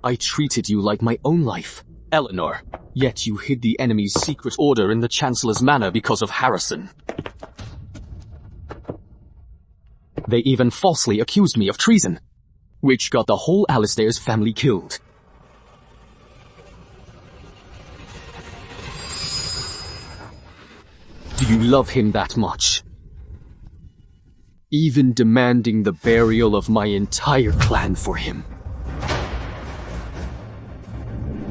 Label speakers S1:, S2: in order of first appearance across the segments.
S1: I treated you like my own life, Eleanor. Yet you hid the enemy's secret order in the Chancellor's manor because of Harrison. They even falsely accused me of treason, which got the whole Alistair's family killed. Do you love him that much? Even demanding the burial of my entire clan for him.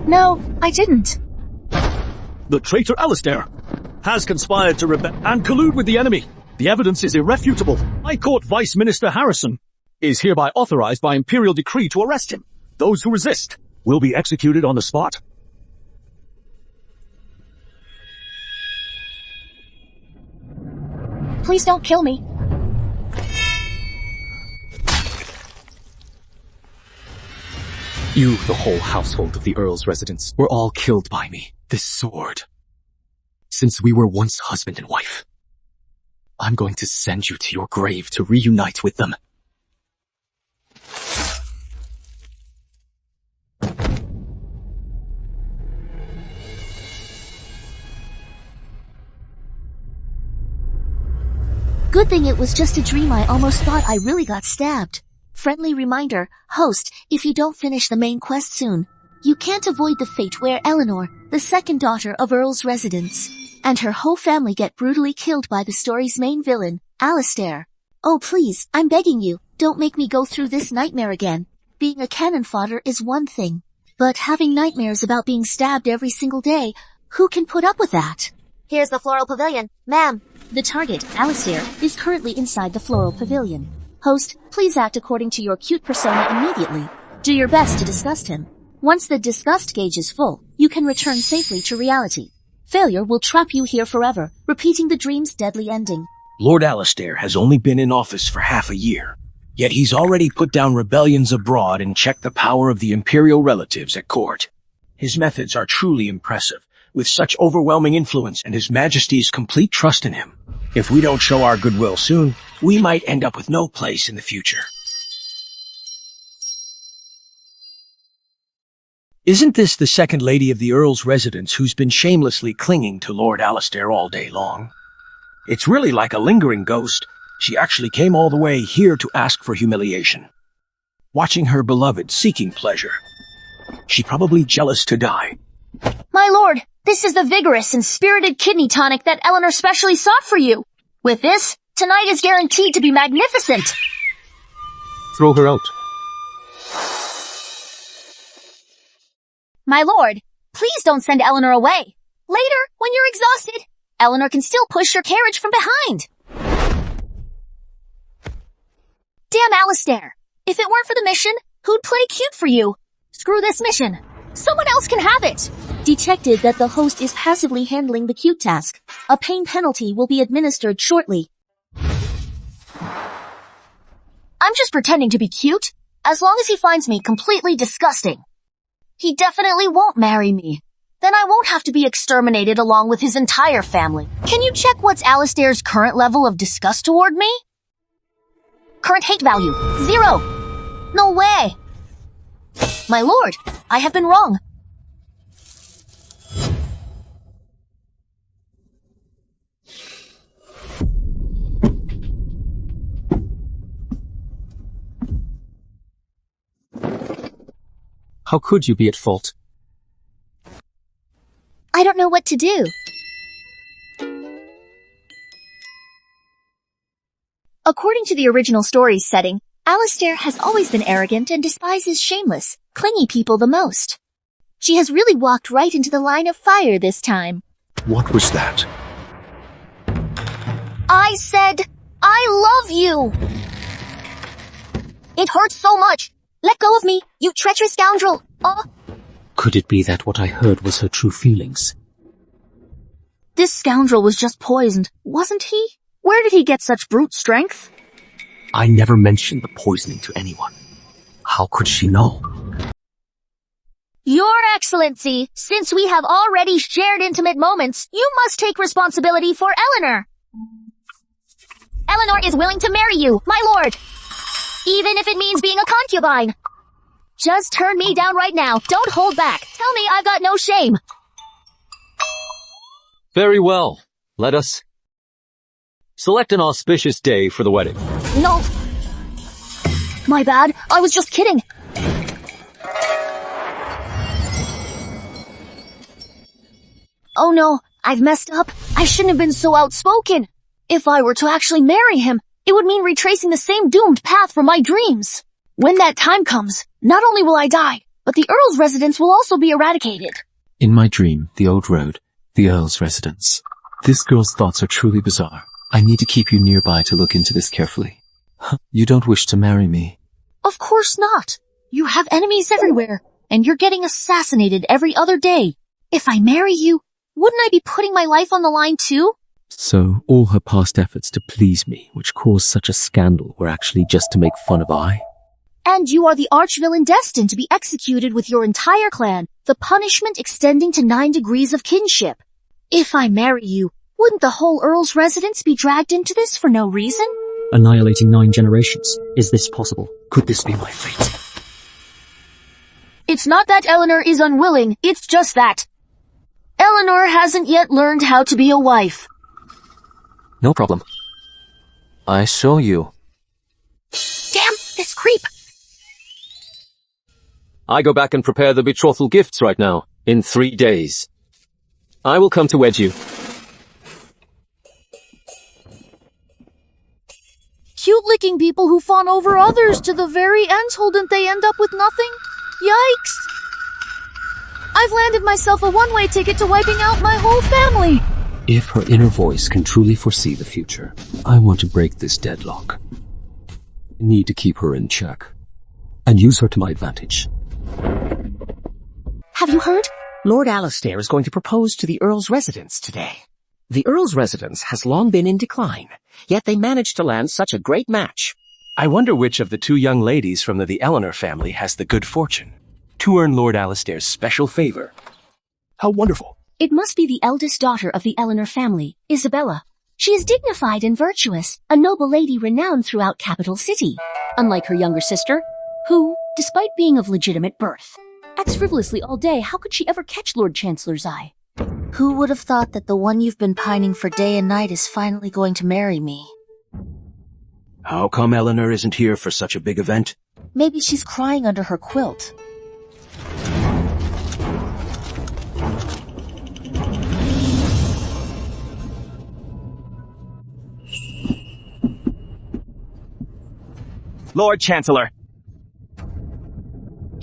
S2: No, I didn't.
S3: The traitor Alistair has conspired to rebel and collude with the enemy. The evidence is irrefutable. High Court Vice Minister Harrison is hereby authorized by imperial decree to arrest him. Those who resist will be executed on the spot.
S2: Please don't kill me.
S1: You, the whole household of the Earl's residents, were all killed by me. This sword. Since we were once husband and wife, I'm going to send you to your grave to reunite with them.
S2: Good thing it was just a dream. I almost thought I really got stabbed. Friendly reminder, host, if you don't finish the main quest soon, you can't avoid the fate where Eleanor, the second daughter of Earl's residents, and her whole family get brutally killed by the story's main villain, Alistair. Oh please, I'm begging you, don't make me go through this nightmare again. Being a cannon fodder is one thing, but having nightmares about being stabbed every single day, who can put up with that?
S4: Here's the floral pavilion, ma'am.
S2: The target, Alistair, is currently inside the floral pavilion. Host, please act according to your cute persona immediately. Do your best to disgust him. Once the disgust gauge is full, you can return safely to reality. Failure will trap you here forever, repeating the dream's deadly ending.
S5: Lord Alistair has only been in office for half a year, yet he's already put down rebellions abroad and checked the power of the imperial relatives at court. His methods are truly impressive, with such overwhelming influence and His Majesty's complete trust in him. If we don't show our goodwill soon, we might end up with no place in the future. Isn't this the second lady of the Earl's residence who's been shamelessly clinging to Lord Alistair all day long? It's really like a lingering ghost. She actually came all the way here to ask for humiliation. Watching her beloved seeking pleasure. She probably jealous to die.
S4: My lord, this is the vigorous and spirited kidney tonic that Eleanor specially sought for you. With this, tonight is guaranteed to be magnificent.
S1: Throw her out.
S4: My lord, please don't send Eleanor away. Later, when you're exhausted, Eleanor can still push your carriage from behind. Damn Alistair. If it weren't for the mission, who'd play cute for you? Screw this mission. Someone else can have it.
S2: Detected that the host is passively handling the cute task. A pain penalty will be administered shortly.
S4: I'm just pretending to be cute, as long as he finds me completely disgusting. He definitely won't marry me. Then I won't have to be exterminated along with his entire family. Can you check what's Alistair's current level of disgust toward me? Current hate value, 0. No way. My lord, I have been wrong.
S1: How could you be at fault?
S2: I don't know what to do.
S4: According to the original story's setting, Alistair has always been arrogant and despises shameless, clingy people the most.
S2: She has really walked right into the line of fire this time.
S5: What was that?
S4: I said, I love you! It hurts so much. Let go of me, you treacherous scoundrel!
S1: Could it be that what I heard was her true feelings?
S4: This scoundrel was just poisoned, wasn't he? Where did he get such brute strength?
S1: I never mentioned the poisoning to anyone. How could she know?
S4: Your Excellency, since we have already shared intimate moments, you must take responsibility for Eleanor. Eleanor is willing to marry you, my lord. Even if it means being a concubine. Just turn me down right now. Don't hold back. Tell me I've got no shame.
S3: Very well. Let us select an auspicious day for the wedding.
S4: No. My bad. I was just kidding. Oh no, I've messed up. I shouldn't have been so outspoken. If I were to actually marry him, it would mean retracing the same doomed path from my dreams. When that time comes, not only will I die, but the Earl's residence will also be eradicated.
S1: In my dream, the old road, the Earl's residence. This girl's thoughts are truly bizarre. I need to keep you nearby to look into this carefully. You don't wish to marry me?
S4: Of course not. You have enemies everywhere, and you're getting assassinated every other day. If I marry you, wouldn't I be putting my life on the line too?
S1: So, all her past efforts to please me, which caused such a scandal, were actually just to make fun of I?
S4: And you are the arch-villain destined to be executed with your entire clan, the punishment extending to 9 degrees of kinship. If I marry you, wouldn't the whole Earl's residence be dragged into this for no reason?
S3: Annihilating 9 generations. Is this possible? Could this be my fate?
S4: It's not that Eleanor is unwilling, it's just that Eleanor hasn't yet learned how to be a wife.
S1: No problem. I show you.
S4: Damn, this creep!
S3: I go back and prepare the betrothal gifts right now, in 3 days. I will come to wed you.
S6: Cute-looking people who fawn over others to the very ends, wouldn't they end up with nothing? Yikes! I've landed myself a one-way ticket to wiping out my whole family!
S1: If her inner voice can truly foresee the future, I want to break this deadlock. I need to keep her in check, and use her to my advantage.
S2: Have you heard?
S7: Lord Alistair is going to propose to the Earl's residence today. The Earl's residence has long been in decline, yet they managed to land such a great match.
S5: I wonder which of the 2 young ladies from the Eleanor family has the good fortune to earn Lord Alistair's special favor.
S3: How wonderful.
S2: It must be the eldest daughter of the Eleanor family, Isabella. She is dignified and virtuous, a noble lady renowned throughout Capital City.
S6: Unlike her younger sister, who, despite being of legitimate birth, acts frivolously all day, how could she ever catch Lord Chancellor's eye?
S8: Who would have thought that the one you've been pining for day and night is finally going to marry me?
S5: How come Eleanor isn't here for such a big event?
S2: Maybe she's crying under her quilt.
S3: Lord Chancellor.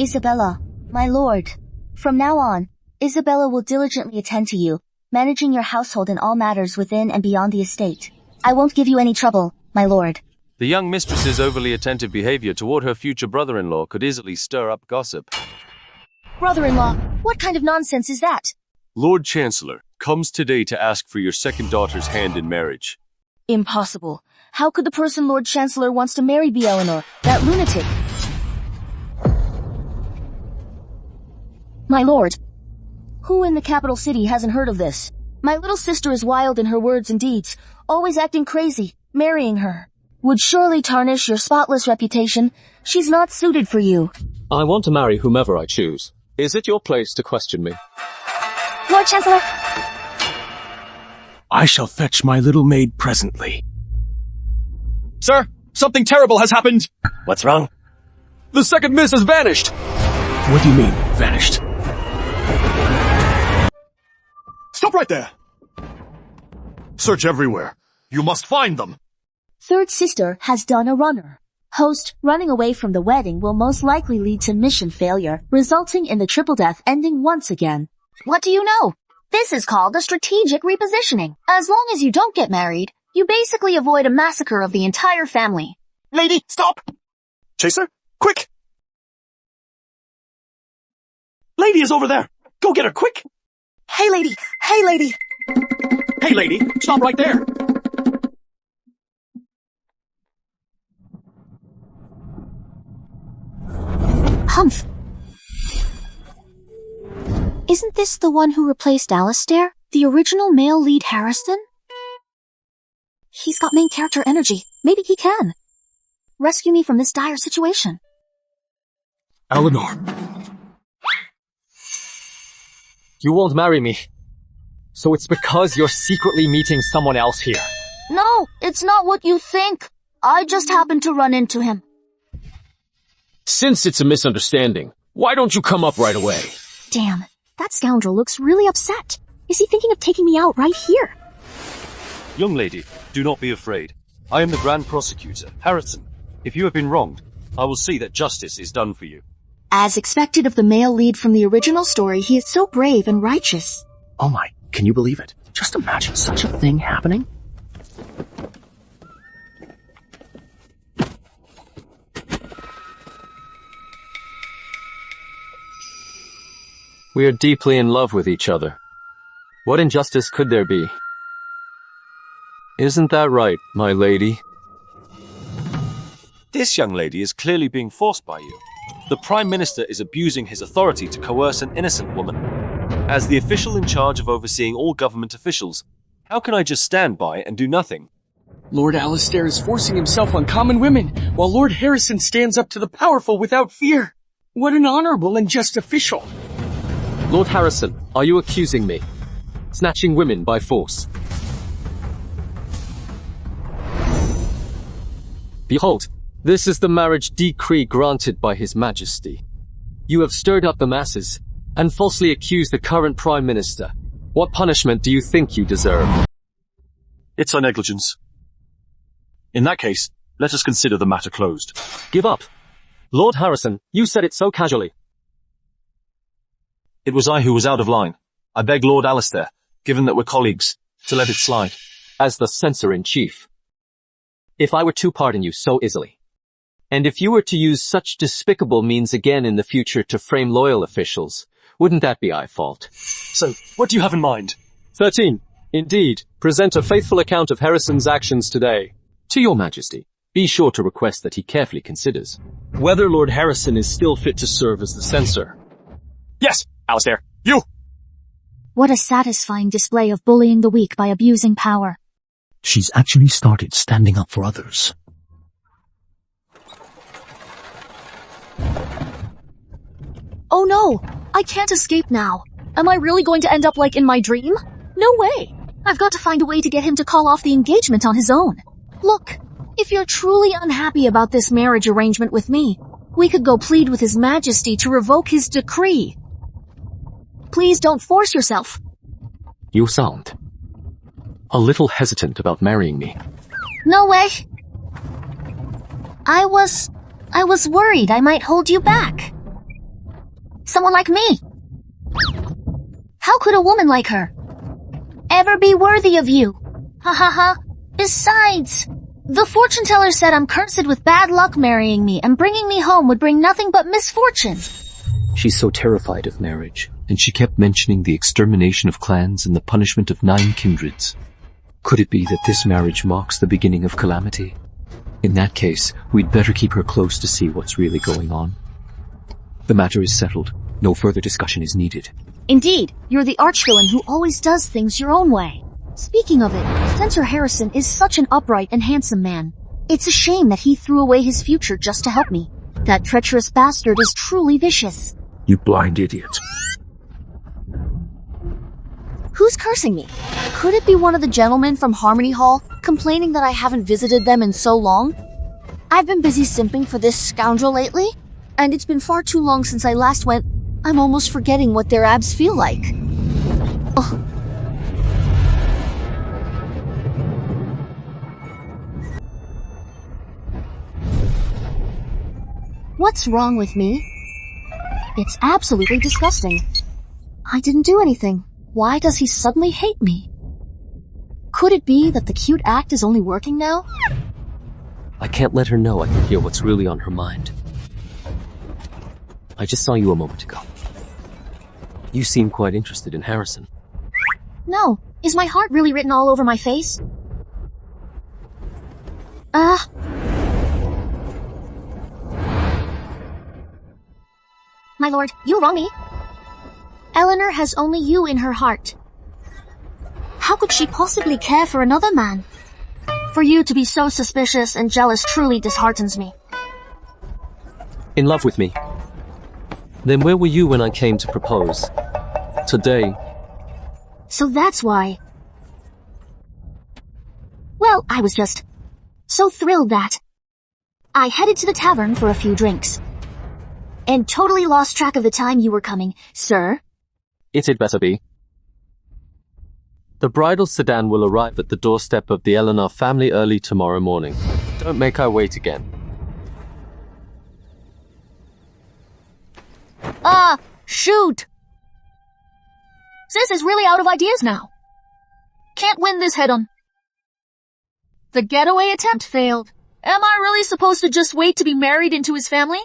S2: Isabella, my lord. From now on, Isabella will diligently attend to you, managing your household and all matters within and beyond the estate. I won't give you any trouble, my lord.
S9: The young mistress's overly attentive behavior toward her future brother-in-law could easily stir up gossip.
S4: Brother-in-law, what kind of nonsense is that?
S9: Lord Chancellor comes today to ask for your second daughter's hand in marriage.
S4: Impossible. How could the person Lord Chancellor wants to marry be Eleanor, that lunatic? My lord, who in the capital city hasn't heard of this? My little sister is wild in her words and deeds, always acting crazy. Marrying her would surely tarnish your spotless reputation. She's not suited for you.
S3: I want to marry whomever I choose. Is it your place to question me?
S4: Lord Chancellor!
S5: I shall fetch my little maid presently.
S3: Sir, something terrible has happened.
S5: What's wrong?
S3: The second miss has vanished.
S5: What do you mean, vanished?
S10: Stop right there! Search everywhere. You must find them.
S2: Third sister has done a runner. Host, running away from the wedding will most likely lead to mission failure, resulting in the triple death ending once again.
S4: What do you know? This is called a strategic repositioning. As long as you don't get married, you basically avoid a massacre of the entire family.
S10: Lady, stop! Chaser, quick! Lady is over there. Go get her, quick!
S7: Hey lady! Hey lady!
S3: Hey lady, stop right there.
S6: Humph. Isn't this the one who replaced Alistair? The original male lead Harrison?
S2: He's got main character energy. Maybe he can rescue me from this dire situation.
S1: Eleanor. You won't marry me. So it's because you're secretly meeting someone else here.
S4: No, it's not what you think. I just happened to run into him.
S5: Since it's a misunderstanding, why don't you come up right away?
S2: Damn, that scoundrel looks really upset. Is he thinking of taking me out right here?
S3: Young lady, do not be afraid. I am the Grand Prosecutor, Harrison. If you have been wronged, I will see that justice is done for you.
S2: As expected of the male lead from the original story, he is so brave and righteous.
S7: Oh my, can you believe it? Just imagine such a thing happening.
S1: We are deeply in love with each other. What injustice could there be? Isn't that right, my lady?
S9: This young lady is clearly being forced by you. The Prime Minister is abusing his authority to coerce an innocent woman. As the official in charge of overseeing all government officials, how can I just stand by and do nothing?
S11: Lord Alistair is forcing himself on common women, while Lord Harrison stands up to the powerful without fear. What an honorable and just official.
S1: Lord Harrison, are you accusing me? Snatching women by force? Behold, this is the marriage decree granted by His Majesty. You have stirred up the masses and falsely accused the current Prime Minister. What punishment do you think you deserve?
S3: It's our negligence. In that case, let us consider the matter closed.
S1: Give up. Lord Harrison, you said it so casually.
S3: It was I who was out of line. I beg Lord Alistair, given that we're colleagues, to let it slide.
S1: As the censor-in-chief, if I were to pardon you so easily, and if you were to use such despicable means again in the future to frame loyal officials, wouldn't that be my fault?
S3: So, what do you have in mind?
S1: 13. Indeed, present a faithful account of Harrison's actions today. To your Majesty, be sure to request that he carefully considers whether Lord Harrison is still fit to serve as the censor.
S3: Yes, Alistair, you!
S2: What a satisfying display of bullying the weak by abusing power.
S5: She's actually started standing up for others.
S6: Oh no! I can't escape now. Am I really going to end up like in my dream? No way! I've got to find a way to get him to call off the engagement on his own. Look, if you're truly unhappy about this marriage arrangement with me, we could go plead with His Majesty to revoke his decree. Please don't force yourself.
S1: You sound a little hesitant about marrying me.
S4: No way. I was worried I might hold you back. Someone like me. How could a woman like her ever be worthy of you? Ha ha ha. Besides, the fortune teller said I'm cursed with bad luck marrying me, and bringing me home would bring nothing but misfortune.
S1: She's so terrified of marriage, and she kept mentioning the extermination of clans and the punishment of 9 kindreds. Could it be that this marriage marks the beginning of calamity? In that case, we'd better keep her close to see what's really going on. The matter is settled. No further discussion is needed.
S6: Indeed, you're the archvillain who always does things your own way. Speaking of it, Censor Harrison is such an upright and handsome man. It's a shame that he threw away his future just to help me. That treacherous bastard is truly vicious.
S5: You blind idiot.
S6: Who's cursing me? Could it be one of the gentlemen from Harmony Hall, complaining that I haven't visited them in so long? I've been busy simping for this scoundrel lately, and it's been far too long since I last went. I'm almost forgetting what their abs feel like. Ugh. What's wrong with me? It's absolutely disgusting. I didn't do anything. Why does he suddenly hate me? Could it be that the cute act is only working now?
S1: I can't let her know I can hear what's really on her mind. I just saw you a moment ago. You seem quite interested in Harrison.
S6: No. Is my heart really written all over my face? My lord, you wrong me. Eleanor has only you in her heart. How could she possibly care for another man? For you to be so suspicious and jealous truly disheartens me.
S1: In love with me?
S9: Then where were you when I came to propose? Today.
S2: So that's why. Well, I was just so thrilled that I headed to the tavern for a few drinks. And totally lost track of the time you were coming, sir.
S9: It'd better be. The bridal sedan will arrive at the doorstep of the Eleanor family early tomorrow morning. Don't make her wait again.
S6: Shoot!
S4: Sis is really out of ideas now. Can't win this head-on. The getaway attempt failed. Am I really supposed to just wait to be married into his family?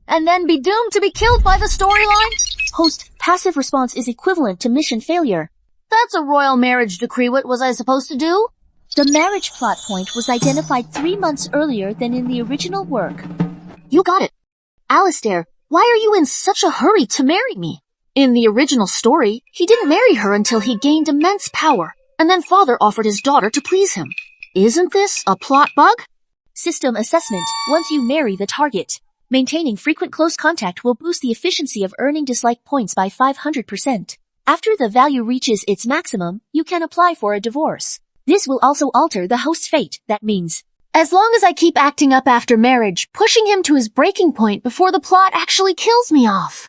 S4: And then be doomed to be killed by the storyline?
S2: Host, passive response is equivalent to mission failure.
S4: That's a royal marriage decree. What was I supposed to do?
S2: The marriage plot point was identified 3 months earlier than in the original work.
S4: You got it. Alistair, why are you in such a hurry to marry me? In the original story, he didn't marry her until he gained immense power, and then father offered his daughter to please him. Isn't this a plot bug?
S2: System assessment. Once you marry the target, maintaining frequent close contact will boost the efficiency of earning dislike points by 500%. After the value reaches its maximum, you can apply for a divorce. This will also alter the host's fate. That means,
S4: as long as I keep acting up after marriage, pushing him to his breaking point before the plot actually kills me off,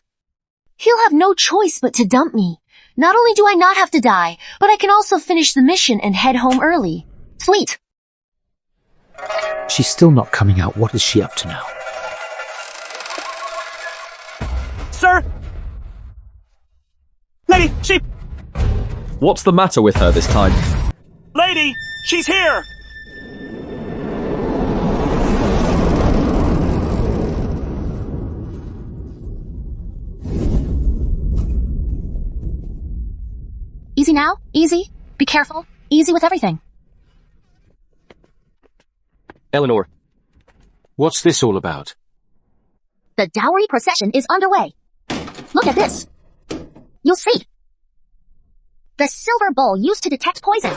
S4: he'll have no choice but to dump me. Not only do I not have to die, but I can also finish the mission and head home early. Sweet.
S5: She's still not coming out. What is she up to now?
S3: Sir? Lady, she...
S9: What's the matter with her this time?
S3: Lady, she's here!
S4: Easy now, easy. Be careful, easy with everything.
S5: Eleanor, what's this all about?
S4: The dowry procession is underway. Look at this. You'll see. The silver bowl used to detect poison.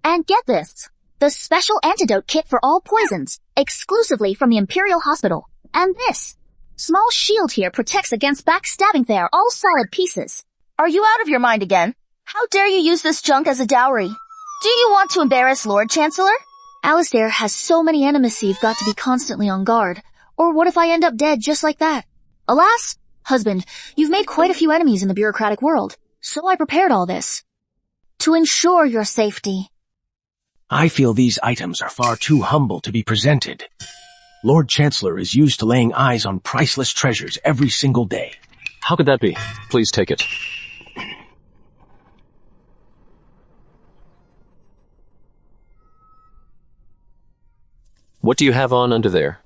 S4: And get this. The special antidote kit for all poisons, exclusively from the Imperial Hospital. And this. Small shield here protects against backstabbing. They are all solid pieces. Are you out of your mind again? How dare you use this junk as a dowry? Do you want to embarrass Lord Chancellor? Alistair has so many enemies you've got to be constantly on guard. Or what if I end up dead just like that? Alas, husband, you've made quite a few enemies in the bureaucratic world, so I prepared all this. To ensure your safety.
S5: I feel these items are far too humble to be presented. Lord Chancellor is used to laying eyes on priceless treasures every single day.
S9: How could that be? Please take it. What do you have on under there?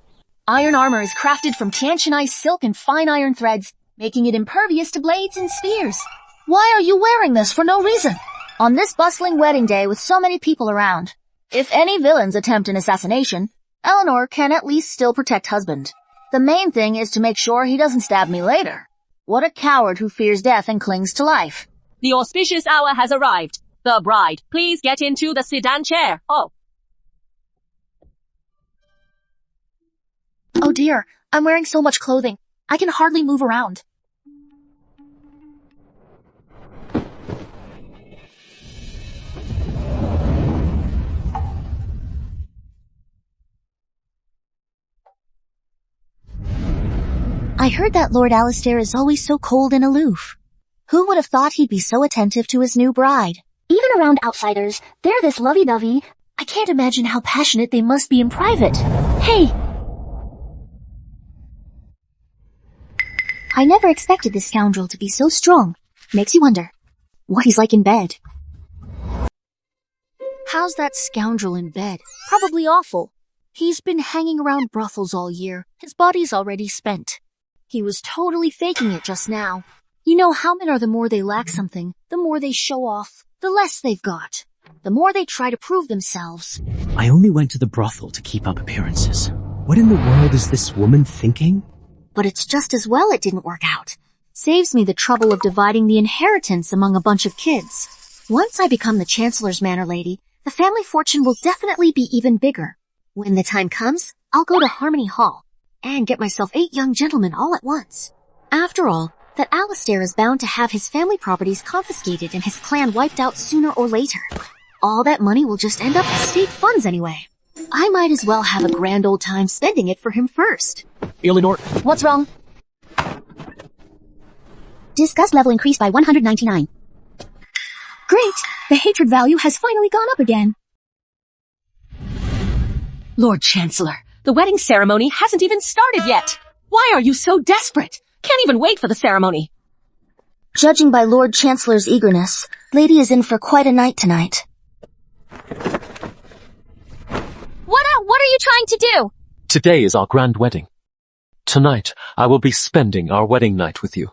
S4: Iron armor is crafted from Tianqinite silk and fine iron threads, making it impervious to blades and spears. Why are you wearing this for no reason? On this bustling wedding day with so many people around. If any villains attempt an assassination, Eleanor can at least still protect husband. The main thing is to make sure he doesn't stab me later. What a coward who fears death and clings to life.
S12: The auspicious hour has arrived. The bride, please get into the sedan chair.
S4: Oh dear, I'm wearing so much clothing. I can hardly move around. I heard that Lord Alistair is always so cold and aloof. Who would have thought he'd be so attentive to his new bride? Even around outsiders, they're this lovey-dovey. I can't imagine how passionate they must be in private. Hey! I never expected this scoundrel to be so strong. Makes you wonder what he's like in bed.
S6: How's that scoundrel in bed? Probably awful. He's been hanging around brothels all year. His body's already spent.
S4: He was totally faking it just now. You know how men are, the more they lack something, the more they show off, the less they've got. The more they try to prove themselves.
S1: I only went to the brothel to keep up appearances. What in the world is this woman thinking?
S4: But it's just as well it didn't work out. Saves me the trouble of dividing the inheritance among a bunch of kids. Once I become the Chancellor's Manor Lady, the family fortune will definitely be even bigger. When the time comes, I'll go to Harmony Hall and get myself 8 young gentlemen all at once. After all, that Alistair is bound to have his family properties confiscated and his clan wiped out sooner or later. All that money will just end up as state funds anyway. I might as well have a grand old time spending it for him first.
S3: Eleanor,
S4: What's wrong? Disgust level increased by 199. Great! The hatred value has finally gone up again.
S12: Lord Chancellor, the wedding ceremony hasn't even started yet. Why are you so desperate? Can't even wait for the ceremony.
S2: Judging by Lord Chancellor's eagerness, Lady is in for quite a night tonight.
S4: What are you trying to do?
S1: Today is our grand wedding. Tonight, I will be spending our wedding night with you.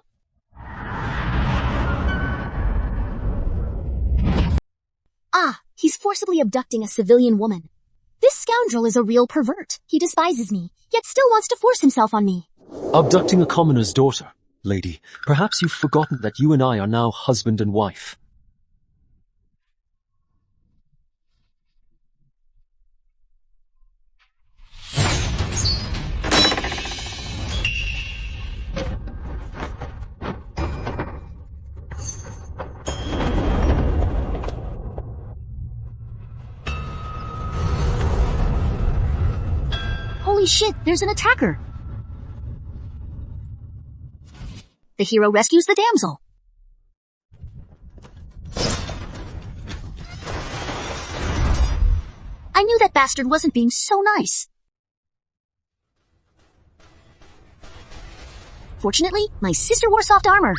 S4: Ah, he's forcibly abducting a civilian woman. This scoundrel is a real pervert. He despises me, yet still wants to force himself on me.
S1: Abducting a commoner's daughter. Lady, perhaps you've forgotten that you and I are now husband and wife.
S4: Holy shit, there's an attacker. The hero rescues the damsel. I knew that bastard wasn't being so nice. Fortunately, my sister wore soft armor.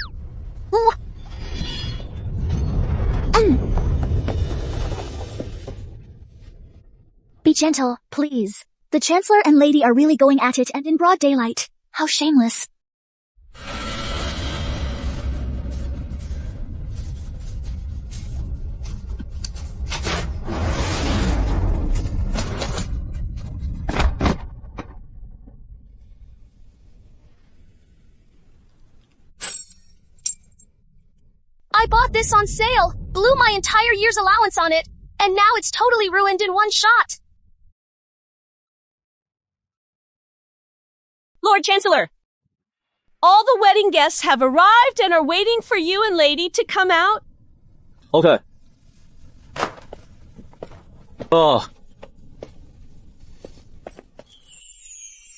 S4: Be gentle, please. The Chancellor and Lady are really going at it and in broad daylight. How shameless. I bought this on sale, blew my entire year's allowance on it, and now it's totally ruined in one shot.
S12: Lord Chancellor, all the wedding guests have arrived and are waiting for you and Lady to come out.
S3: okay.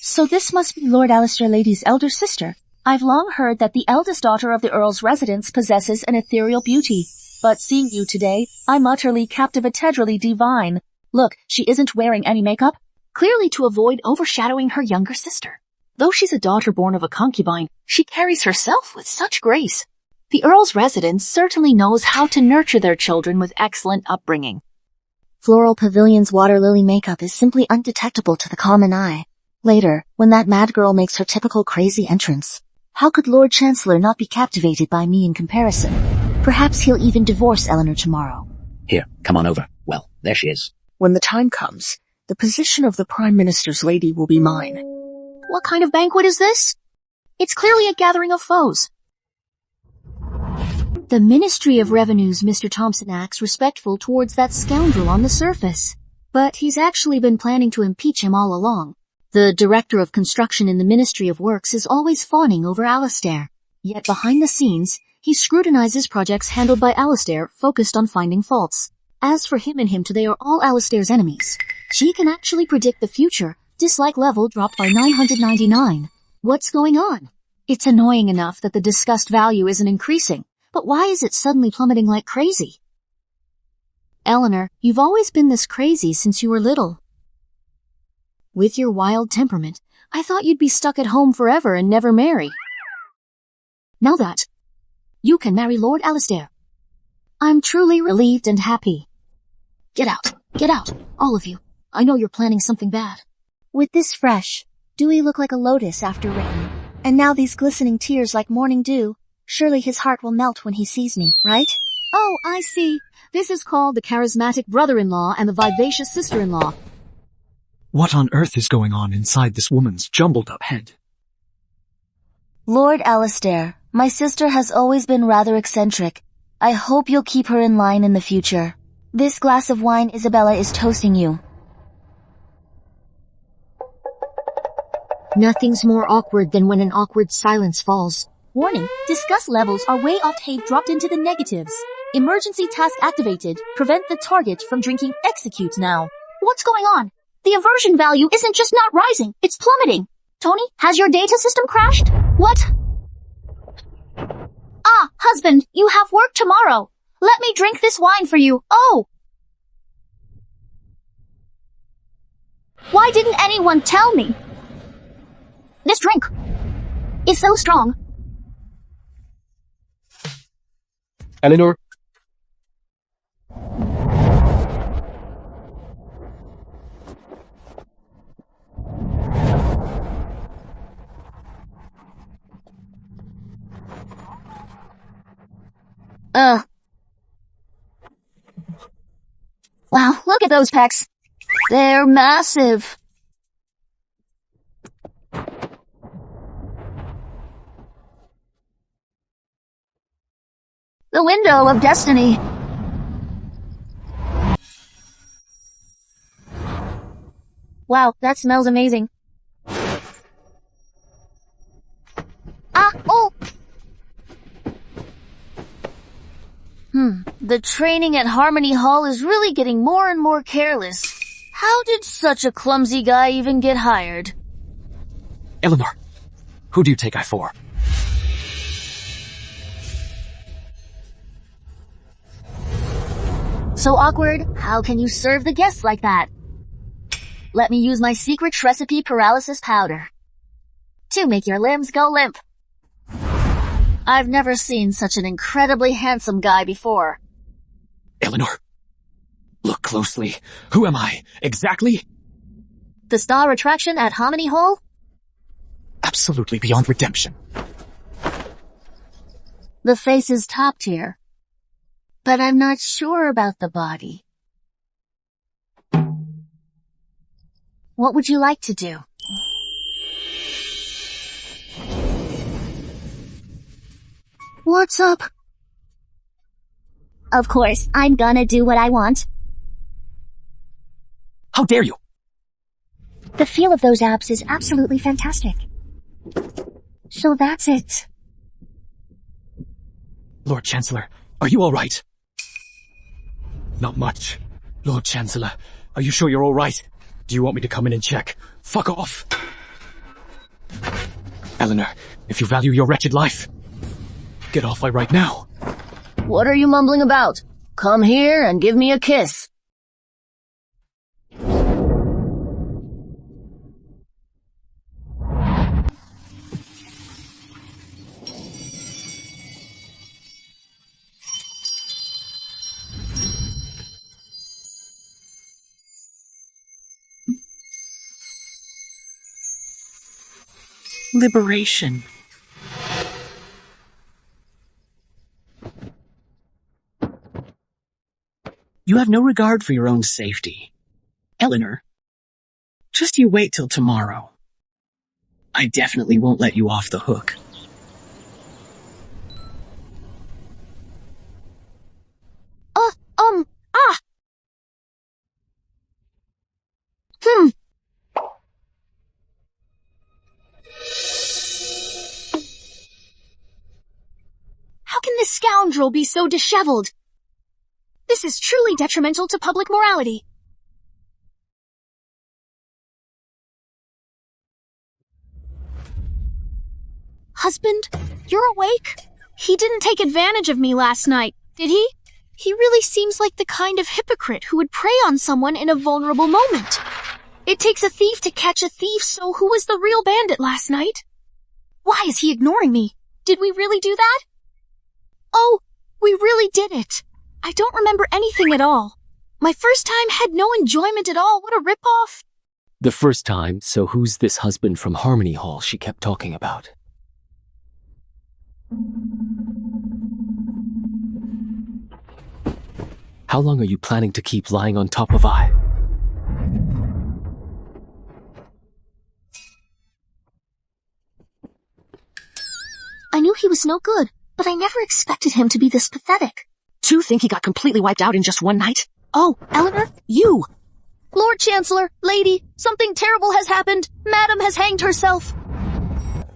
S2: So this must be Lord Alistair Lady's elder sister. I've long heard that the eldest daughter of the Earl's residence possesses an ethereal beauty. But seeing you today, I'm utterly captivatorily divine. Look, she isn't wearing any makeup. Clearly to avoid overshadowing her younger sister. Though she's a daughter born of a concubine, she carries herself with such grace.
S8: The Earl's residence certainly knows how to nurture their children with excellent upbringing.
S2: Floral Pavilion's water lily makeup is simply undetectable to the common eye. Later, when that mad girl makes her typical crazy entrance, how could Lord Chancellor not be captivated by me in comparison? Perhaps he'll even divorce Eleanor tomorrow.
S7: Here, come on over. Well, there she is.
S11: When the time comes, the position of the Prime Minister's lady will be mine.
S4: What kind of banquet is this? It's clearly a gathering of foes. The Ministry of Revenue's Mr. Thompson acts respectful towards that scoundrel on the surface. But he's actually been planning to impeach him all along. The Director of Construction in the Ministry of Works is always fawning over Alistair. Yet behind the scenes, he scrutinizes projects handled by Alistair focused on finding faults. As for him and him today are all Alistair's enemies. She can actually predict the future. Dislike level dropped by 999. What's going on? It's annoying enough that the disgust value isn't increasing, but why is it suddenly plummeting like crazy?
S8: Eleanor, you've always been this crazy since you were little. With your wild temperament, I thought you'd be stuck at home forever and never marry.
S4: Now that you can marry Lord Alistair, I'm truly relieved and happy. Get out, all of you. I know you're planning something bad.
S2: With this fresh, dewy look like a lotus after rain, and now these glistening tears like morning dew, surely his heart will melt when he sees me, right?
S4: Oh, I see. This is called the charismatic brother-in-law and the vivacious sister-in-law.
S3: What on earth is going on inside this woman's jumbled-up head?
S2: Lord Alistair, my sister has always been rather eccentric. I hope you'll keep her in line in the future. This glass of wine Isabella is toasting you.
S4: Nothing's more awkward than when an awkward silence falls.
S2: Warning, disgust levels are way off. Hate dropped into the negatives. Emergency task activated. Prevent the target from drinking. Execute now.
S4: What's going on? The aversion value isn't just not rising, it's plummeting. Tony, has your data system crashed? What? Ah, husband, you have work tomorrow. Let me drink this wine for you. Oh!
S6: Why didn't anyone tell me?
S4: This drink is so strong.
S1: Eleanor?
S4: Wow, look at those pecs. They're massive. The window of destiny. Wow, that smells amazing. Oh!
S2: The training at Harmony Hall is really getting more and more careless. How did such a clumsy guy even get hired?
S1: Eleanor, who do you take I for?
S2: So awkward, how can you serve the guests like that? Let me use my secret recipe paralysis powder to make your limbs go limp. I've never seen such an incredibly handsome guy before.
S1: Eleanor, look closely. Who am I, exactly?
S2: The star attraction at Harmony Hall?
S1: Absolutely beyond redemption.
S2: The face is top tier, but I'm not sure about the body. What would you like to do? What's up?
S4: Of course, I'm gonna do what I want.
S1: How dare you?
S4: The feel of those abs is absolutely fantastic. So that's it.
S1: Lord Chancellor, are you all right? Not much. Lord Chancellor, are you sure you're all right? Do you want me to come in and check? Fuck off! Eleanor, if you value your wretched life, get off right now.
S2: What are you mumbling about? Come here and give me a kiss.
S7: Liberation. You have no regard for your own safety. Eleanor, just you wait till tomorrow. I definitely won't let you off the hook.
S6: How can this scoundrel be so disheveled? This is truly detrimental to public morality. Husband, you're awake? He didn't take advantage of me last night, did he? He really seems like the kind of hypocrite who would prey on someone in a vulnerable moment. It takes a thief to catch a thief, so who was the real bandit last night? Why is he ignoring me? Did we really do that? Oh, we really did it. I don't remember anything at all. My first time had no enjoyment at all. What a ripoff.
S1: The first time, so who's this husband from Harmony Hall she kept talking about? How long are you planning to keep lying on top of I?
S2: I knew he was no good, but I never expected him to be this pathetic.
S7: Two think he got completely wiped out in just one night?
S2: Oh, Eleanor, you! Lord Chancellor, lady, something terrible has happened. Madam has hanged herself.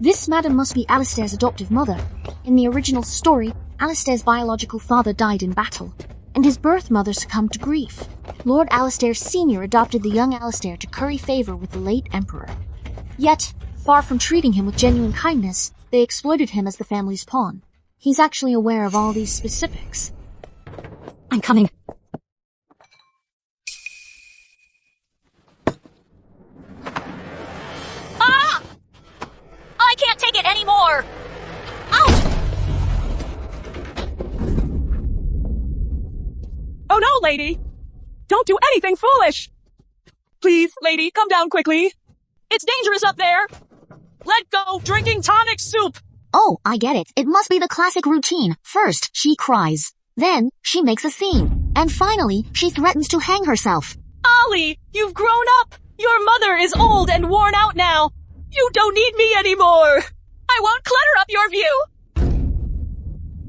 S8: This madam must be Alistair's adoptive mother. In the original story, Alistair's biological father died in battle, and his birth mother succumbed to grief. Lord Alistair Sr. adopted the young Alistair to curry favor with the late Emperor. Yet, far from treating him with genuine kindness, they exploited him as the family's pawn. He's actually aware of all these specifics.
S12: I'm coming. Ah! I can't take it anymore! Ouch!
S11: Oh no, lady! Don't do anything foolish! Please, lady, come down quickly. It's dangerous up there! Let go drinking tonic soup!
S2: Oh, I get it. It must be the classic routine. First, she cries. Then, she makes a scene. And finally, she threatens to hang herself.
S11: Ollie, you've grown up! Your mother is old and worn out now! You don't need me anymore! I won't clutter up your view!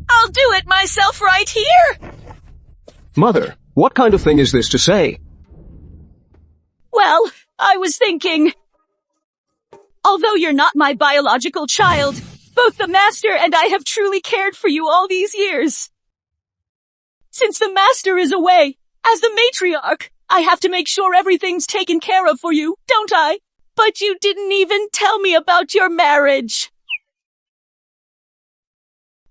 S11: I'll do it myself right here!
S5: Mother, what kind of thing is this to say?
S11: Well, I was thinking... Although you're not my biological child, both the Master and I have truly cared for you all these years. Since the Master is away, as the matriarch, I have to make sure everything's taken care of for you, don't I? But you didn't even tell me about your marriage.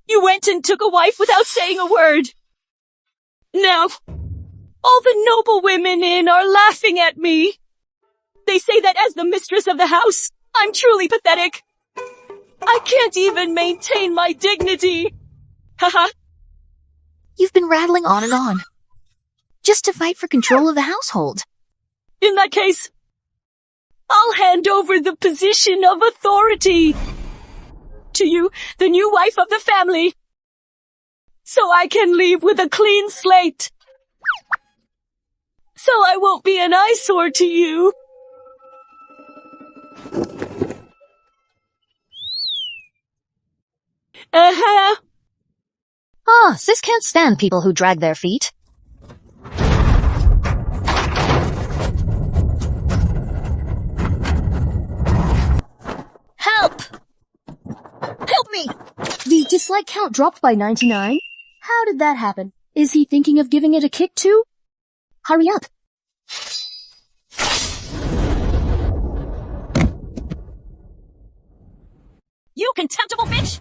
S11: You went and took a wife without saying a word. Now, all the noble women in are laughing at me. They say that as the mistress of the house, I'm truly pathetic. I can't even maintain my dignity. Haha.
S8: You've been rattling on and on, just to fight for control of the household.
S11: In that case, I'll hand over the position of authority to you, the new wife of the family, so I can leave with a clean slate. So I won't be an eyesore to you.
S4: Sis can't stand people who drag their feet.
S6: Help! Help me! The dislike count dropped by 99? How did that happen? Is he thinking of giving it a kick too? Hurry up!
S12: You contemptible bitch!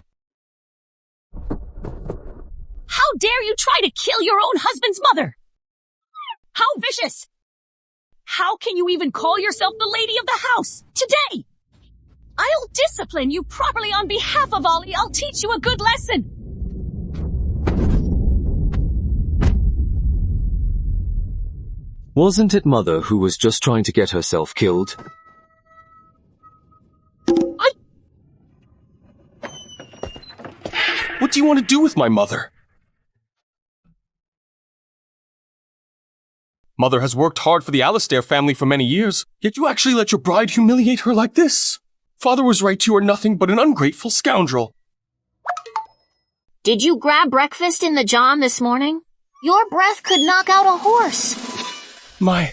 S12: How dare you try to kill your own husband's mother? How vicious! How can you even call yourself the lady of the house today? I'll discipline you properly on behalf of Ollie. I'll teach you a good lesson.
S1: Wasn't it Mother who was just trying to get herself killed?
S5: What do you want to do with my mother? Mother has worked hard for the Alistair family for many years, yet you actually let your bride humiliate her like this. Father was right, you are nothing but an ungrateful scoundrel.
S2: Did you grab breakfast in the John this morning? Your breath could knock out a horse.
S11: My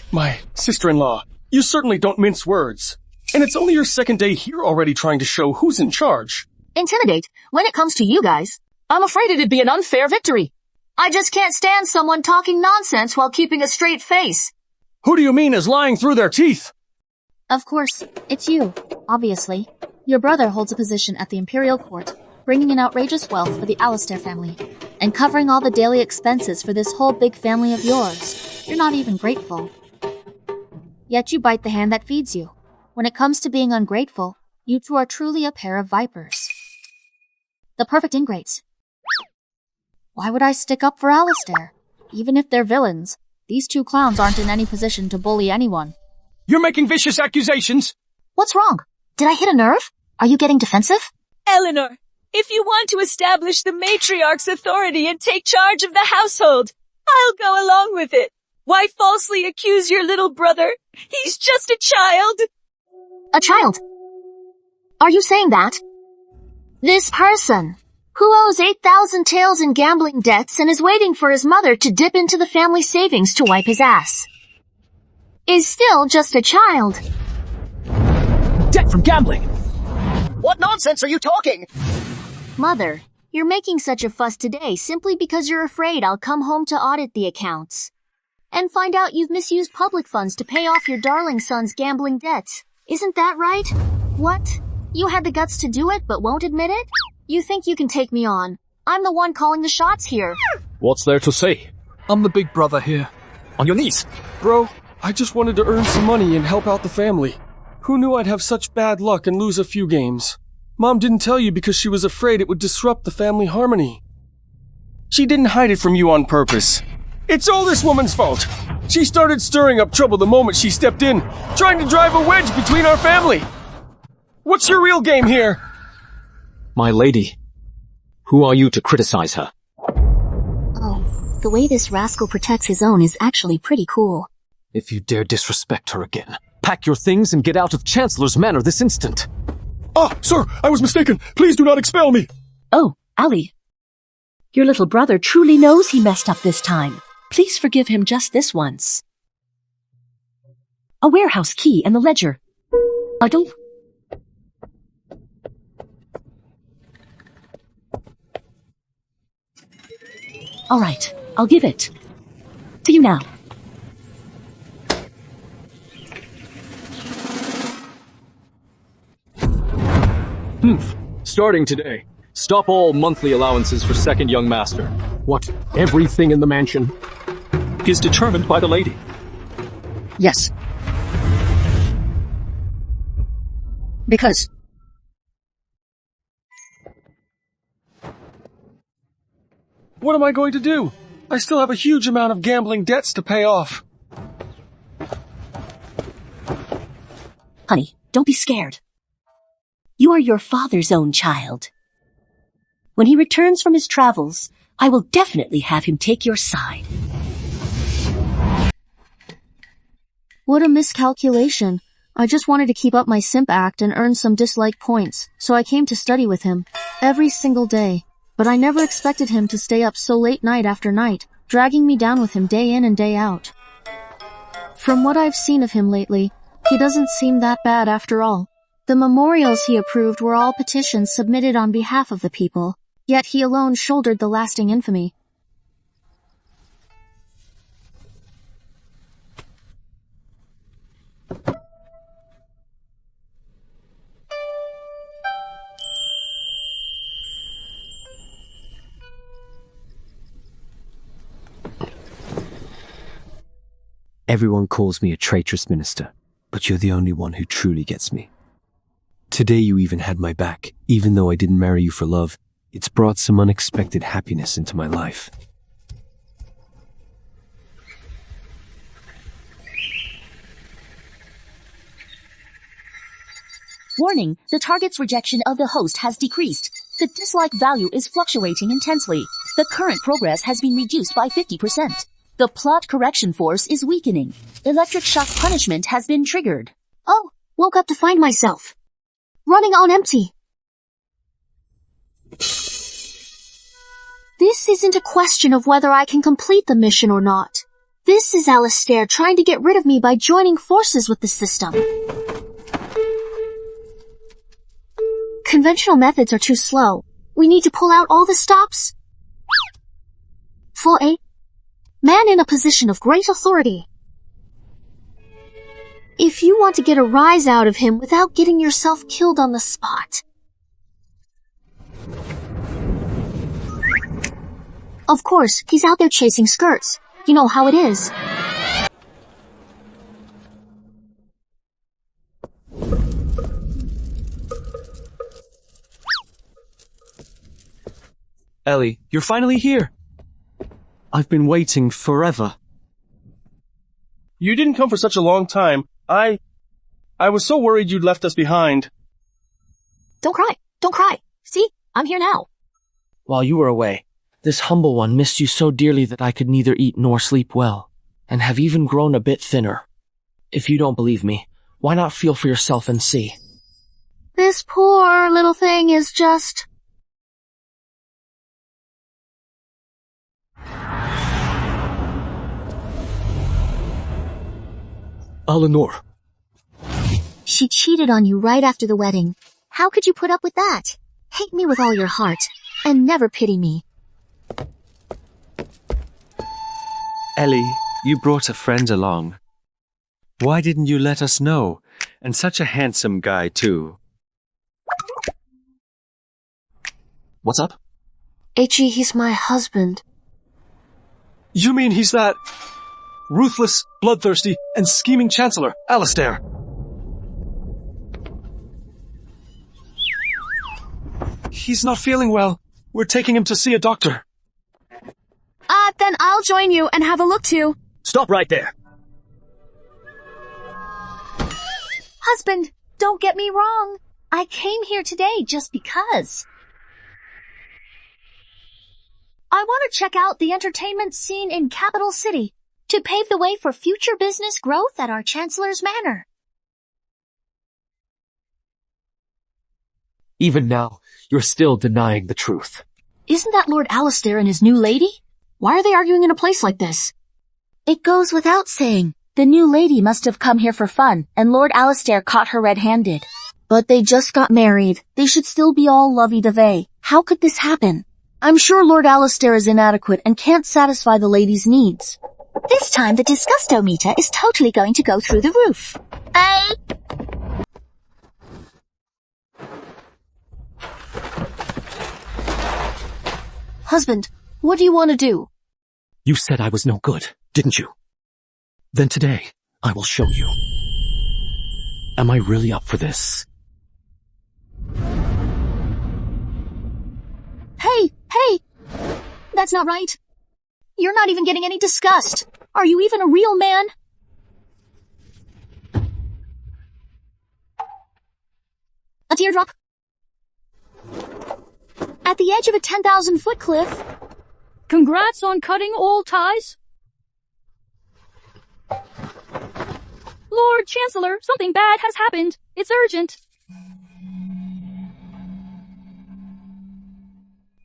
S11: sister-in-law, you certainly don't mince words. And it's only your second day here already trying to show who's in charge.
S2: Intimidate, when it comes to you guys.
S12: I'm afraid it'd be an unfair victory.
S2: I just can't stand someone talking nonsense while keeping a straight face.
S5: Who do you mean is lying through their teeth?
S8: Of course, it's you, obviously. Your brother holds a position at the Imperial Court, bringing in outrageous wealth for the Alistair family, and covering all the daily expenses for this whole big family of yours. You're not even grateful. Yet you bite the hand that feeds you. When it comes to being ungrateful, you two are truly a pair of vipers. The perfect ingrates. Why would I stick up for Alistair? Even if they're villains, these two clowns aren't in any position to bully anyone.
S11: You're making vicious accusations!
S2: What's wrong? Did I hit a nerve? Are you getting defensive?
S11: Eleanor, if you want to establish the matriarch's authority and take charge of the household, I'll go along with it. Why falsely accuse your little brother? He's just a child.
S2: A child? Are you saying that? This person, who owes 8,000 taels in gambling debts and is waiting for his mother to dip into the family savings to wipe his ass, is still just a child.
S5: Debt from gambling!
S13: What nonsense are you talking?
S8: Mother, you're making such a fuss today simply because you're afraid I'll come home to audit the accounts. And find out you've misused public funds to pay off your darling son's gambling debts. Isn't that right? What? You had the guts to do it but won't admit it? You think you can take me on? I'm the one calling the shots here.
S3: What's there to say?
S14: I'm the big brother here.
S3: On your knees.
S14: Bro, I just wanted to earn some money and help out the family. Who knew I'd have such bad luck and lose a few games? Mom didn't tell you because she was afraid it would disrupt the family harmony. She didn't hide it from you on purpose. It's all this woman's fault. She started stirring up trouble the moment she stepped in, trying to drive a wedge between our family. What's your real game here?
S1: My lady, who are you to criticize her?
S8: Oh, the way this rascal protects his own is actually pretty cool.
S1: If you dare disrespect her again, pack your things and get out of Chancellor's Manor this instant.
S10: Ah, sir, I was mistaken. Please do not expel me.
S12: Oh, Ali. Your little brother truly knows he messed up this time. Please forgive him just this once. A warehouse key and the ledger. I don't... All right, I'll give it to you now.
S3: Starting today, stop all monthly allowances for second young master.
S15: What, everything in the mansion?
S3: Is determined by the lady.
S13: Yes. Because...
S14: What am I going to do? I still have a huge amount of gambling debts to pay off.
S12: Honey, don't be scared. You are your father's own child. When he returns from his travels, I will definitely have him take your side.
S8: What a miscalculation. I just wanted to keep up my simp act and earn some dislike points, so I came to study with him every single day. But I never expected him to stay up so late night after night, dragging me down with him day in and day out. From what I've seen of him lately, he doesn't seem that bad after all. The memorials he approved were all petitions submitted on behalf of the people, yet he alone shouldered the lasting infamy.
S5: Everyone calls me a traitorous minister, but you're the only one who truly gets me. Today you even had my back. Even though I didn't marry you for love, it's brought some unexpected happiness into my life.
S12: Warning, the target's rejection of the host has decreased. The dislike value is fluctuating intensely. The current progress has been reduced by 50%. The plot correction force is weakening. Electric shock punishment has been triggered.
S2: Oh, woke up to find myself running on empty. This isn't a question of whether I can complete the mission or not. This is Alistair trying to get rid of me by joining forces with the system. Conventional methods are too slow. We need to pull out all the stops for a man in a position of great authority. If you want to get a rise out of him without getting yourself killed on the spot. Of course, he's out there chasing skirts. You know how it is.
S3: Ellie, you're finally here. I've been waiting forever.
S14: You didn't come for such a long time. I was so worried you'd left us behind.
S12: Don't cry. Don't cry. See? I'm here now.
S16: While you were away, this humble one missed you so dearly that I could neither eat nor sleep well, and have even grown a bit thinner. If you don't believe me, why not feel for yourself and see?
S2: This poor little thing is just...
S3: Eleanor.
S2: She cheated on you right after the wedding. How could you put up with that? Hate me with all your heart, and never pity me.
S9: Ellie, you brought a friend along. Why didn't you let us know? And such a handsome guy, too.
S1: What's up?
S8: Xie, he's my husband.
S3: You mean he's that ruthless, bloodthirsty, and scheming Chancellor, Alistair? He's not feeling well. We're taking him to see a doctor.
S6: Then I'll join you and have a look too.
S3: Stop right there.
S6: Husband, don't get me wrong. I came here today just because. I want to check out the entertainment scene in Capital City to pave the way for future business growth at our Chancellor's Manor.
S1: Even now, you're still denying the truth.
S6: Isn't that Lord Alistair and his new lady? Why are they arguing in a place like this?
S4: It goes without saying. The new lady must have come here for fun, and Lord Alistair caught her red-handed. But they just got married. They should still be all lovey-dovey. How could this happen? I'm sure Lord Alistair is inadequate and can't satisfy the lady's needs.
S2: This time the disgusto meter is totally going to go through the roof.
S6: Husband, what do you want to do?
S1: You said I was no good, didn't you? Then today, I will show you. Am I really up for this?
S6: Hey! That's not right. You're not even getting any disgust. Are you even a real man? A teardrop? At the edge of a 10,000-foot cliff?
S11: Congrats on cutting all ties. Lord Chancellor, something bad has happened. It's urgent.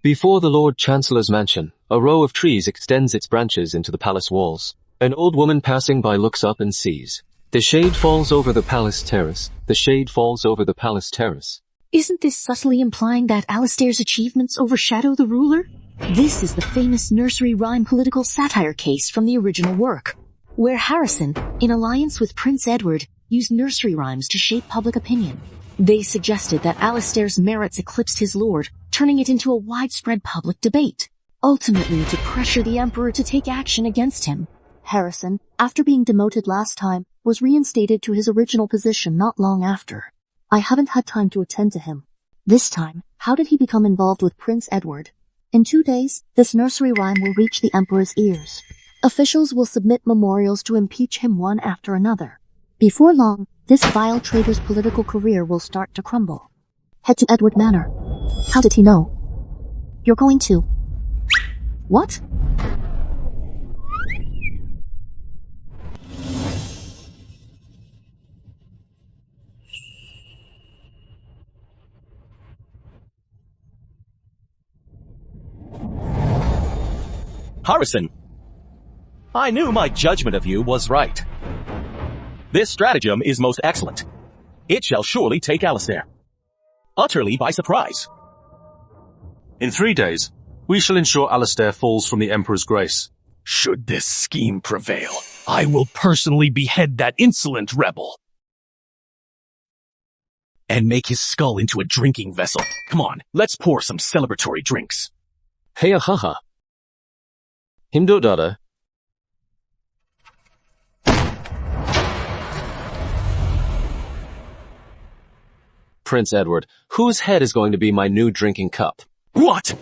S1: Before the Lord Chancellor's mansion, a row of trees extends its branches into the palace walls. An old woman passing by looks up and sees. The shade falls over the palace terrace. The shade falls over the palace terrace.
S6: Isn't this subtly implying that Alistair's achievements overshadow the ruler? This is the famous nursery rhyme political satire case from the original work, where Harrison, in alliance with Prince Edward, used nursery rhymes to shape public opinion. They suggested that Alistair's merits eclipsed his lord, turning it into a widespread public debate, ultimately to pressure the emperor to take action against him. Harrison, after being demoted last time, was reinstated to his original position not long after. I haven't had time to attend to him. This time, how did he become involved with Prince Edward? In 2 days, this nursery rhyme will reach the emperor's ears. Officials will submit memorials to impeach him one after another. Before long, this vile traitor's political career will start to crumble. Head to Edward Manor. How did he know? You're going to... What?
S3: Harrison, I knew my judgment of you was right. This stratagem is most excellent. It shall surely take Alistair utterly by surprise.
S9: In 3 days, we shall ensure Alistair falls from the Emperor's grace.
S5: Should this scheme prevail, I will personally behead that insolent rebel.
S1: And make his skull into a drinking vessel. Come on, let's pour some celebratory drinks.
S3: Hey, haha.
S1: Himdo dada. Prince Edward, whose head is going to be my new drinking cup?
S3: What?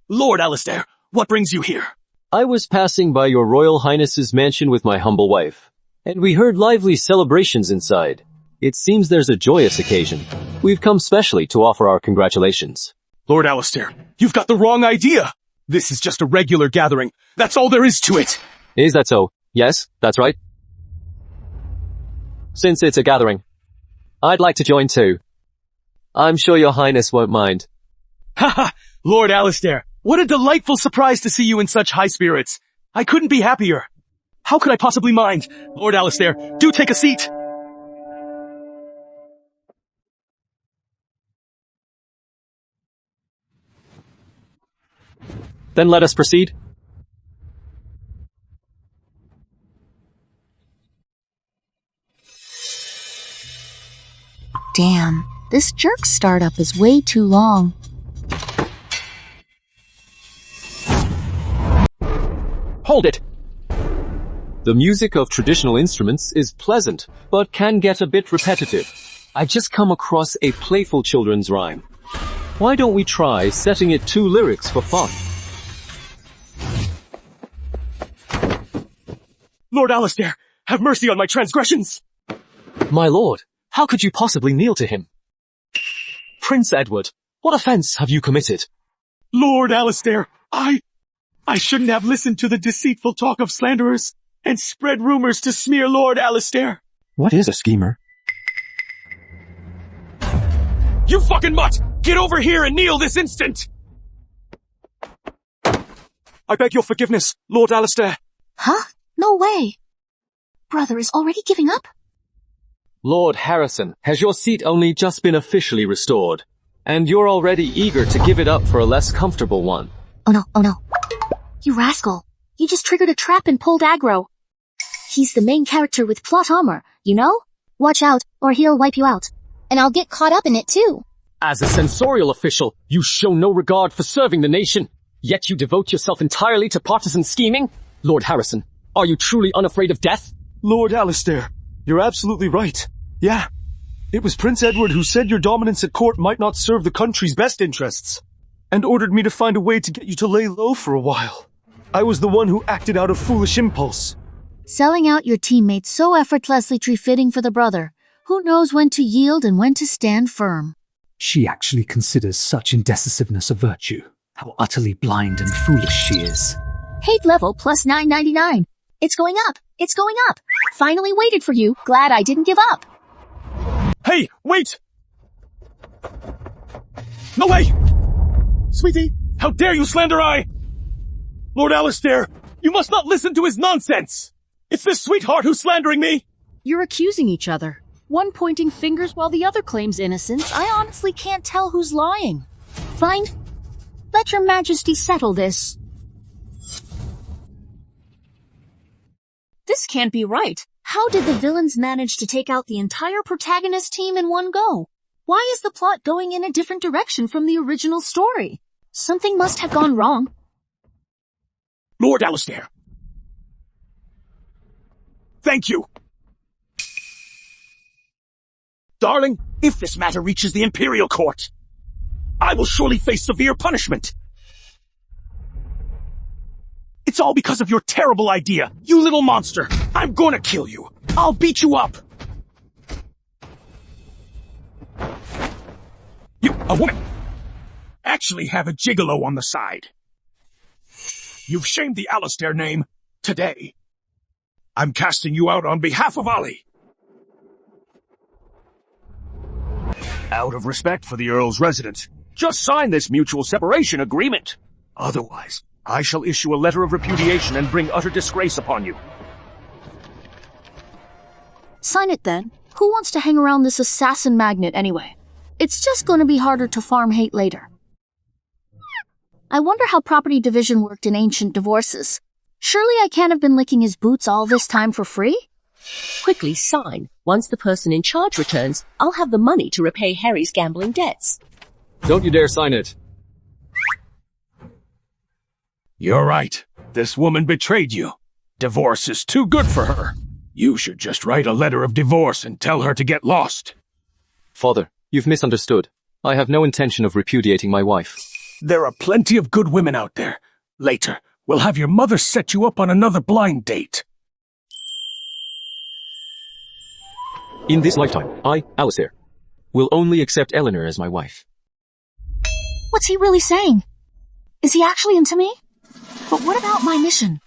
S3: Lord Alistair, what brings you here?
S1: I was passing by your Royal Highness's mansion with my humble wife, and we heard lively celebrations inside. It seems there's a joyous occasion. We've come specially to offer our congratulations.
S3: Lord Alistair, you've got the wrong idea. This is just a regular gathering. That's all there is to it.
S1: Is that so? Yes, that's right. Since it's a gathering, I'd like to join too. I'm sure your highness won't mind.
S3: Haha, Lord Alistair, what a delightful surprise to see you in such high spirits. I couldn't be happier. How could I possibly mind? Lord Alistair, do take a seat.
S1: Then let us proceed.
S8: Damn, this jerk startup is way too long.
S1: Hold it! The music of traditional instruments is pleasant, but can get a bit repetitive. I just come across a playful children's rhyme. Why don't we try setting it to lyrics for fun?
S3: Lord Alistair, have mercy on my transgressions!
S1: My lord, how could you possibly kneel to him? Prince Edward, what offense have you committed?
S3: Lord Alistair, I shouldn't have listened to the deceitful talk of slanderers and spread rumors to smear Lord Alistair.
S1: What is a schemer?
S3: You fucking mutt! Get over here and kneel this instant! I beg your forgiveness, Lord Alistair.
S2: Huh? No way. Brother is already giving up?
S1: Lord Harrison, has your seat only just been officially restored? And you're already eager to give it up for a less comfortable one?
S2: Oh no. You rascal. You just triggered a trap and pulled aggro. He's the main character with plot armor, you know? Watch out, or he'll wipe you out. And I'll get caught up in it too.
S1: As a censorial official, you show no regard for serving the nation, yet you devote yourself entirely to partisan scheming? Lord Harrison, are you truly unafraid of death?
S3: Lord Alistair, you're absolutely right. Yeah. It was Prince Edward who said your dominance at court might not serve the country's best interests, and ordered me to find a way to get you to lay low for a while. I was the one who acted out of foolish impulse.
S6: Selling out your teammates so effortlessly fitting for the brother. Who knows when to yield and when to stand firm?
S17: She actually considers such indecisiveness a virtue. How utterly blind and foolish she is.
S2: Hate level plus 999. It's going up. It's going up. Finally waited for you. Glad I didn't give up.
S3: Hey, wait! No way! Sweetie, how dare you slander I? Lord Alistair, you must not listen to his nonsense! It's this sweetheart who's slandering me!
S6: You're accusing each other. One pointing fingers while the other claims innocence. I honestly can't tell who's lying.
S2: Fine. Let your majesty settle this.
S11: This can't be right.
S2: How did the villains manage to take out the entire protagonist team in one go? Why is the plot going in a different direction from the original story? Something must have gone wrong.
S3: Lord Alistair. Thank you. Darling, if this matter reaches the Imperial Court, I will surely face severe punishment. It's all because of your terrible idea, you little monster. I'm gonna kill you. I'll beat you up. You, a woman, actually have a gigolo on the side. You've shamed the Alistair name today. I'm casting you out on behalf of Ollie. Out of respect for the Earl's residence, just sign this mutual separation agreement. Otherwise, I shall issue a letter of repudiation and bring utter disgrace upon you.
S6: Sign it then. Who wants to hang around this assassin magnet anyway? It's just going to be harder to farm hate later. I wonder how property division worked in ancient divorces. Surely I can't have been licking his boots all this time for free?
S12: Quickly sign. Once the person in charge returns, I'll have the money to repay Harry's gambling debts.
S1: Don't you dare sign it.
S5: You're right. This woman betrayed you. Divorce is too good for her. You should just write a letter of divorce and tell her to get lost.
S1: Father, you've misunderstood. I have no intention of repudiating my wife.
S5: There are plenty of good women out there. Later, we'll have your mother set you up on another blind date.
S1: In this lifetime, I, Alistair, will only accept Eleanor as my wife.
S2: What's he really saying? Is he actually into me? But what about my mission?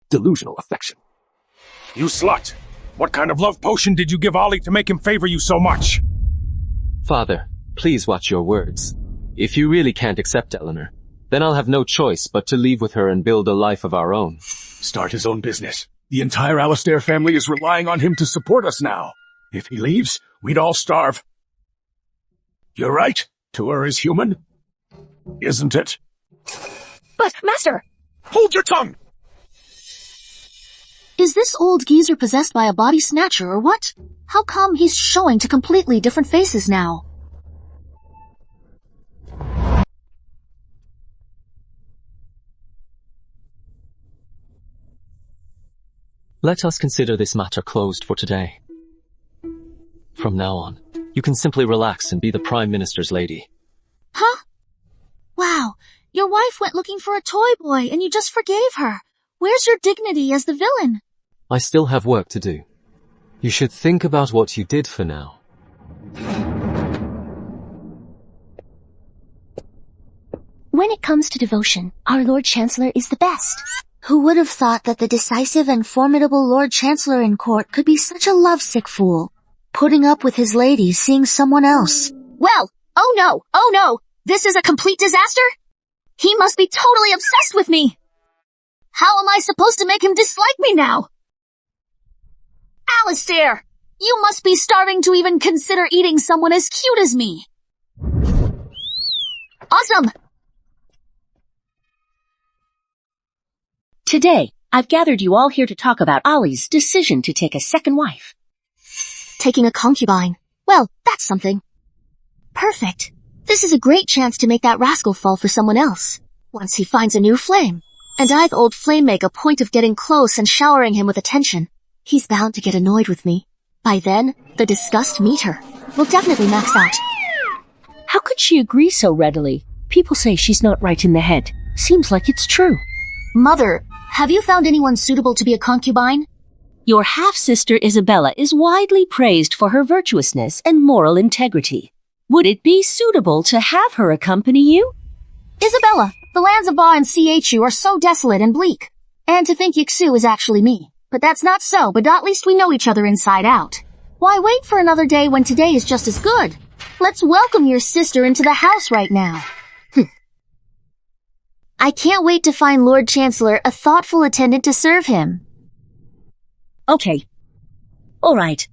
S1: Delusional affection.
S5: You slut! What kind of love potion did you give Ollie to make him favor you so much?
S1: Father, please watch your words. If you really can't accept Eleanor, then I'll have no choice but to leave with her and build a life of our own.
S10: Start his own business. The entire Alistair family is relying on him to support us now. If he leaves, we'd all starve. You're right. Tour is human.
S5: Isn't it?
S12: But, Master!
S10: Hold your tongue!
S2: Is this old geezer possessed by a body snatcher or what? How come he's showing to completely different faces now?
S1: Let us consider this matter closed for today. From now on, you can simply relax and be the Prime Minister's lady.
S2: Huh? Wow, your wife went looking for a toy boy and you just forgave her. Where's your dignity as the villain?
S1: I still have work to do. You should think about what you did for now.
S2: When it comes to devotion, our Lord Chancellor is the best. Who would have thought that the decisive and formidable Lord Chancellor in court could be such a lovesick fool, putting up with his lady seeing someone else?
S4: Well, oh no, this is a complete disaster? He must be totally obsessed with me. How am I supposed to make him dislike me now? Alistair, you must be starving to even consider eating someone as cute as me. Awesome!
S12: Today, I've gathered you all here to talk about Ollie's decision to take a second wife.
S2: Taking a concubine. Well, that's something. Perfect. This is a great chance to make that rascal fall for someone else, once he finds a new flame. And I've old flame make a point of getting close and showering him with attention. He's bound to get annoyed with me. By then, the disgust meter will definitely max out.
S12: How could she agree so readily? People say she's not right in the head. Seems like it's true.
S4: Mother, have you found anyone suitable to be a concubine?
S12: Your half-sister Isabella is widely praised for her virtuousness and moral integrity. Would it be suitable to have her accompany you?
S4: Isabella, the lands of Ba and Chu are so desolate and bleak. And to think Yixu is actually me. But that's not so, but at least we know each other inside out. Why wait for another day when today is just as good? Let's welcome your sister into the house right now.
S2: I can't wait to find Lord Chancellor a thoughtful attendant to serve him.
S12: Okay. All right.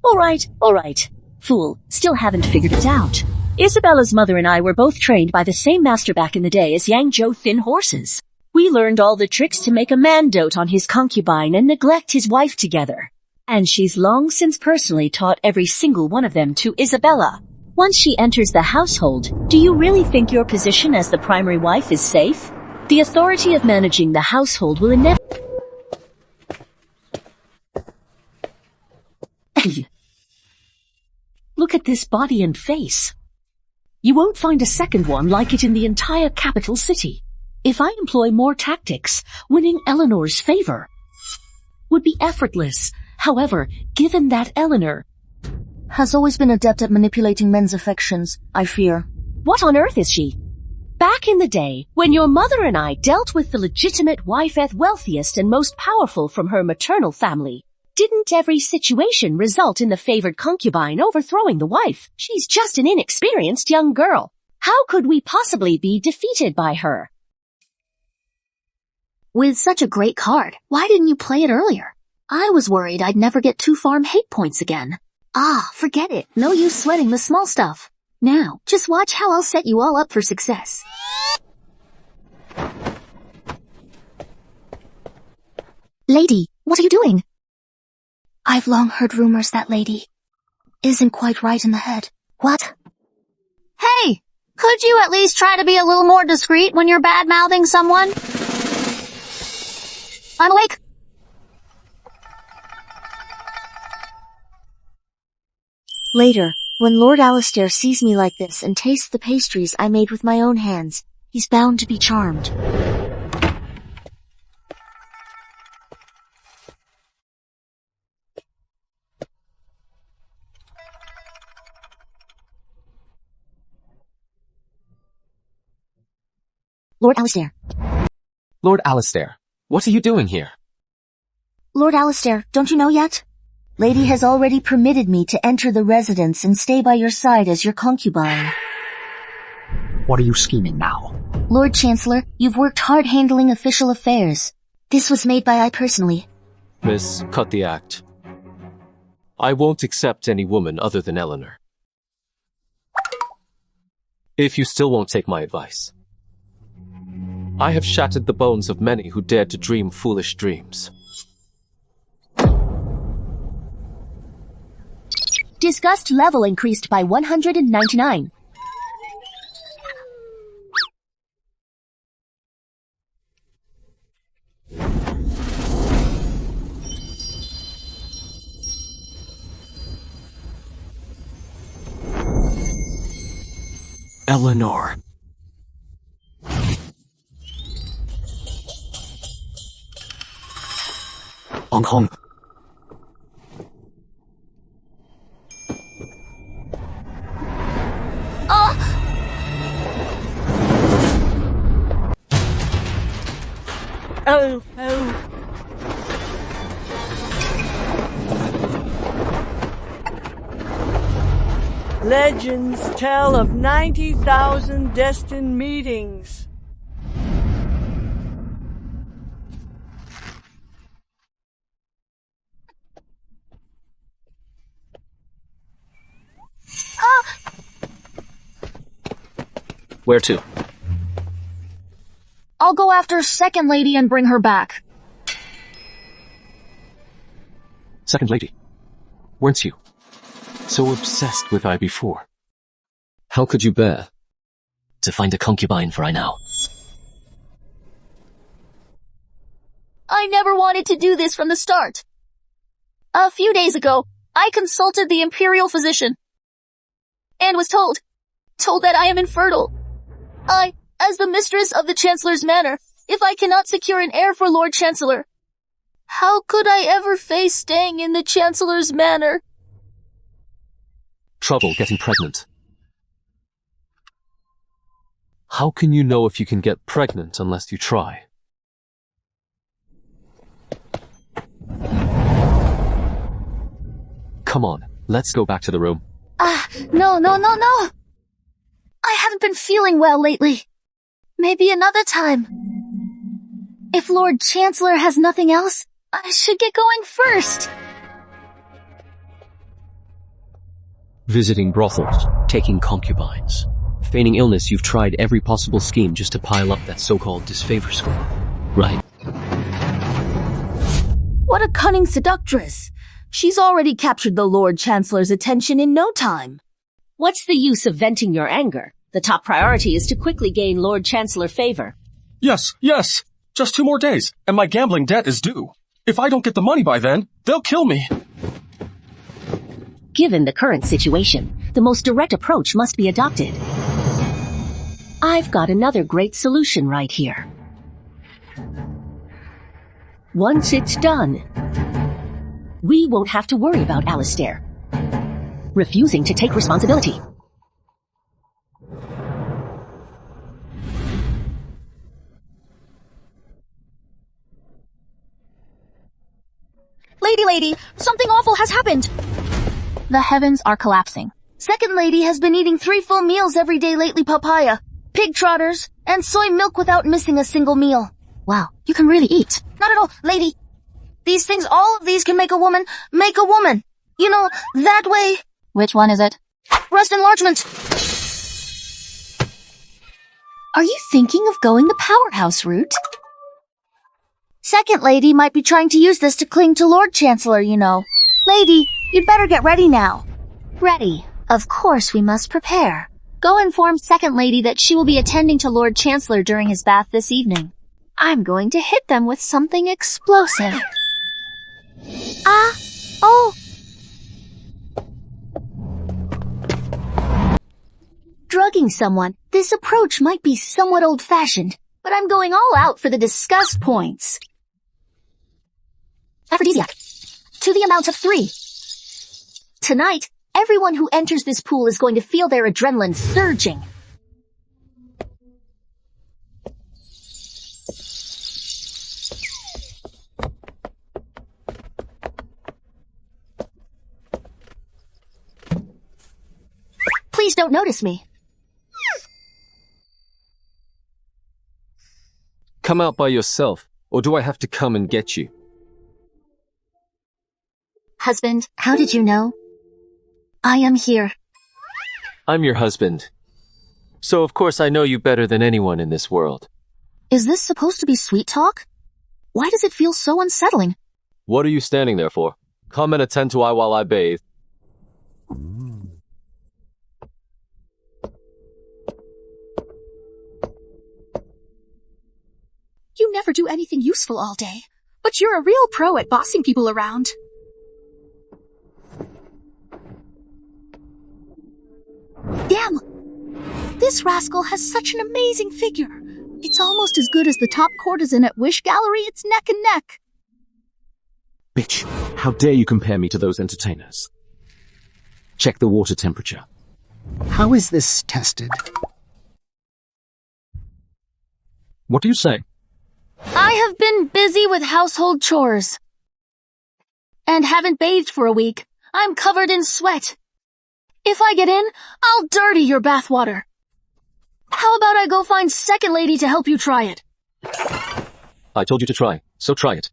S12: Fool, still haven't figured it out. Isabella's mother and I were both trained by the same master back in the day as Yangzhou Thin Horses. We learned all the tricks to make a man dote on his concubine and neglect his wife together. And she's long since personally taught every single one of them to Isabella. Once she enters the household, do you really think your position as the primary wife is safe? The authority of managing the household will inevitably... Look at this body and face. You won't find a second one like it in the entire capital city. If I employ more tactics, winning Eleanor's favor would be effortless. However, given that Eleanor
S4: has always been adept at manipulating men's affections, I fear.
S12: What on earth is she? Back in the day, when your mother and I dealt with the legitimate wifeth wealthiest and most powerful from her maternal family, didn't every situation result in the favored concubine overthrowing the wife? She's just an inexperienced young girl. How could we possibly be defeated by her?
S2: With such a great card, why didn't you play it earlier? I was worried I'd never get 2 farm hate points again. Ah, forget it. No use sweating the small stuff. Now, just watch how I'll set you all up for success. Lady, what are you doing? I've long heard rumors that lady isn't quite right in the head. What?
S4: Hey, could you at least try to be a little more discreet when you're bad-mouthing someone? I'm awake.
S2: Later, when Lord Alistair sees me like this and tastes the pastries I made with my own hands, he's bound to be charmed. Lord Alistair.
S1: Lord Alistair, what are you doing here?
S2: Lord Alistair, don't you know yet? Lady has already permitted me to enter the residence and stay by your side as your concubine.
S7: What are you scheming now?
S2: Lord Chancellor, you've worked hard handling official affairs. This was made by I personally.
S9: Miss, cut the act. I won't accept any woman other than Eleanor. If you still won't take my advice,
S18: I have shattered the bones of many who dared to dream foolish dreams.
S4: Disgust level increased by 199.
S16: Eleanor.
S1: Hong Kong.
S11: Oh. Legends tell of 90,000 destined meetings.
S16: Where to?
S4: I'll go after Second Lady and bring her back.
S1: Second Lady, weren't you so obsessed with I before? How could you bear to find a concubine for I now?
S4: I never wanted to do this from the start. A few days ago, I consulted the imperial physician and was told that I am infertile. As the mistress of the Chancellor's manor, if I cannot secure an heir for Lord Chancellor,
S6: How could I ever face staying in the Chancellor's manor?
S1: Trouble getting pregnant.
S18: How can you know if you can get pregnant unless you try?
S1: Come on, let's go back to the room.
S4: No. I haven't been feeling well lately.
S6: Maybe another time.
S4: If Lord Chancellor has nothing else, I should get going first.
S1: Visiting brothels, taking concubines. Feigning illness, you've tried every possible scheme just to pile up that so-called disfavor score. Right.
S6: What a cunning seductress. She's already captured the Lord Chancellor's attention in no time.
S12: What's the use of venting your anger? The top priority is to quickly gain Lord Chancellor favor.
S14: Yes. Just 2 more days, and my gambling debt is due. If I don't get the money by then, they'll kill me.
S12: Given the current situation, the most direct approach must be adopted. I've got another great solution right here. Once it's done, we won't have to worry about Alistair refusing to take responsibility.
S4: Lady, something awful has happened.
S8: The heavens are collapsing.
S4: Second Lady has been eating 3 full meals every day lately, papaya, pig trotters, and soy milk without missing a single meal.
S8: Wow, you can really eat.
S4: Not at all, lady. These things, all of these can make a woman. You know, that way.
S8: Which one is it?
S4: Breast enlargement.
S6: Are you thinking of going the powerhouse route? Second Lady might be trying to use this to cling to Lord Chancellor, you know. Lady, you'd better get ready now.
S2: Ready. Of course we must prepare. Go inform Second Lady that she will be attending to Lord Chancellor during his bath this evening.
S6: I'm going to hit them with something explosive.
S4: Drugging someone, this approach might be somewhat old-fashioned, but I'm going all out for the disgust points. Aphrodisiac. To the amount of 3. Tonight, everyone who enters this pool is going to feel their adrenaline surging. Please don't notice me.
S18: Come out by yourself, or do I have to come and get you?
S4: Husband, how did you know? I am here.
S18: I'm your husband. So of course I know you better than anyone in this world.
S2: Is this supposed to be sweet talk? Why does it feel so unsettling?
S18: What are you standing there for? Come and attend to I while I bathe.
S6: You never do anything useful all day, but you're a real pro at bossing people around.
S2: Damn!
S6: This rascal has such an amazing figure. It's almost as good as the top courtesan at Wish Gallery. It's neck and neck.
S1: Bitch, how dare you compare me to those entertainers? Check the water temperature.
S13: How is this tested?
S3: What do you say?
S6: I have been busy with household chores.
S4: And haven't bathed for a week. I'm covered in sweat. If I get in, I'll dirty your bathwater. How about I go find second lady to help you try it?
S18: I told you to try, so try it.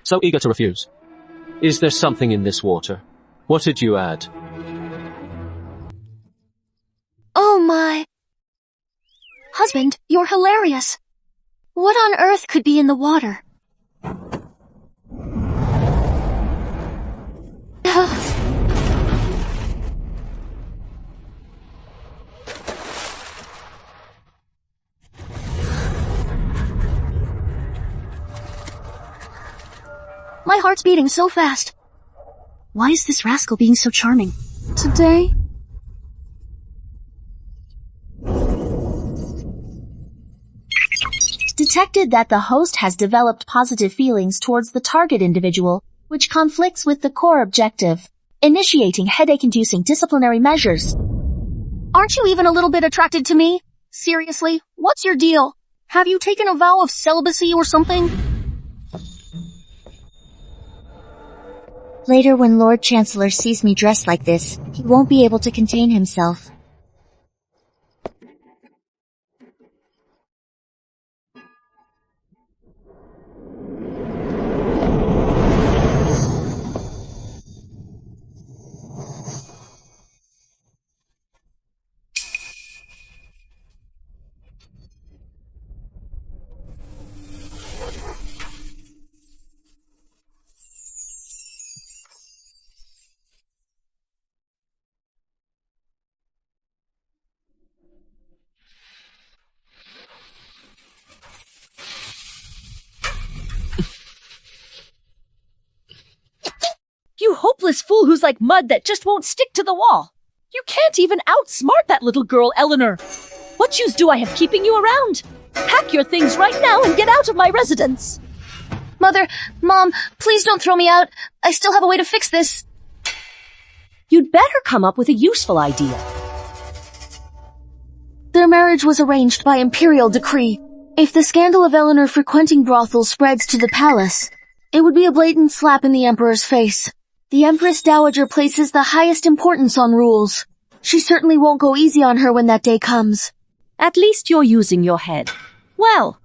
S18: So eager to refuse. Is there something in this water? What did you add?
S6: Oh my.
S4: Husband, you're hilarious. What on earth could be in the water? My heart's beating so fast. Why is this rascal being so charming?
S6: Today?
S2: Detected that the host has developed positive feelings towards the target individual, which conflicts with the core objective, initiating headache-inducing disciplinary measures.
S4: Aren't you even a little bit attracted to me? Seriously, what's your deal? Have you taken a vow of celibacy or something?
S2: Later, when Lord Chancellor sees me dressed like this, he won't be able to contain himself.
S12: You hopeless fool who's like mud that just won't stick to the wall. You can't even outsmart that little girl, Eleanor. What use do I have keeping you around? Pack your things right now and get out of my residence.
S4: Mother, Mom, please don't throw me out. I still have a way to fix this.
S12: You'd better come up with a useful idea.
S4: Their marriage was arranged by imperial decree. If the scandal of Eleanor frequenting brothels spreads to the palace, it would be a blatant slap in the Emperor's face. The Empress Dowager places the highest importance on rules. She certainly won't go easy on her when that day comes.
S12: At least you're using your head. Well.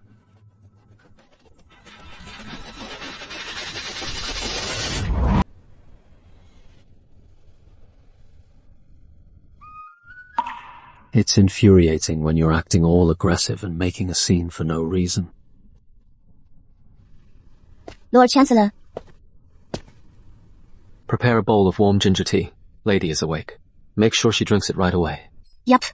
S18: It's infuriating when you're acting all aggressive and making a scene for no reason.
S2: Lord Chancellor.
S18: Prepare a bowl of warm ginger tea. Lady is awake. Make sure she drinks it right away.
S2: Yep.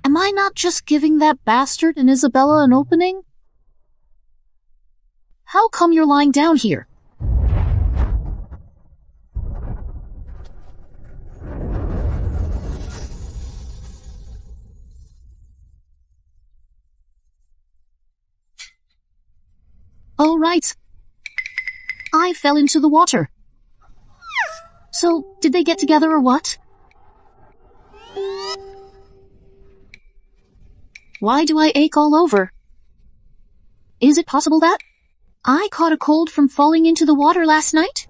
S6: Am I not just giving that bastard and Isabella an opening?
S2: How come you're lying down here? Oh, right. I fell into the water. So, did they get together or what? Why do I ache all over? Is it possible that I caught a cold from falling into the water last night?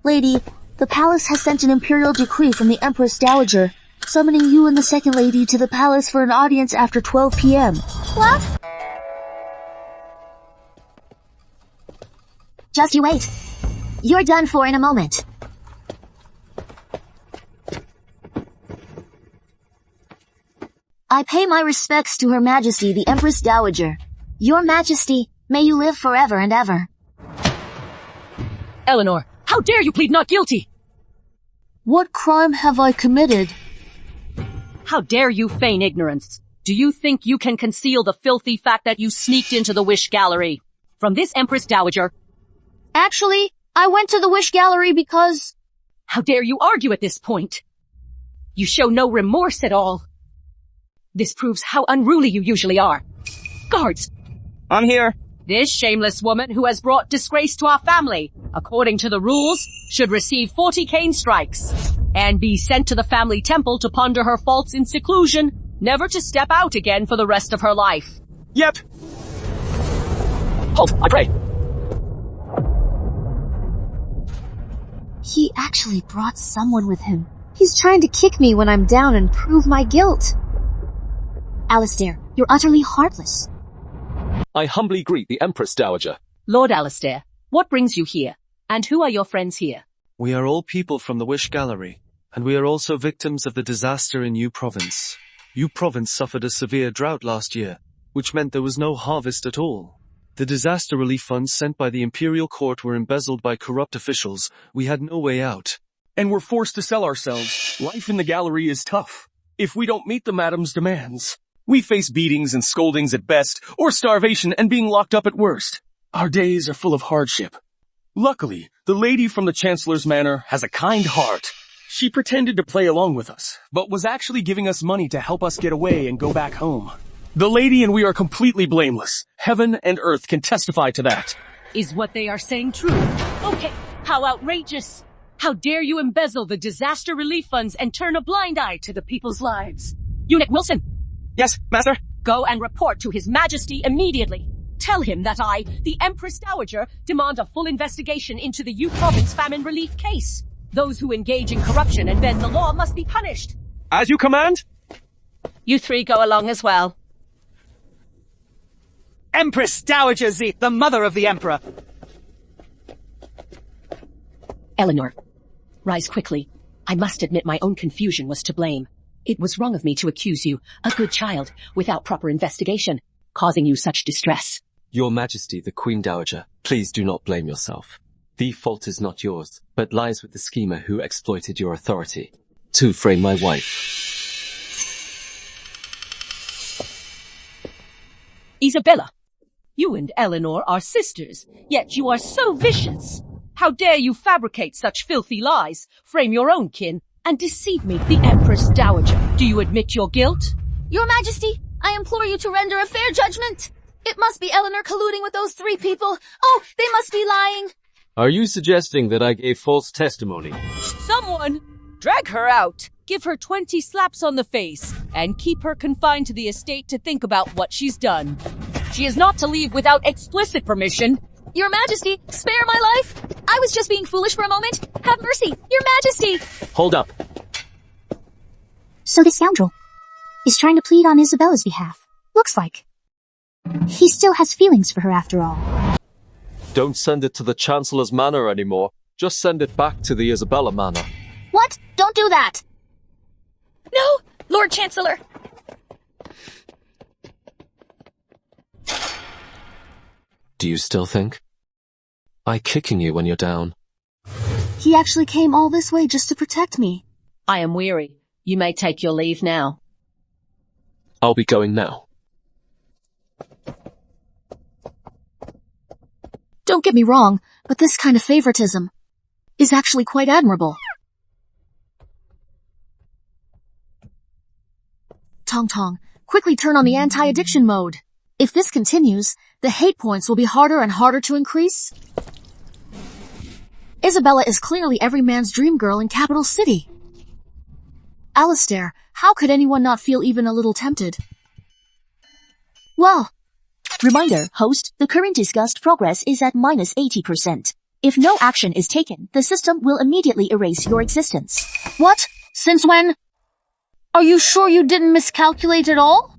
S2: Lady, The palace has sent an imperial decree from the Empress Dowager, summoning you and the second lady to the palace for an audience after 12 p.m.
S4: What?
S2: Just you wait. You're done for in a moment. I pay my respects to Her Majesty the Empress Dowager. Your Majesty, may you live forever and ever.
S12: Eleanor, how dare you plead not guilty?
S6: What crime have I committed?
S12: How dare you feign ignorance? Do you think you can conceal the filthy fact that you sneaked into the Wish Gallery? From this Empress Dowager.
S6: Actually, I went to the Wish Gallery because...
S12: How dare you argue at this point? You show no remorse at all. This proves how unruly you usually are. Guards!
S19: I'm here.
S12: This shameless woman who has brought disgrace to our family, according to the rules, should receive 40 cane strikes and be sent to the family temple to ponder her faults in seclusion, never to step out again for the rest of her life.
S19: Yep.
S3: Halt, I pray.
S2: He actually brought someone with him. He's trying to kick me when I'm down and prove my guilt. Alistair, you're utterly heartless.
S18: I humbly greet the Empress Dowager.
S12: Lord Alistair, what brings you here? And who are your friends here?
S20: We are all people from the Wish Gallery, and we are also victims of the disaster in Yu Province. Yu Province suffered a severe drought last year, which meant there was no harvest at all. The disaster relief funds sent by the Imperial Court were embezzled by corrupt officials. We had no way out.
S14: And we're forced to sell ourselves. Life in the gallery is tough. If we don't meet the madam's demands, we face beatings and scoldings at best, or starvation and being locked up at worst. Our days are full of hardship. Luckily, the lady from the Chancellor's Manor has a kind heart. She pretended to play along with us, but was actually giving us money to help us get away and go back home. The lady and we are completely blameless. Heaven and earth can testify to that.
S12: Is what they are saying true? Okay, how outrageous! How dare you embezzle the disaster relief funds and turn a blind eye to the people's lives? Eunuch Wilson!
S19: Yes, Master?
S12: Go and report to His Majesty immediately. Tell him that I, the Empress Dowager, demand a full investigation into the Yu Province famine relief case. Those who engage in corruption and bend the law must be punished.
S19: As you command.
S12: You three go along as well.
S19: Empress Dowager Z, the mother of the Emperor.
S12: Eleanor, rise quickly. I must admit my own confusion was to blame. It was wrong of me to accuse you, a good child, without proper investigation, causing you such distress.
S18: Your Majesty, the Queen Dowager, please do not blame yourself. The fault is not yours, but lies with the schemer who exploited your authority to frame my wife.
S12: Isabella, you and Eleanor are sisters, yet you are so vicious. How dare you fabricate such filthy lies, frame your own kin, and deceive me, the Empress Dowager? Do you admit your guilt?
S6: Your Majesty, I implore you to render a fair judgment. It must be Eleanor colluding with those three people. Oh, they must be lying.
S18: Are you suggesting that I gave false testimony?
S21: Someone, drag her out, give her 20 slaps on the face, and keep her confined to the estate to think about what she's done.
S12: She is not to leave without explicit permission.
S6: Your Majesty, spare my life. I was just being foolish for a moment. Have mercy, Your Majesty.
S18: Hold up.
S2: So this scoundrel is trying to plead on Isabella's behalf. Looks like. He still has feelings for her after all.
S9: Don't send it to the Chancellor's Manor anymore. Just send it back to the Isabella Manor.
S6: What? Don't do that.
S11: No, Lord Chancellor.
S18: Do you still think? I kicking you when you're down.
S2: He actually came all this way just to protect me.
S12: I am weary. You may take your leave now.
S18: I'll be going now.
S2: Don't get me wrong, but this kind of favoritism is actually quite admirable. Tong Tong, quickly turn on the anti-addiction mode. If this continues, the hate points will be harder and harder to increase. Isabella is clearly every man's dream girl in Capital City. Alistair, how could anyone not feel even a little tempted? Well, reminder, host, the current discussed progress is at -80%. If no action is taken, the system will immediately erase your existence.
S6: What? Since when? Are you sure you didn't miscalculate at all?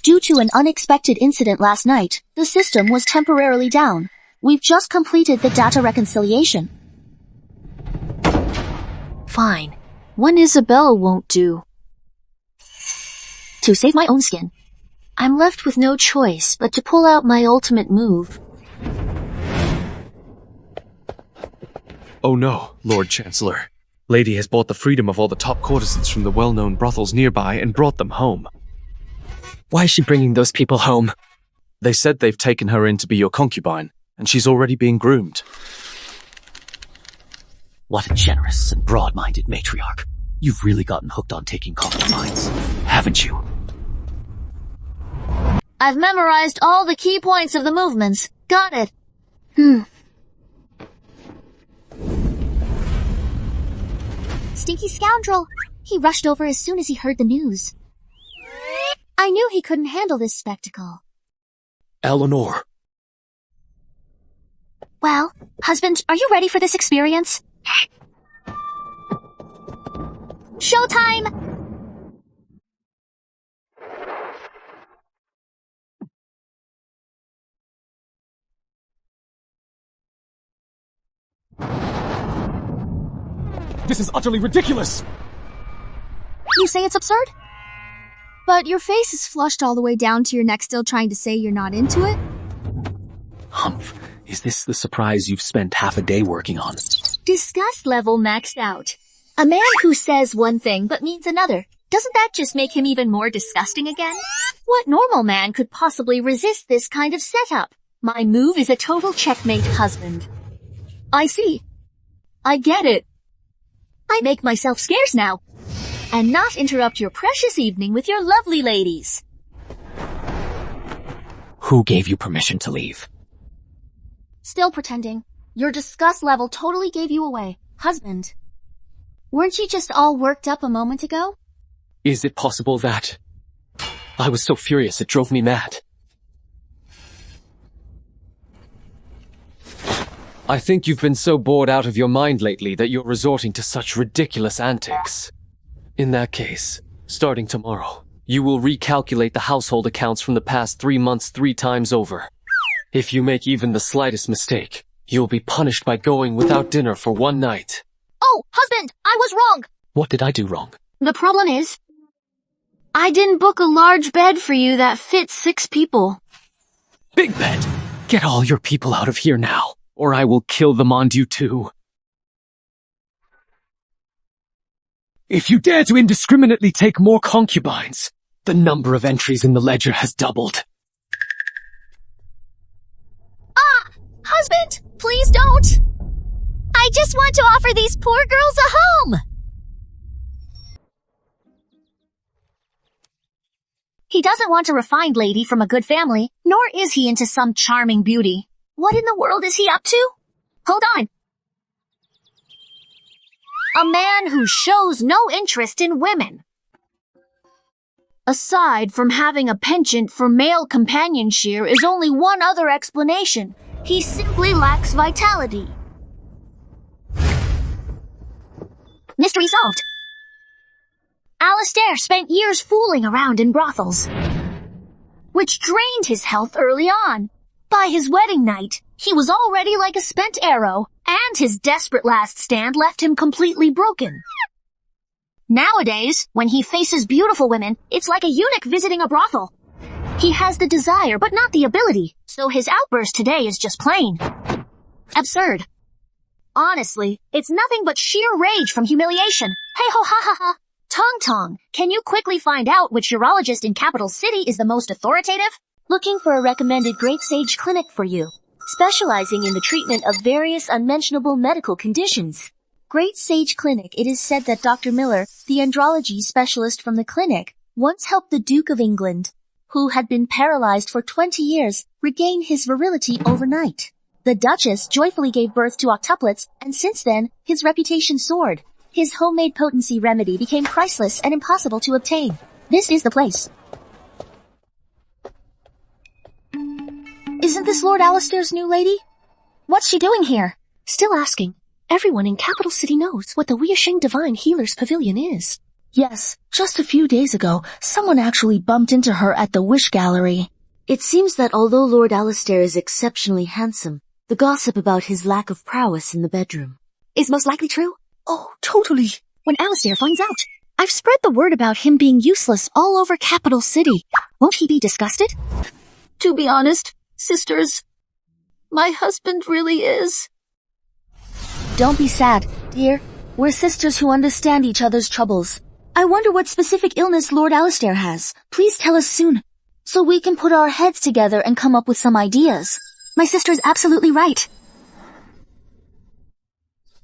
S2: Due to an unexpected incident last night, the system was temporarily down. We've just completed the data reconciliation.
S8: Fine. One Isabella won't do.
S2: To save my own skin, I'm left with no choice but to pull out my ultimate move.
S20: Oh no, Lord Chancellor. Lady has bought the freedom of all the top courtesans from the well-known brothels nearby and brought them home.
S16: Why is she bringing those people home?
S20: They said they've taken her in to be your concubine, and she's already being groomed.
S1: What a generous and broad-minded matriarch. You've really gotten hooked on taking concubines, haven't you?
S2: I've memorized all the key points of the movements. Got it. Stinky scoundrel. He rushed over as soon as he heard the news. I knew he couldn't handle this spectacle.
S1: Eleanor.
S2: Well, husband, are you ready for this experience? Showtime!
S3: This is utterly ridiculous!
S2: You say it's absurd?
S6: But your face is flushed all the way down to your neck, still trying to say you're not into it?
S1: Humph, is this the surprise you've spent half a day working on?
S2: Disgust level maxed out. A man who says one thing but means another. Doesn't that just make him even more disgusting again? What normal man could possibly resist this kind of setup? My move is a total checkmate, husband. I see. I get it. I make myself scarce now, and not interrupt your precious evening with your lovely ladies.
S1: Who gave you permission to leave?
S2: Still pretending. Your disgust level totally gave you away. Husband. Weren't you just all worked up a moment ago?
S1: Is it possible that... I was so furious it drove me mad.
S15: I think you've been so bored out of your mind lately that you're resorting to such ridiculous antics. In that case, starting tomorrow, you will recalculate the household accounts from the past 3 months 3 times over.
S1: If you make even the slightest mistake, you'll be punished by going without dinner for 1 night.
S2: Oh, husband, I was wrong.
S1: What did I do wrong?
S2: The problem is, I didn't book a large bed for you that fits 6 people.
S16: Big bed! Get all your people out of here now, or I will kill them on you too.
S1: If you dare to indiscriminately take more concubines, the number of entries in the ledger has doubled.
S2: Ah! Husband, please don't! I just want to offer these poor girls a home! He doesn't want a refined lady from a good family, nor is he into some charming beauty. What in the world is he up to? Hold on.
S6: A man who shows no interest in women. Aside from having a penchant for male companionship is only one other explanation. He simply lacks vitality.
S2: Mystery solved. Alistair spent years fooling around in brothels, which drained his health early on. By his wedding night, he was already like a spent arrow, and his desperate last stand left him completely broken. Nowadays, when he faces beautiful women, it's like a eunuch visiting a brothel. He has the desire, but not the ability, so his outburst today is just plain absurd. Honestly, it's nothing but sheer rage from humiliation. Hey ho ha ha ha. Tong Tong, can you quickly find out which urologist in Capital City is the most authoritative? Looking for a recommended Great Sage clinic for you, specializing in the treatment of various unmentionable medical conditions. Great Sage Clinic. It is said that Dr. Miller, the andrology specialist from the clinic, once helped the Duke of England, who had been paralyzed for 20 years, regain his virility overnight. The Duchess joyfully gave birth to octuplets, and since then, his reputation soared. His homemade potency remedy became priceless and impossible to obtain. This is the place. Isn't this Lord Alistair's new lady?
S4: What's she doing here?
S2: Still asking. Everyone in Capital City knows what the Weisheng Divine Healer's Pavilion is. Yes, just a few days ago, someone actually bumped into her at the Wish Gallery.
S8: It seems that although Lord Alistair is exceptionally handsome, the gossip about his lack of prowess in the bedroom
S2: is most likely true.
S7: Oh, totally.
S2: When Alistair finds out, I've spread the word about him being useless all over Capital City. Won't he be disgusted?
S11: To be honest, sisters,
S6: my husband really is.
S2: Don't be sad, dear. We're sisters who understand each other's troubles. I wonder what specific illness Lord Alistair has. Please tell us soon, so we can put our heads together and come up with some ideas. My sister's absolutely right.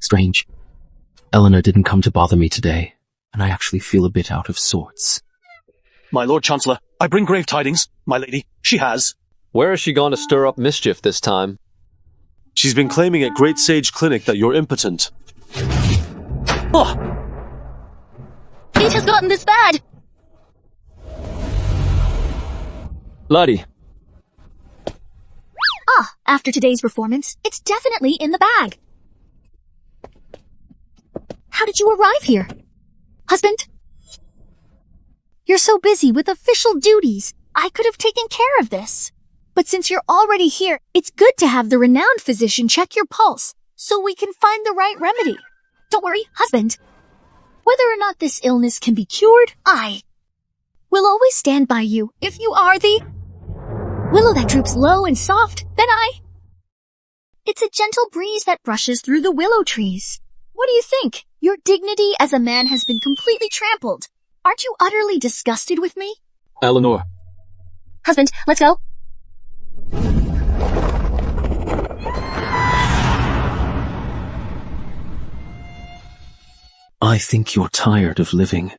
S1: Strange. Eleanor didn't come to bother me today, and I actually feel a bit out of sorts.
S3: My Lord Chancellor, I bring grave tidings. My lady, she has.
S15: Where has she gone to stir up mischief this time?
S9: She's been claiming at Great Sage Clinic that you're impotent.
S3: Oh!
S4: It has gotten this bad!
S3: Laddie.
S2: After today's performance, it's definitely in the bag. How did you arrive here? Husband?
S6: You're so busy with official duties. I could have taken care of this. But since you're already here, it's good to have the renowned physician check your pulse, so we can find the right remedy.
S2: Don't worry, husband. Whether or not this illness can be cured,
S6: will always stand by you if you are the
S2: willow that droops low and soft, then It's a gentle breeze that brushes through the willow trees. What do you think? Your dignity as a man has been completely trampled. Aren't you utterly disgusted with me?
S3: Eleanor.
S2: Husband, let's go.
S1: I think you're tired of living.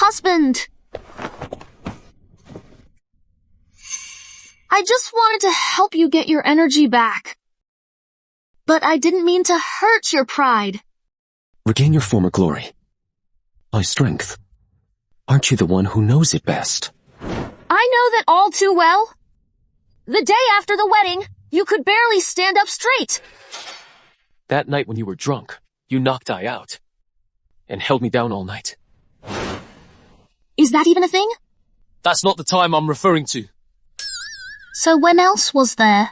S6: Husband!
S2: I just wanted to help you get your energy back. But I didn't mean to hurt your pride.
S1: Regain your former glory. My strength. Aren't you the one who knows it best?
S4: I know that all too well. The day after the wedding, you could barely stand up straight.
S1: That night when you were drunk, you knocked I out. And held me down all night.
S2: Is that even a thing?
S1: That's not the time I'm referring to.
S6: So when else was there?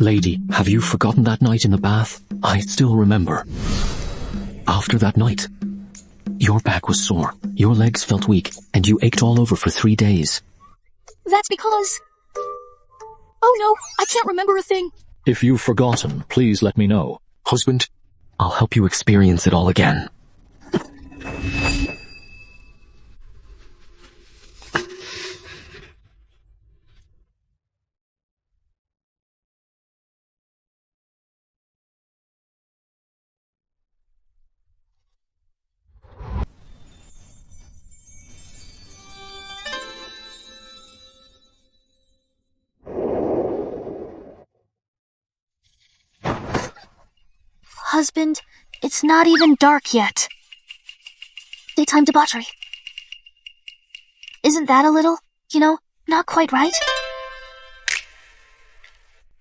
S1: Lady, have you forgotten that night in the bath? I still remember. After that night, your back was sore, your legs felt weak, and you ached all over for 3 days.
S2: That's because... Oh no, I can't remember a thing.
S3: If you've forgotten, please let me know.
S1: Husband, I'll help you experience it all again.
S6: Husband, it's not even dark yet.
S2: Daytime debauchery. Isn't that a little, not quite right?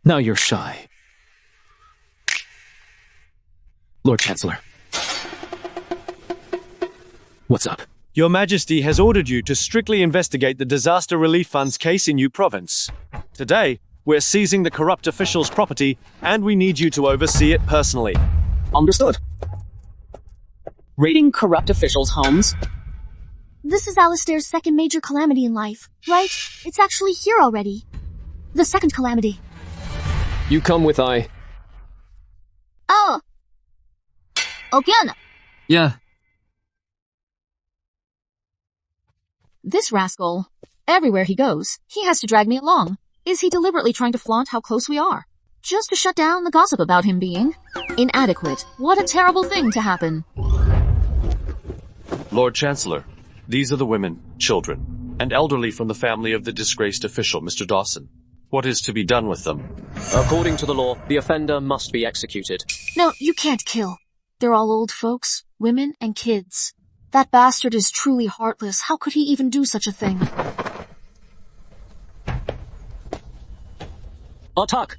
S1: Now you're shy. Lord Chancellor. What's up?
S9: Your Majesty has ordered you to strictly investigate the Disaster Relief Fund's case in New Province. Today, we're seizing the corrupt official's property, and we need you to oversee it personally.
S19: Understood. Raiding corrupt officials' homes?
S2: This is Alistair's second major calamity in life, right? It's actually here already. The second calamity.
S15: You come with I.
S4: Oh. Again.
S15: Yeah.
S8: This rascal. Everywhere he goes, he has to drag me along. Is he deliberately trying to flaunt how close we are? Just to shut down the gossip about him being inadequate. What a terrible thing to happen.
S9: Lord Chancellor, these are the women, children, and elderly from the family of the disgraced official, Mr. Dawson. What is to be done with them?
S15: According to the law, the offender must be executed.
S2: No, you can't kill. They're all old folks, women, and kids. That bastard is truly heartless. How could he even do such a thing?
S15: Attack!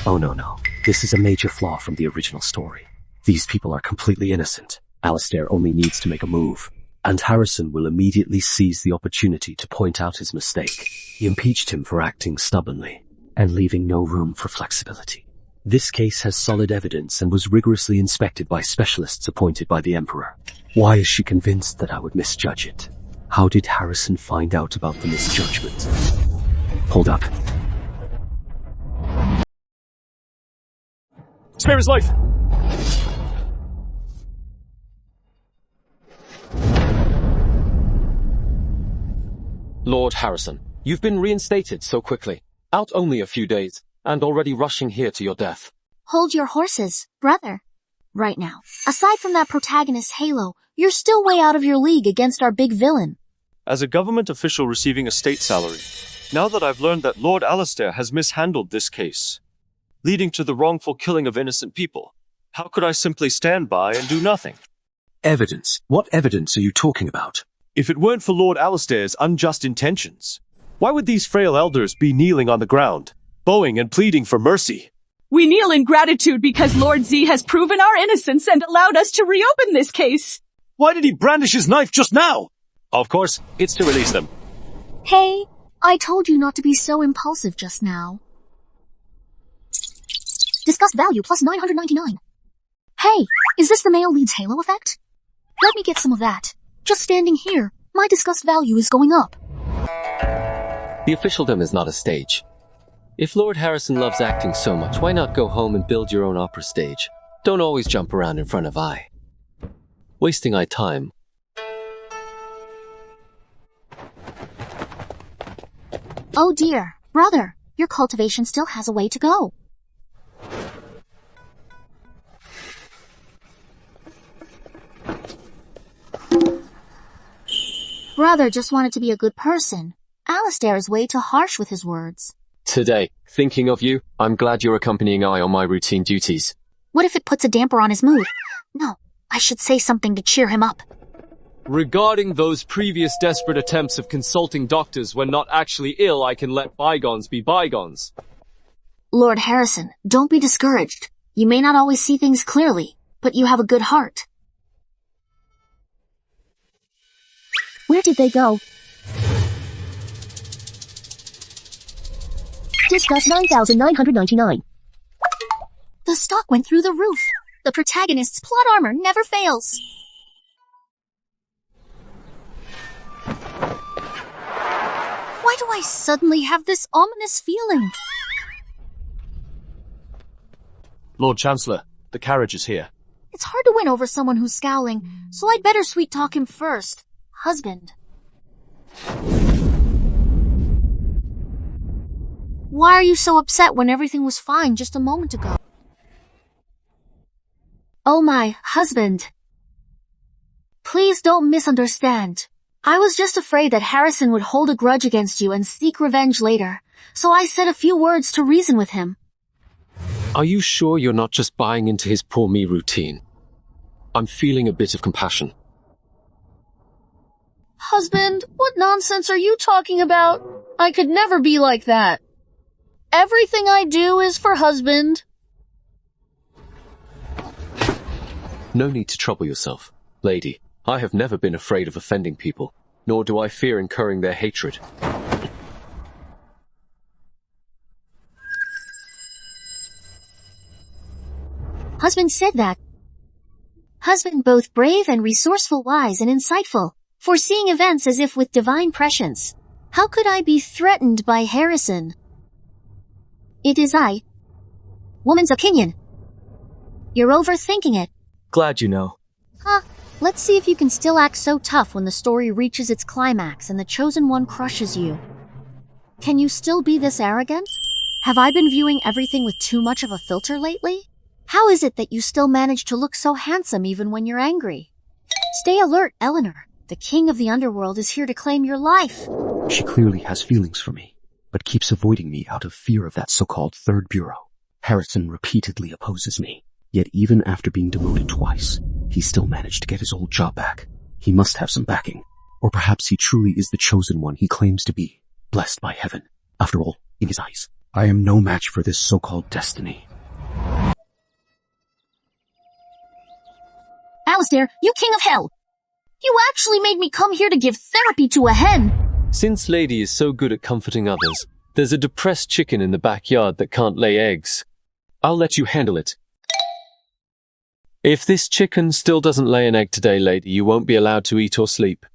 S1: Oh no. This is a major flaw from the original story. These people are completely innocent. Alistair only needs to make a move, and Harrison will immediately seize the opportunity to point out his mistake. He impeached him for acting stubbornly, and leaving no room for flexibility. This case has solid evidence and was rigorously inspected by specialists appointed by the Emperor. Why is she convinced that I would misjudge it? How did Harrison find out about the misjudgment? Hold up.
S3: Spare his life!
S18: Lord Harrison, you've been reinstated so quickly. Out only a few days, and already rushing here to your death.
S2: Hold your horses, brother. Right now, aside from that protagonist Halo, you're still way out of your league against our big villain.
S9: As a government official receiving a state salary, now that I've learned that Lord Alistair has mishandled this case, leading to the wrongful killing of innocent people, how could I simply stand by and do nothing?
S5: Evidence? What evidence are you talking about?
S9: If it weren't for Lord Alistair's unjust intentions, why would these frail elders be kneeling on the ground, bowing and pleading for mercy?
S11: We kneel in gratitude because Lord Z has proven our innocence and allowed us to reopen this case.
S3: Why did he brandish his knife just now?
S9: Of course, it's to release them.
S2: Hey, I told you not to be so impulsive just now. Discussed value plus 999. Hey, is this the male leads Halo effect? Let me get some of that. Just standing here, my disgust value is going up.
S18: The officialdom is not a stage.
S15: If Lord Harrison loves acting so much, why not go home and build your own opera stage? Don't always jump around in front of I. Wasting I time.
S2: Oh dear, brother, your cultivation still has a way to go. Brother just wanted to be a good person. Alistair is way too harsh with his words.
S18: Today, thinking of you, I'm glad you're accompanying I on my routine duties.
S2: What if it puts a damper on his mood? No, I should say something to cheer him up.
S17: Regarding those previous desperate attempts of consulting doctors when not actually ill, I can let bygones be bygones.
S2: Lord Harrison, don't be discouraged. You may not always see things clearly, but you have a good heart. Where did they go? Discuss 9,999. The stock went through the roof. The protagonist's plot armor never fails.
S6: Why do I suddenly have this ominous feeling?
S3: Lord Chancellor, the carriage is here.
S2: It's hard to win over someone who's scowling, so I'd better sweet talk him first. Husband.
S6: Why are you so upset when everything was fine just a moment ago?
S2: Oh my, husband. Please don't misunderstand. I was just afraid that Harrison would hold a grudge against you and seek revenge later, so I said a few words to reason with him.
S18: Are you sure you're not just buying into his poor me routine? I'm feeling a bit of compassion.
S6: Husband, what nonsense are you talking about? I could never be like that. Everything I do is for husband.
S18: No need to trouble yourself, lady. I have never been afraid of offending people, nor do I fear incurring their hatred.
S2: Husband said that. Husband both brave and resourceful, wise and insightful, foreseeing events as if with divine prescience.
S6: How could I be threatened by Harrison?
S2: It is I. Woman's opinion. You're overthinking it.
S15: Glad you know.
S6: Huh. Let's see if you can still act so tough when the story reaches its climax and the chosen one crushes you. Can you still be this arrogant? Have I been viewing everything with too much of a filter lately? How is it that you still manage to look so handsome even when you're angry?
S2: Stay alert, Eleanor. The king of the underworld is here to claim your life.
S1: She clearly has feelings for me, but keeps avoiding me out of fear of that so-called Third Bureau. Harrison repeatedly opposes me, yet even after being demoted twice, he still managed to get his old job back. He must have some backing, or perhaps he truly is the chosen one he claims to be, blessed by heaven. After all, in his eyes, I am no match for this so-called destiny.
S4: Alistair, you king of hell! You actually made me come here to give therapy to a hen!
S17: Since Lady is so good at comforting others, there's a depressed chicken in the backyard that can't lay eggs.
S18: I'll let you handle it.
S17: If this chicken still doesn't lay an egg today, Lady, you won't be allowed to eat or sleep.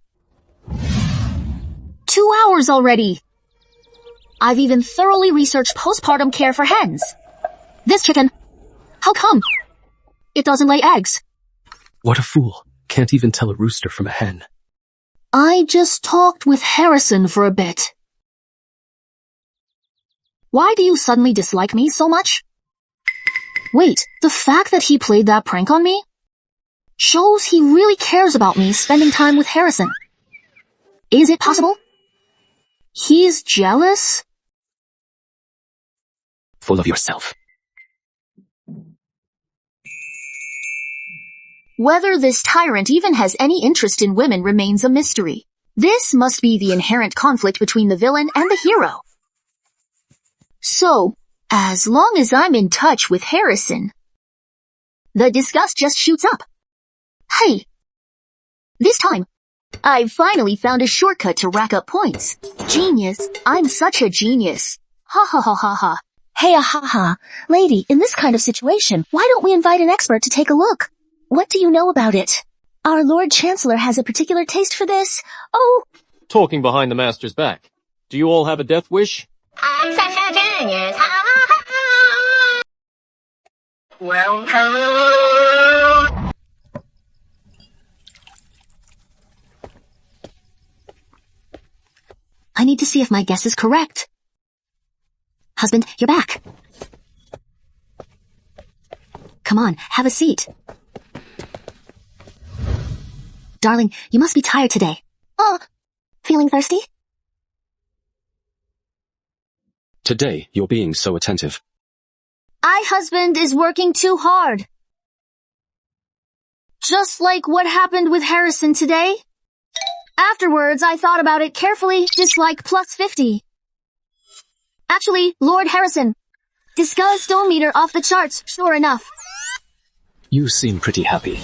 S4: 2 hours already! I've even thoroughly researched postpartum care for hens. This chicken, how come it doesn't lay eggs?
S1: What a fool. Can't even tell a rooster from a hen.
S6: I just talked with Harrison for a bit.
S4: Why do you suddenly dislike me so much? Wait, the fact that he played that prank on me shows he really cares about me spending time with Harrison. Is it possible he's jealous?
S1: Full of yourself.
S4: Whether this tyrant even has any interest in women remains a mystery. This must be the inherent conflict between the villain and the hero. So, as long as I'm in touch with Harrison, the disgust just shoots up. Hey, this time, I've finally found a shortcut to rack up points. Genius. I'm such a genius. Ha ha ha ha ha. Hey ha ha. Lady, in this kind of situation, why don't we invite an expert to take a look? What do you know about it? Our Lord Chancellor has a particular taste for this. Oh.
S17: Talking behind the master's back. Do you all have a death wish?
S12: I'm such a genius. Welcome.
S4: I need to see if my guess is correct. Husband, you're back. Come on, have a seat. Darling, you must be tired today. Feeling thirsty?
S18: Today, you're being so attentive.
S4: Husband is working too hard. Just like what happened with Harrison today. Afterwards, I thought about it carefully, dislike plus 50. Actually, Lord Harrison, disgust meter off the charts, sure enough.
S1: You seem pretty happy.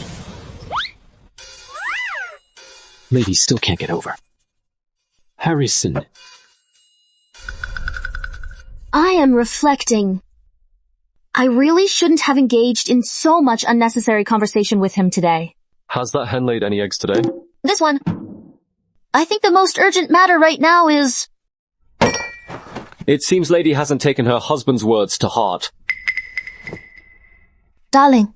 S1: Lady still can't get over. Harrison.
S4: I am reflecting. I really shouldn't have engaged in so much unnecessary conversation with him today.
S17: Has that hen laid any eggs today?
S4: This one. I think the most urgent matter right now is...
S17: It seems Lady hasn't taken her husband's words to heart.
S6: Darling,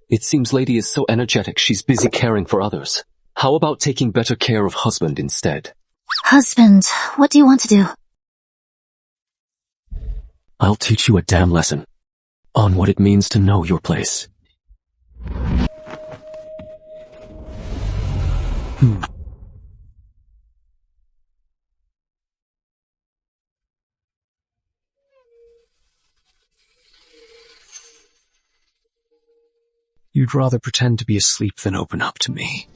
S18: It seems Lady is so energetic she's busy caring for others. How about taking better care of husband instead?
S4: Husband, what do you want to do?
S1: I'll teach you a damn lesson on what it means to know your place. You'd rather pretend to be asleep than open up to me.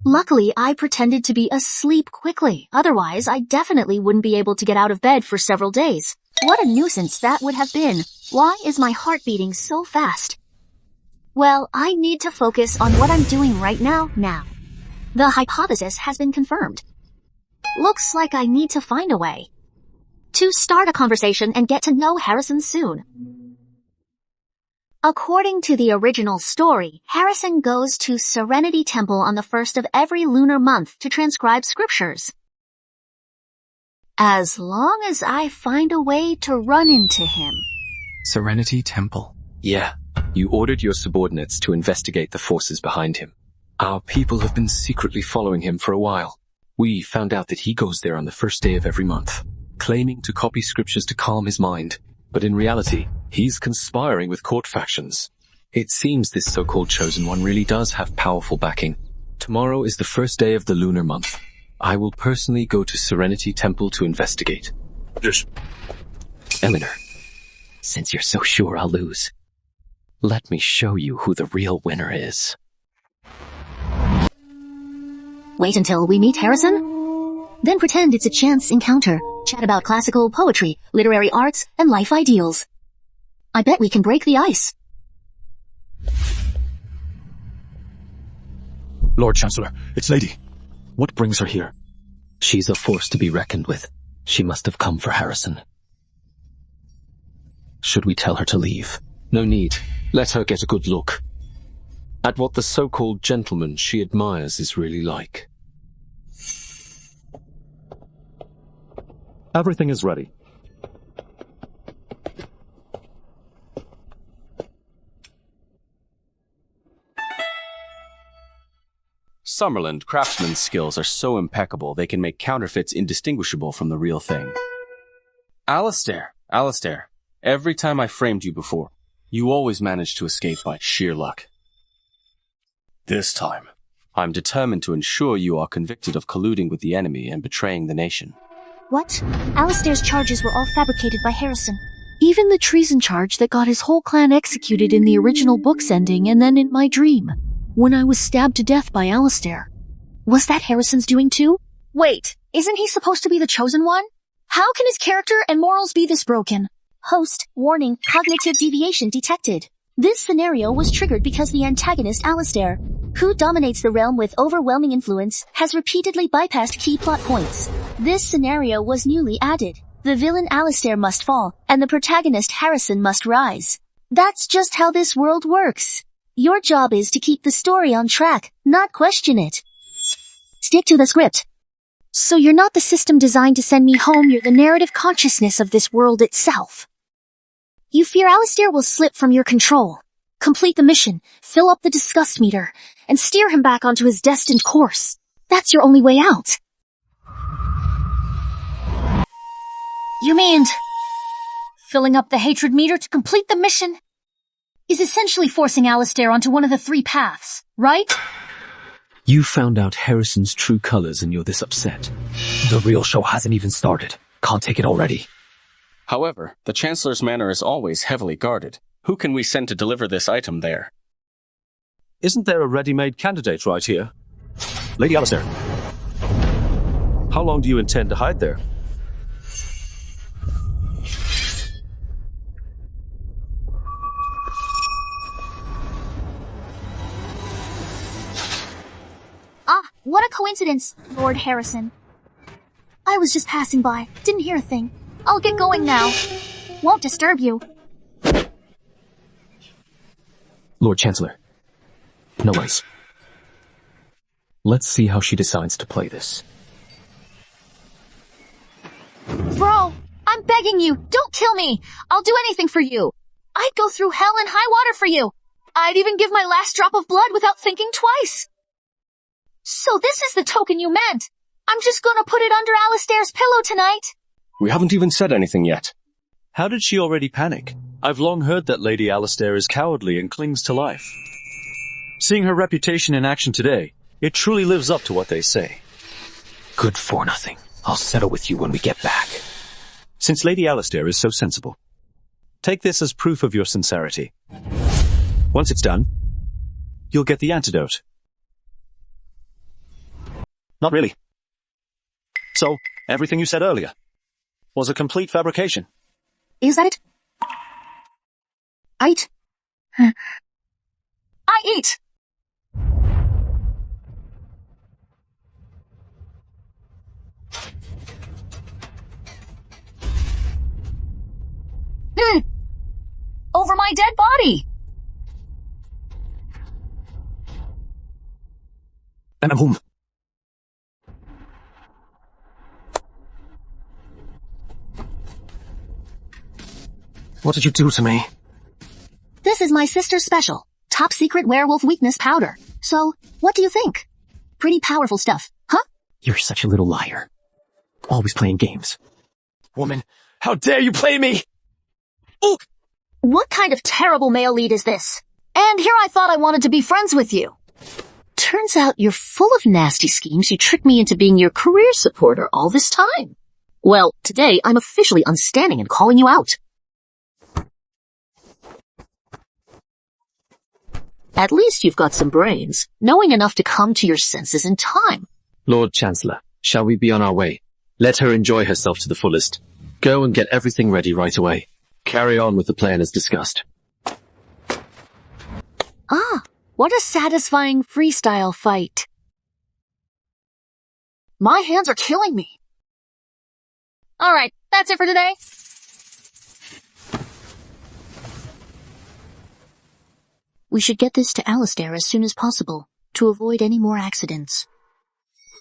S4: Luckily, I pretended to be asleep quickly. Otherwise, I definitely wouldn't be able to get out of bed for several days. What a nuisance that would have been. Why is my heart beating so fast? Well, I need to focus on what I'm doing right now. The hypothesis has been confirmed. Looks like I need to find a way to start a conversation and get to know Harrison soon. According to the original story, Harrison goes to Serenity Temple on the 1st of every lunar month to transcribe scriptures. As long as I find a way to run into him.
S1: Serenity Temple.
S18: Yeah, you ordered your subordinates to investigate the forces behind him. Our people have been secretly following him for a while. We found out that he goes there on the first day of every month, claiming to copy scriptures to calm his mind. But in reality, he's conspiring with court factions. It seems this so-called Chosen One really does have powerful backing. Tomorrow is the first day of the lunar month. I will personally go to Serenity Temple to investigate.
S5: Yes.
S18: Eleanor, since you're so sure I'll lose,
S15: Let me show you who the real winner is.
S2: Wait until we meet Harrison? Then pretend it's a chance encounter. Chat about classical poetry, literary arts, and life ideals. I bet we can break the ice.
S3: Lord Chancellor, it's Lady. What brings her here?
S18: She's a force to be reckoned with. She must have come for Harrison. Should we tell her to leave? No need. Let her get a good look
S15: At what the so-called gentleman she admires is really like.
S3: Everything is ready.
S9: Summerland craftsmen's skills are so impeccable they can make counterfeits indistinguishable from the real thing. Alistair, every time I framed you before, you always managed to escape by sheer luck. This time, I'm determined to ensure you are convicted of colluding with the enemy and betraying the nation.
S2: What? Alistair's charges were all fabricated by Harrison.
S6: Even the treason charge that got his whole clan executed in the original book's ending and then in my dream, when I was stabbed to death by Alistair.
S2: Was that Harrison's doing too?
S4: Wait, isn't he supposed to be the chosen one? How can his character and morals be this broken?
S2: Host, warning, cognitive deviation detected. This scenario was triggered because the antagonist Alistair, who dominates the realm with overwhelming influence, has repeatedly bypassed key plot points. This scenario was newly added. The villain Alistair must fall, and the protagonist Harrison must rise. That's just how this world works. Your job is to keep the story on track, not question it. Stick to the script.
S6: So you're not the system designed to send me home, you're the narrative consciousness of this world itself.
S2: You fear Alistair will slip from your control. Complete the mission, fill up the disgust meter, and steer him back onto his destined course. That's your only way out.
S4: You mean
S6: Filling up the hatred meter to complete the mission
S4: is essentially forcing Alistair onto one of the three paths, right?
S18: You found out Harrison's true colors and you're this upset.
S1: The real show hasn't even started. Can't take it already.
S9: However, the Chancellor's manor is always heavily guarded. Who can we send to deliver this item there?
S3: Isn't there a ready-made candidate right here? Lady Alistair. How long do you intend to hide there?
S2: What a coincidence, Lord Harrison. I was just passing by, didn't hear a thing. I'll get going now. Won't disturb you.
S18: Lord Chancellor. No worries. Let's see how she decides to play this.
S4: Bro, I'm begging you, don't kill me. I'll do anything for you. I'd go through hell and high water for you. I'd even give my last drop of blood without thinking twice. So this is the token you meant. I'm just gonna put it under Alistair's pillow tonight.
S3: We haven't even said anything yet. How did she already panic? I've long heard that Lady Alistair is cowardly and clings to life. Seeing her reputation in action today, it truly lives up to what they say.
S1: Good for nothing. I'll settle with you when we get back.
S3: Since Lady Alistair is so sensible, take this as proof of your sincerity. Once it's done, you'll get the antidote. Not really. So, everything you said earlier was a complete fabrication.
S2: Is that it?
S4: I eat. Over my dead body.
S3: And I'm home.
S16: What did you do to me?
S2: This is my sister's special, top secret werewolf weakness powder. So, what do you think? Pretty powerful stuff, huh?
S1: You're such a little liar. Always playing games.
S16: Woman, how dare you play me?
S4: Eek! What kind of terrible male lead is this? And here I thought I wanted to be friends with you. Turns out you're full of nasty schemes. You tricked me into being your career supporter all this time. Well, today I'm officially unstanding and calling you out. At least you've got some brains, knowing enough to come to your senses in time.
S18: Lord Chancellor, shall we be on our way? Let her enjoy herself to the fullest. Go and get everything ready right away. Carry on with the plan as discussed.
S8: Ah, what a satisfying freestyle fight.
S4: My hands are killing me. Alright, that's it for today. We should get this to Alistair as soon as possible, to avoid any more accidents.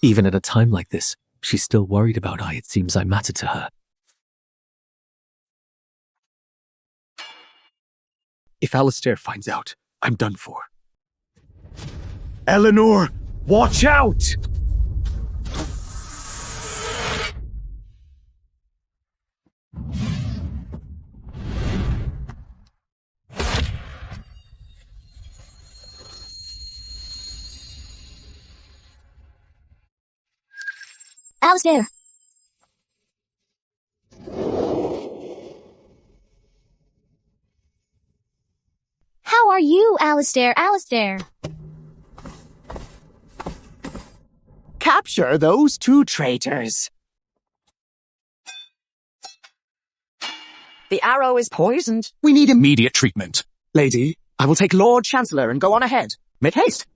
S1: Even at a time like this, she's still worried about it seems I matter to her. If Alistair finds out, I'm done for.
S5: Eleanor, watch out!
S4: Alistair!
S8: How are you, Alistair? Alistair!
S10: Capture those two traitors. The arrow is poisoned.
S7: We need immediate treatment. Lady, I will take Lord Chancellor and go on ahead. Make haste.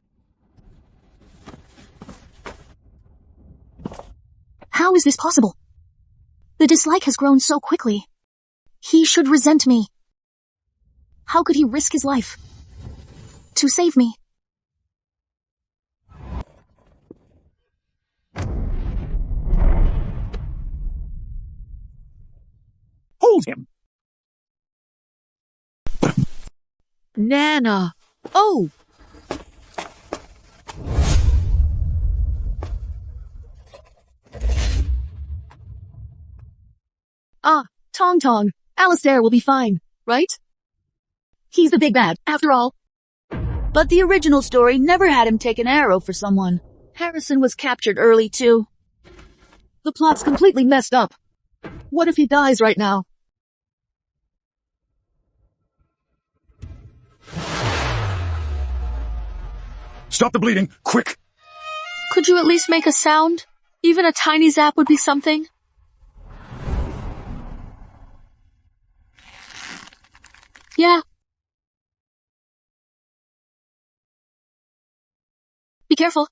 S4: How is this possible? The dislike has grown so quickly. He should resent me. How could he risk his life to save me?
S7: Hold him.
S6: Nana. Oh!
S11: Ah, Tong Tong. Alistair will be fine, right? He's the big bad, after all. But the original story never had him take an arrow for someone. Harrison was captured early, too. The plot's completely messed up. What if he dies right now?
S5: Stop the bleeding, quick!
S6: Could you at least make a sound? Even a tiny zap would be something. Yeah.
S4: Be careful.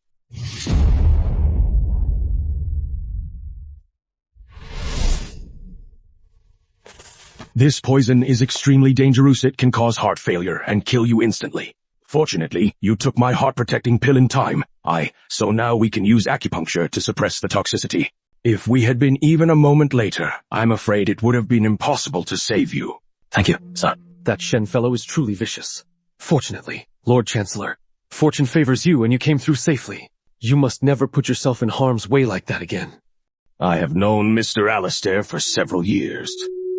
S5: This poison is extremely dangerous. It can cause heart failure and kill you instantly. Fortunately, you took my heart-protecting pill in time. So now we can use acupuncture to suppress the toxicity. If we had been even a moment later, I'm afraid it would have been impossible to save you.
S1: Thank you, sir.
S15: That Shen fellow is truly vicious. Fortunately, Lord Chancellor, fortune favors you and you came through safely. You must never put yourself in harm's way like that again.
S5: I have known Mr. Alistair for several years,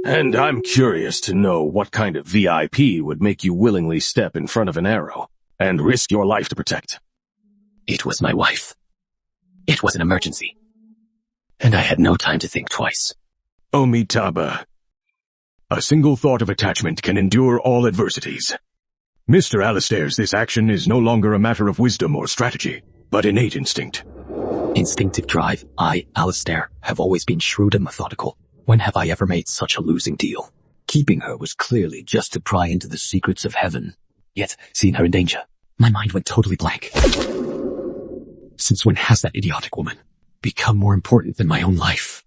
S5: and I'm curious to know what kind of VIP would make you willingly step in front of an arrow and risk your life to protect.
S1: It was my wife. It was an emergency. And I had no time to think twice.
S5: Omitaba. A single thought of attachment can endure all adversities. Mr. Alistair's this action is no longer a matter of wisdom or strategy, but innate instinct.
S1: Instinctive drive. I, Alistair, have always been shrewd and methodical. When have I ever made such a losing deal? Keeping her was clearly just to pry into the secrets of heaven. Yet, seeing her in danger, my mind went totally blank. Since when has that idiotic woman become more important than my own life?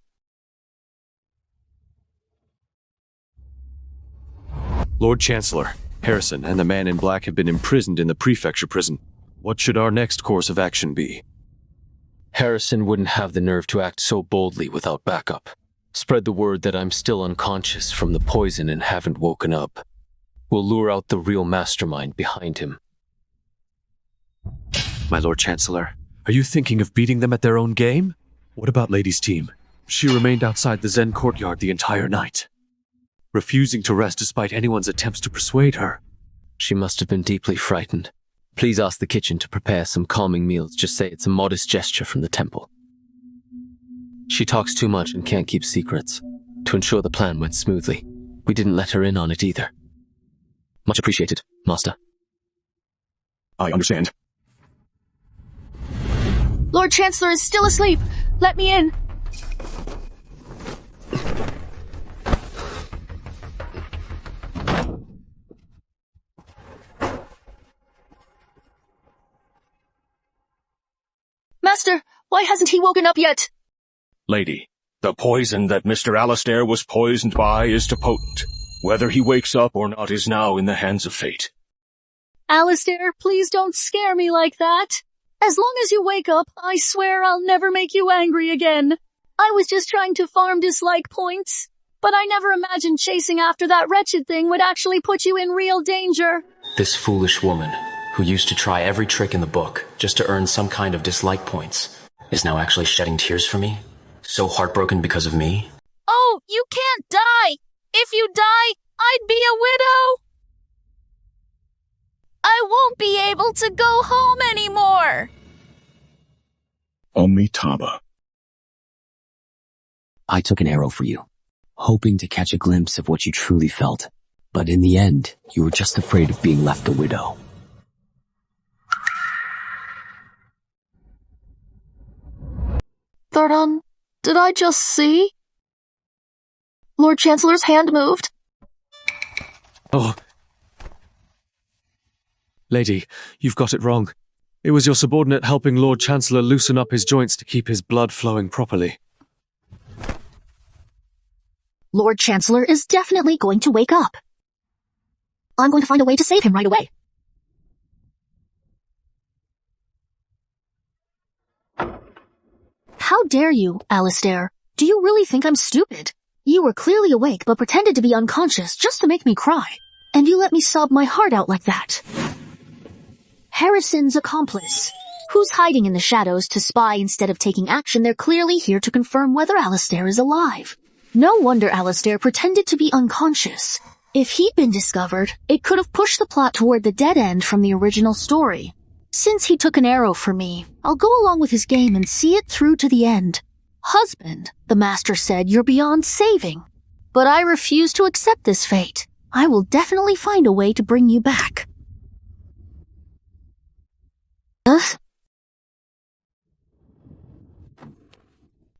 S9: Lord Chancellor, Harrison and the man in black have been imprisoned in the prefecture prison. What should our next course of action be?
S15: Harrison wouldn't have the nerve to act so boldly without backup. Spread the word that I'm still unconscious from the poison and haven't woken up. We'll lure out the real mastermind behind him.
S13: My Lord Chancellor, are you thinking of beating them at their own game? What about Lady's team? She remained outside the Zen courtyard the entire night, refusing to rest despite anyone's attempts to persuade her.
S15: She must have been deeply frightened. Please ask the kitchen to prepare some calming meals. Just say it's a modest gesture from the temple. She talks too much and can't keep secrets. To ensure the plan went smoothly, we didn't let her in on it either.
S1: Much appreciated, Master.
S3: I understand.
S6: Lord Chancellor is still asleep. Let me in. Master, why hasn't he woken up yet?
S22: Lady, the poison that Mr. Alistair was poisoned by is too potent. Whether he wakes up or not is now in the hands of fate.
S6: Alistair, please don't scare me like that. As long as you wake up, I swear I'll never make you angry again. I was just trying to farm dislike points, but I never imagined chasing after that wretched thing would actually put you in real danger.
S23: This foolish woman, who used to try every trick in the book just to earn some kind of dislike points, is now actually shedding tears for me? So heartbroken because of me?
S6: Oh, you can't die! If you die, I'd be a widow! I won't be able to go home anymore!
S22: Amitabha.
S1: I took an arrow for you, hoping to catch a glimpse of what you truly felt. But in the end, you were just afraid of being left a widow.
S6: Thordan, did I just see? Lord Chancellor's hand moved.
S13: Oh. Lady, you've got it wrong. It was your subordinate helping Lord Chancellor loosen up his joints to keep his blood flowing properly.
S2: Lord Chancellor is definitely going to wake up. I'm going to find a way to save him right away. How dare you, Alistair? Do you really think I'm stupid? You were clearly awake but pretended to be unconscious just to make me cry. And you let me sob my heart out like that. Harrison's accomplice. Who's hiding in the shadows to spy instead of taking action? They're clearly here to confirm whether Alistair is alive. No wonder Alistair pretended to be unconscious. If he'd been discovered, it could have pushed the plot toward the dead end from the original story. Since he took an arrow for me, I'll go along with his game and see it through to the end. Husband, the master said, you're beyond saving. But I refuse to accept this fate. I will definitely find a way to bring you back.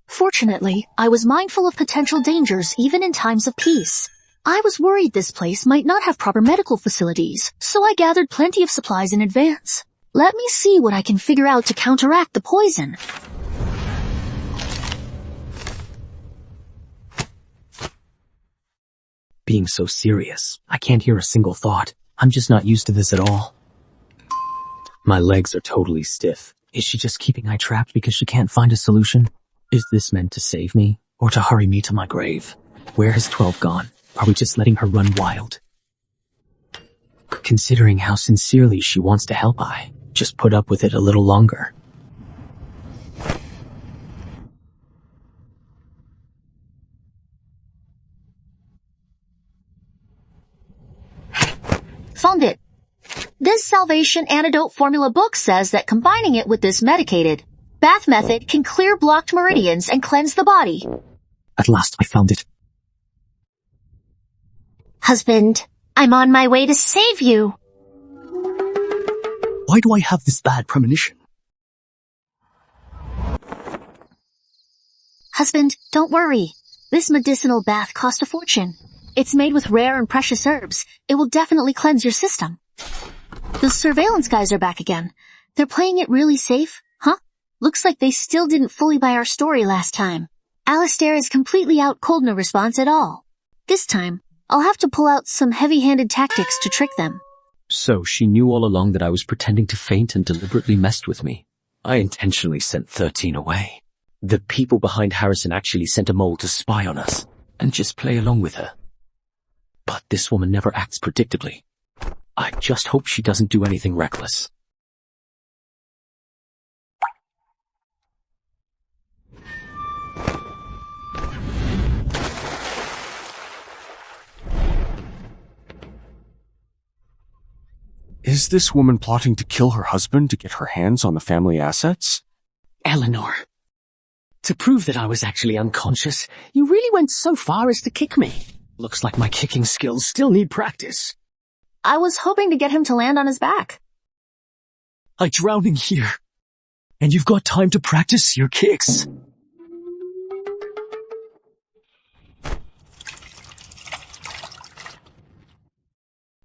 S2: Fortunately, I was mindful of potential dangers even in times of peace. I was worried this place might not have proper medical facilities, so I gathered plenty of supplies in advance. Let me see what I can figure out to counteract the poison.
S1: Being so serious, I can't hear a single thought. I'm just not used to this at all. My legs are totally stiff. Is she just keeping I trapped because she can't find a solution? Is this meant to save me, or to hurry me to my grave? Where has 12 gone? Are we just letting her run wild? Considering how sincerely she wants to help, I just put up with it a little longer.
S2: Found it. This Salvation Antidote Formula book says that combining it with this medicated bath method can clear blocked meridians and cleanse the body.
S1: At last, I found it.
S2: Husband, I'm on my way to save you.
S3: Why do I have this bad premonition?
S2: Husband, don't worry. This medicinal bath cost a fortune. It's made with rare and precious herbs. It will definitely cleanse your system. The surveillance guys are back again. They're playing it really safe, huh? Looks like they still didn't fully buy our story last time. Alistair is completely out cold, no response at all. This time, I'll have to pull out some heavy-handed tactics to trick them.
S1: So she knew all along that I was pretending to faint and deliberately messed with me. I intentionally sent 13 away. The people behind Harrison actually sent a mole to spy on us and just play along with her. But this woman never acts predictably. I just hope she doesn't do anything reckless.
S5: Is this woman plotting to kill her husband to get her hands on the family assets?
S7: Eleanor, to prove that I was actually unconscious, you really went so far as to kick me. Looks like my kicking skills still need practice.
S8: I was hoping to get him to land on his back.
S3: I'm drowning here. And you've got time to practice your kicks.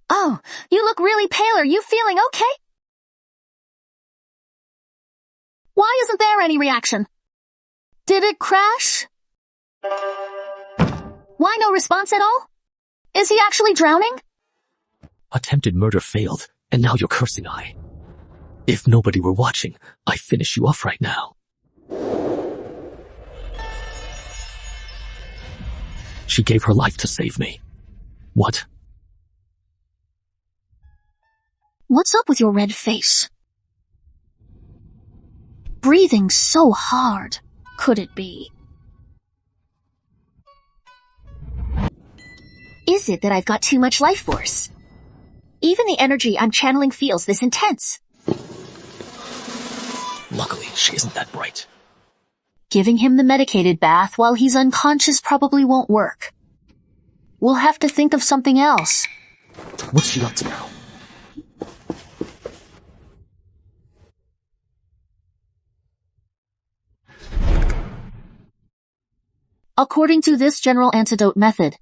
S4: Oh, you look really pale. Are you feeling okay? Why isn't there any reaction?
S6: Did it crash?
S4: Why no response at all? Is he actually drowning?
S1: Attempted murder failed, and now you're cursing I. If nobody were watching, I'd finish you off right now. She gave her life to save me. What?
S2: What's up with your red face? Breathing so hard. Could it be?
S4: Is it that I've got too much life force? Even the energy I'm channeling feels this intense.
S1: Luckily, she isn't that bright.
S4: Giving him the medicated bath while he's unconscious probably won't work.
S6: We'll have to think of something else.
S1: What's she up to now?
S2: According to this general antidote method,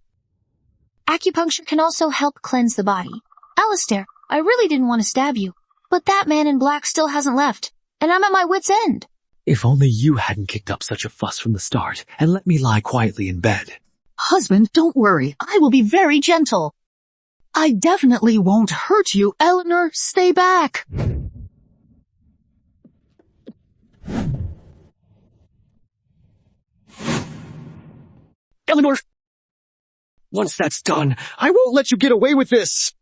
S2: acupuncture can also help cleanse the body. Alistair, I really didn't want to stab you, but that man in black still hasn't left, and I'm at my wit's end.
S1: If only you hadn't kicked up such a fuss from the start and let me lie quietly in bed.
S7: Husband, don't worry. I will be very gentle. I definitely won't hurt you. Eleanor, stay back.
S3: Eleanor! Once that's done, I won't let you get away with this!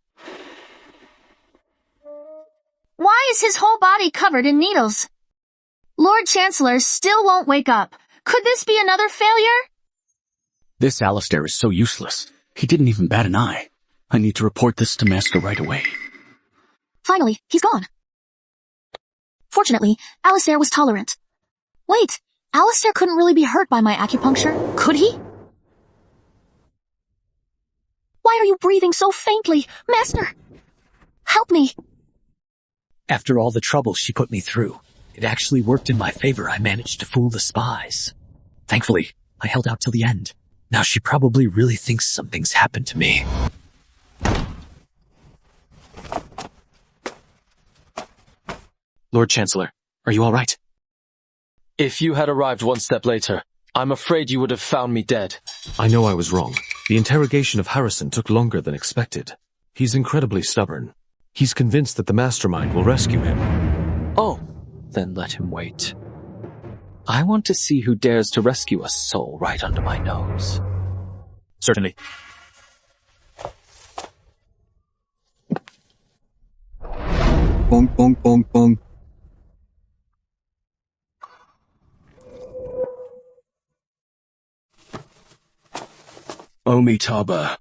S4: Why is his whole body covered in needles? Lord Chancellor still won't wake up. Could this be another failure?
S1: This Alistair is so useless. He didn't even bat an eye. I need to report this to Master right away.
S2: Finally, he's gone. Fortunately, Alistair was tolerant. Wait, Alistair couldn't really be hurt by my acupuncture, could he? Why are you breathing so faintly? Master! Help me!
S1: After all the trouble she put me through, it actually worked in my favor. I managed to fool the spies. Thankfully, I held out till the end. Now she probably really thinks something's happened to me.
S17: Lord Chancellor, are you all right? If you had arrived one step later, I'm afraid you would have found me dead.
S13: I know I was wrong. The interrogation of Harrison took longer than expected. He's incredibly stubborn. He's convinced that the mastermind will rescue him.
S1: Oh, then let him wait. I want to see who dares to rescue a soul right under my nose.
S3: Certainly.
S14: Bonk, bonk, bonk, bonk.
S22: Omitaba.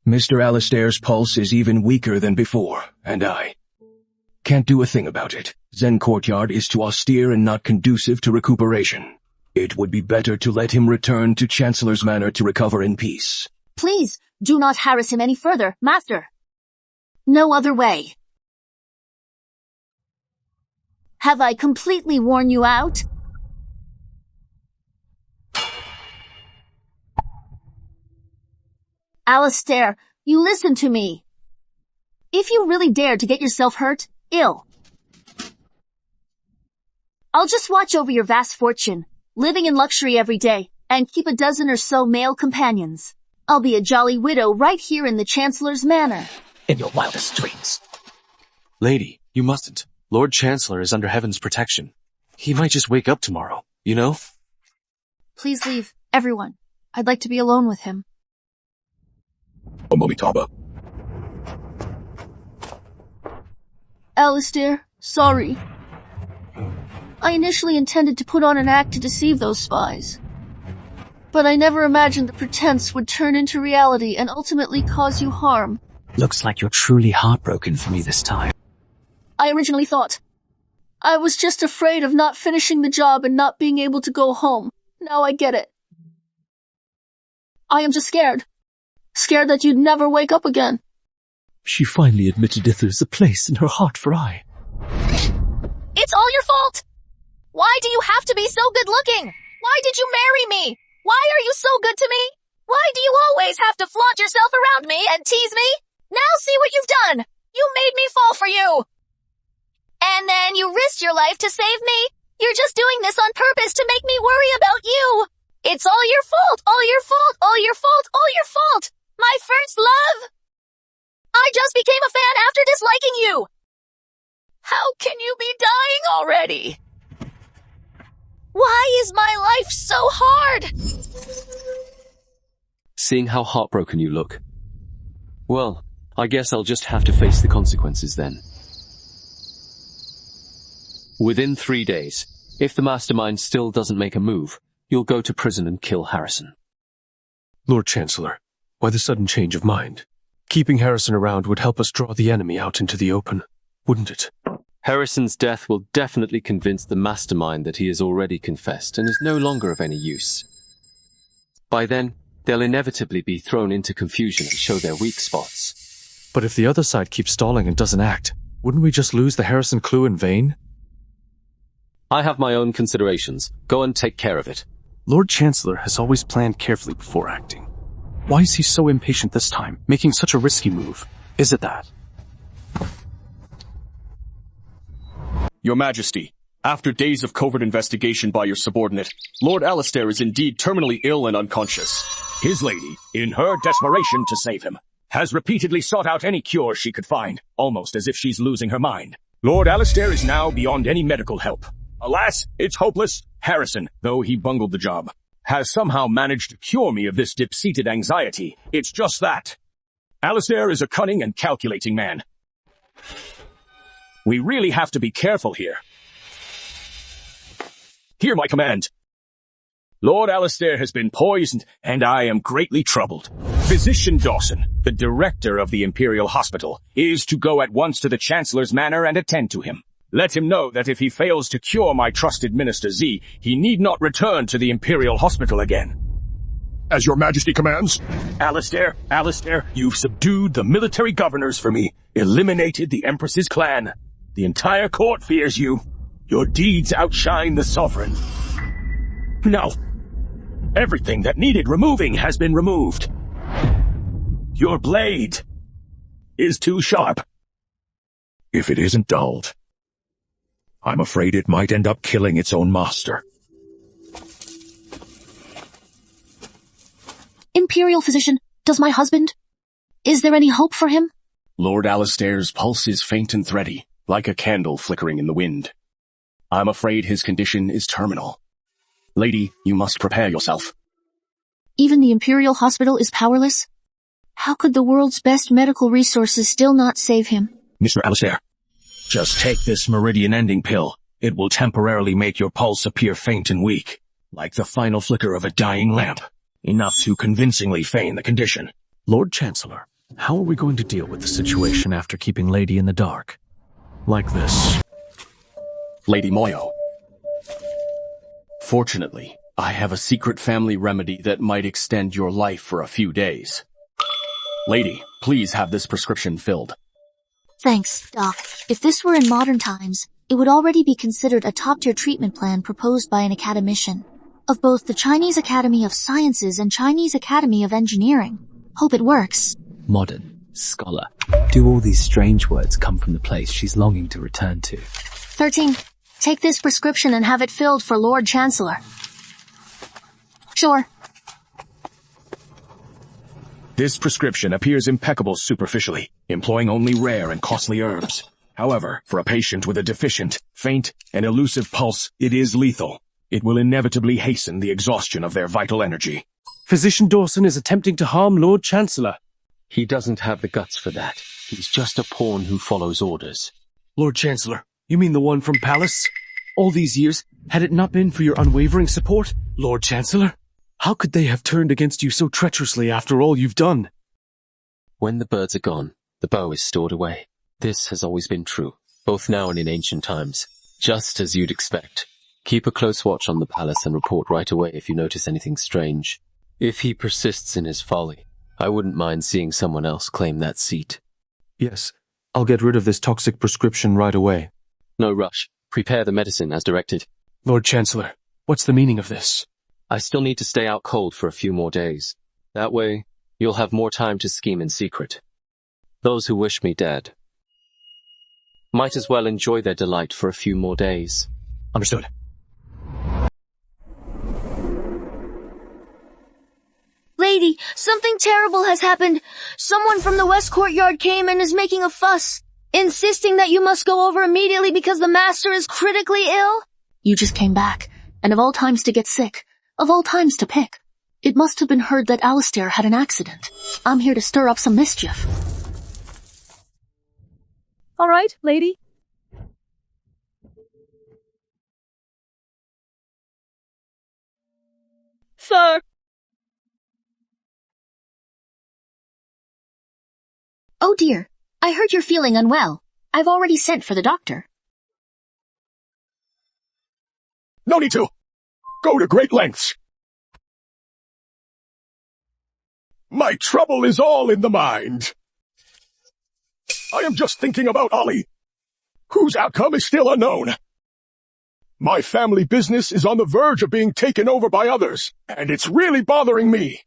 S22: Mr. Alistair's pulse is even weaker than before, and I can't do a thing about it. Zen Courtyard is too austere and not conducive to recuperation. It would be better to let him return to Chancellor's Manor to recover in peace.
S4: Please, do not harass him any further, Master. No other way.
S6: Have I completely worn you out?
S4: Alistair, you listen to me. If you really dare to get yourself hurt, ill, I'll just watch over your vast fortune, living in luxury every day, and keep a dozen or so male companions. I'll be a jolly widow right here in the Chancellor's Manor.
S1: In your wildest dreams.
S17: Lady, you mustn't. Lord Chancellor is under heaven's protection. He might just wake up tomorrow.
S9: you know?
S6: Please leave, everyone. I'd like to be alone with him.
S22: Momitaba.
S2: Alistair, sorry. I initially intended to put on an act to deceive those spies. But I never imagined the pretense would turn into reality and ultimately cause you harm.
S1: Looks like you're truly heartbroken for me this time.
S2: I originally thought. I was just afraid of not finishing the job and not being able to go home. Now I get it. I am just scared. Scared that you'd never wake up again.
S1: She finally admitted that there's a place in her heart for I.
S4: It's all your fault! Why do you have to be so good looking? Why did you marry me? Why are you so good to me? Why do you always have to flaunt yourself around me and tease me? Now see what you've done! You made me fall for you! And then you risked your life to save me? You're just doing this on purpose to make me worry about you! It's all your fault! All your fault! All your fault! All your fault! My first love! I just became a fan after disliking you! How can you be dying already? Why is my life so hard?
S18: Seeing how heartbroken you look. Well, I guess I'll just have to face the consequences then. Within 3 days, if the mastermind still doesn't make a move, you'll go to prison and kill Harrison.
S13: Lord Chancellor, why the sudden change of mind? Keeping Harrison around would help us draw the enemy out into the open, wouldn't it?
S18: Harrison's death will definitely convince the mastermind that he has already confessed and is no longer of any use. By then, they'll inevitably be thrown into confusion and show their weak spots.
S13: But if the other side keeps stalling and doesn't act, wouldn't we just lose the Harrison clue in vain?
S18: I have my own considerations. Go and take care of it.
S13: Lord Chancellor has always planned carefully before acting.
S3: Why is he so impatient this time, making such a risky move? Is it that?
S19: Your Majesty, after days of covert investigation by your subordinate, Lord Alistair is indeed terminally ill and unconscious.
S22: His lady, in her desperation to save him, has repeatedly sought out any cure she could find, almost as if she's losing her mind. Lord Alistair is now beyond any medical help. Alas, it's hopeless. Harrison, though he bungled the job, has somehow managed to cure me of this deep-seated anxiety. It's just that. Alistair is a cunning and calculating man. We really have to be careful here. Hear my command. Lord Alistair has been poisoned, and I am greatly troubled. Physician Dawson, the director of the Imperial Hospital, is to go at once to the Chancellor's manor and attend to him. Let him know that if he fails to cure my trusted Minister Xie, he need not return to the Imperial Hospital again. As your Majesty commands.
S19: Alistair, you've subdued the military governors for me, eliminated the Empress's clan. The entire court fears you. Your deeds outshine the sovereign. Now, everything that needed removing has been removed. Your blade is too sharp.
S22: If it isn't dulled, I'm afraid it might end up killing its own master.
S2: Imperial physician, does my husband? Is there any hope for him?
S19: Lord Alistair's pulse is faint and thready, like a candle flickering in the wind. I'm afraid his condition is terminal. Lady, you must prepare yourself.
S2: Even the Imperial Hospital is powerless? How could the world's best medical resources still not save him?
S22: Mr. Alistair, just take this meridian-ending pill. It will temporarily make your pulse appear faint and weak, like the final flicker of a dying lamp, enough to convincingly feign the condition.
S13: Lord Chancellor, how are we going to deal with the situation after keeping Lady in the dark? Like this.
S19: Lady Moyo. Fortunately, I have a secret family remedy that might extend your life for a few days. Lady, please have this prescription filled.
S2: Thanks, Doc. If this were in modern times, it would already be considered a top-tier treatment plan proposed by an academician of both the Chinese Academy of Sciences and Chinese Academy of Engineering. Hope it works.
S1: Modern, scholar. Do all these strange words come from the place she's longing to return to?
S2: 13. Take this prescription and have it filled for Lord Chancellor. Sure.
S22: This prescription appears impeccable superficially, employing only rare and costly herbs. However, for a patient with a deficient, faint, and elusive pulse, it is lethal.
S19: It will inevitably hasten the exhaustion of their vital energy.
S5: Physician Dawson is attempting to harm Lord Chancellor.
S18: He doesn't have the guts for that. He's just a pawn who follows orders.
S3: Lord Chancellor, you mean the one from Palace? All these years, had it not been for your unwavering support, Lord Chancellor? How could they have turned against you so treacherously after all you've done?
S18: When the birds are gone, the bow is stored away. This has always been true, both now and in ancient times, just as you'd expect. Keep a close watch on the palace and report right away if you notice anything strange. If he persists in his folly, I wouldn't mind seeing someone else claim that seat.
S13: Yes, I'll get rid of this toxic prescription right away.
S18: No rush. Prepare the medicine as directed.
S3: Lord Chancellor, what's the meaning of this?
S18: I still need to stay out cold for a few more days. That way, you'll have more time to scheme in secret. Those who wish me dead might as well enjoy their delight for a few more days.
S3: Understood.
S4: Lady, something terrible has happened. Someone from the West Courtyard came and is making a fuss, insisting that you must go over immediately because the master is critically ill.
S2: You just came back, and of all times to get sick, of all times to pick, it must have been heard that Alistair had an accident. I'm here to stir up some mischief.
S11: All right, lady. Sir.
S2: Oh dear, I heard you're feeling unwell. I've already sent for the doctor.
S19: No need to. Go to great lengths. My trouble is all in the mind. I am just thinking about Ollie, whose outcome is still unknown. My family business is on the verge of being taken over by others, and it's really bothering me.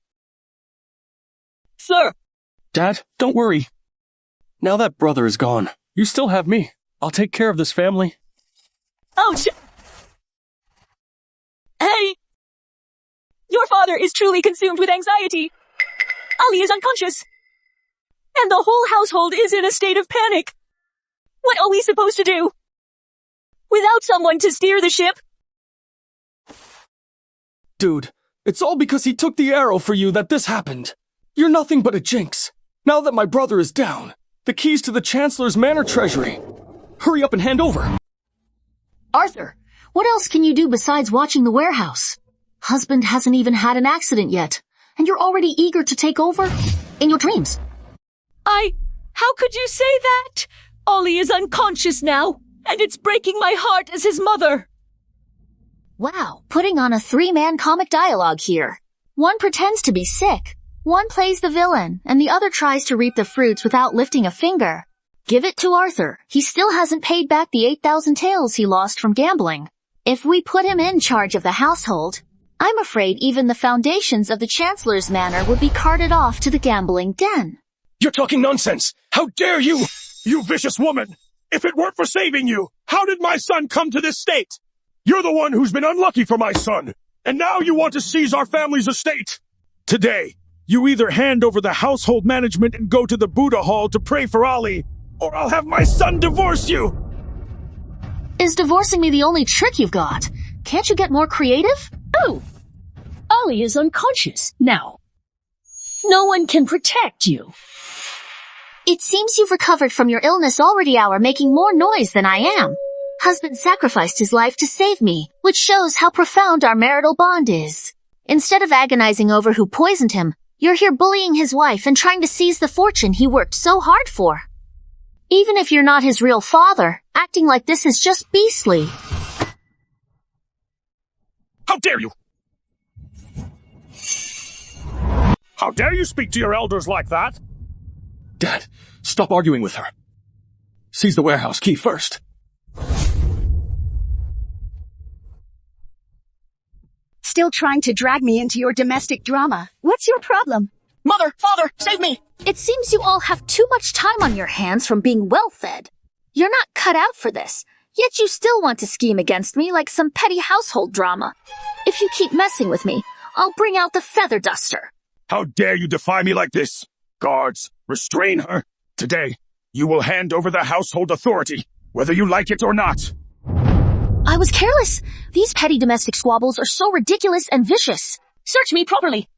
S11: Sir!
S3: Dad, don't worry. Now that brother is gone, you still have me. I'll take care of this family.
S11: Ouch! Hey! Your father is truly consumed with anxiety. Ali is unconscious. And the whole household is in a state of panic. What are we supposed to do? Without someone to steer the ship?
S3: Dude, it's all because he took the arrow for you that this happened. You're nothing but a jinx. Now that my brother is down, the keys to the Chancellor's Manor Treasury. Hurry up and hand over.
S2: Arthur, what else can you do besides watching the warehouse? Husband hasn't even had an accident yet, and you're already eager to take over? In your dreams.
S11: How could you say that? Ollie is unconscious now, and it's breaking my heart as his mother.
S2: Wow, putting on a three-man comic dialogue here. One pretends to be sick, one plays the villain, and the other tries to reap the fruits without lifting a finger. Give it to Arthur. He still hasn't paid back the 8,000 taels he lost from gambling. If we put him in charge of the household, I'm afraid even the foundations of the Chancellor's Manor would be carted off to the gambling den.
S19: You're talking nonsense! How dare you! You vicious woman! If it weren't for saving you, how did my son come to this state? You're the one who's been unlucky for my son, and now you want to seize our family's estate.
S12: Today, you either hand over the household management and go to the Buddha Hall to pray for Ali, or I'll have my son divorce you!
S2: Is divorcing me the only trick you've got? Can't you get more creative?
S11: Oh! Ollie is unconscious now. No one can protect you.
S2: It seems you've recovered from your illness already, making more noise than I am. Husband sacrificed his life to save me, which shows how profound our marital bond is. Instead of agonizing over who poisoned him, you're here bullying his wife and trying to seize the fortune he worked so hard for. Even if you're not his real father, acting like this is just beastly.
S19: How dare you!
S12: How dare you speak to your elders like that?
S3: Dad, stop arguing with her. Seize the warehouse key first.
S20: Still trying to drag me into your domestic drama. What's your problem?
S11: Mother! Father! Save me!
S8: It seems you all have too much time on your hands from being well-fed. You're not cut out for this, yet you still want to scheme against me like some petty household drama. If you keep messing with me, I'll bring out the feather duster.
S19: How dare you defy me like this? Guards, restrain her. Today, you will hand over the household authority, whether you like it or not.
S4: I was careless. These petty domestic squabbles are so ridiculous and vicious.
S11: Search me properly.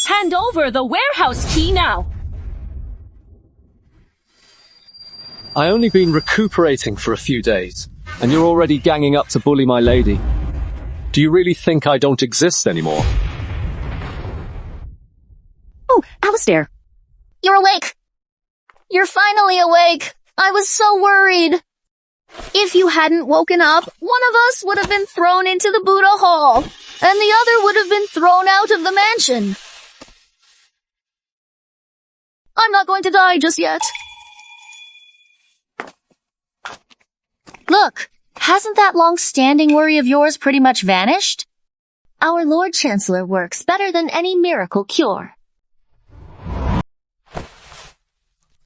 S11: Hand over the warehouse key now.
S17: I only been recuperating for a few days, and you're already ganging up to bully my lady. Do you really think I don't exist anymore?
S4: Oh, Alistair. You're awake. You're finally awake. I was so worried. If you hadn't woken up, one of us would have been thrown into the Buddha Hall, and the other would have been thrown out of the mansion. I'm not going to die just yet.
S8: Look, hasn't that long-standing worry of yours pretty much vanished?
S2: Our Lord Chancellor works better than any miracle cure.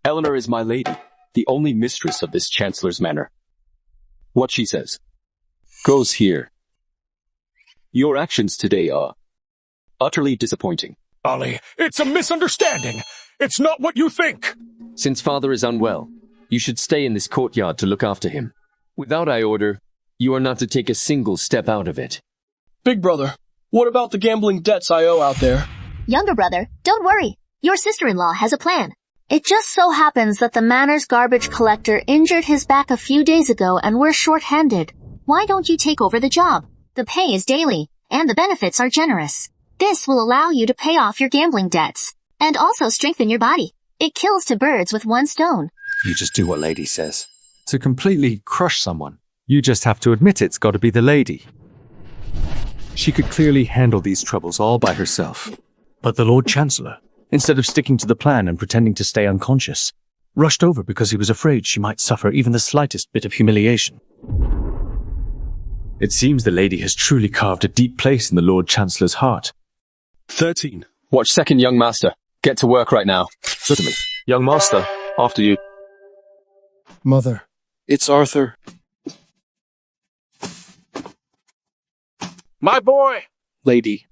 S18: Eleanor is my lady, the only mistress of this Chancellor's manor. What she says goes here. Your actions today are utterly disappointing.
S12: Ollie, it's a misunderstanding. It's not what you think.
S15: Since father is unwell, you should stay in this courtyard to look after him. Without I order, you are not to take a single step out of it.
S10: Big brother, what about the gambling debts I owe out there?
S2: Younger brother, don't worry. Your sister-in-law has a plan. It just so happens that the manor's garbage collector injured his back a few days ago and we're short-handed. Why don't you take over the job? The pay is daily, and the benefits are generous. This will allow you to pay off your gambling debts, and also strengthen your body. It kills two birds with one stone.
S13: You just do what lady says. To completely crush someone, you just have to admit it's got to be the lady. She could clearly handle these troubles all by herself. But the Lord Chancellor, instead of sticking to the plan and pretending to stay unconscious, rushed over because he was afraid she might suffer even the slightest bit of humiliation. It seems the lady has truly carved a deep place in the Lord Chancellor's heart.
S18: 13. Watch second, young master. Get to work right now.
S9: Certainly. Young master, after you.
S10: Mother.
S13: It's Arthur.
S12: My boy!
S13: Lady.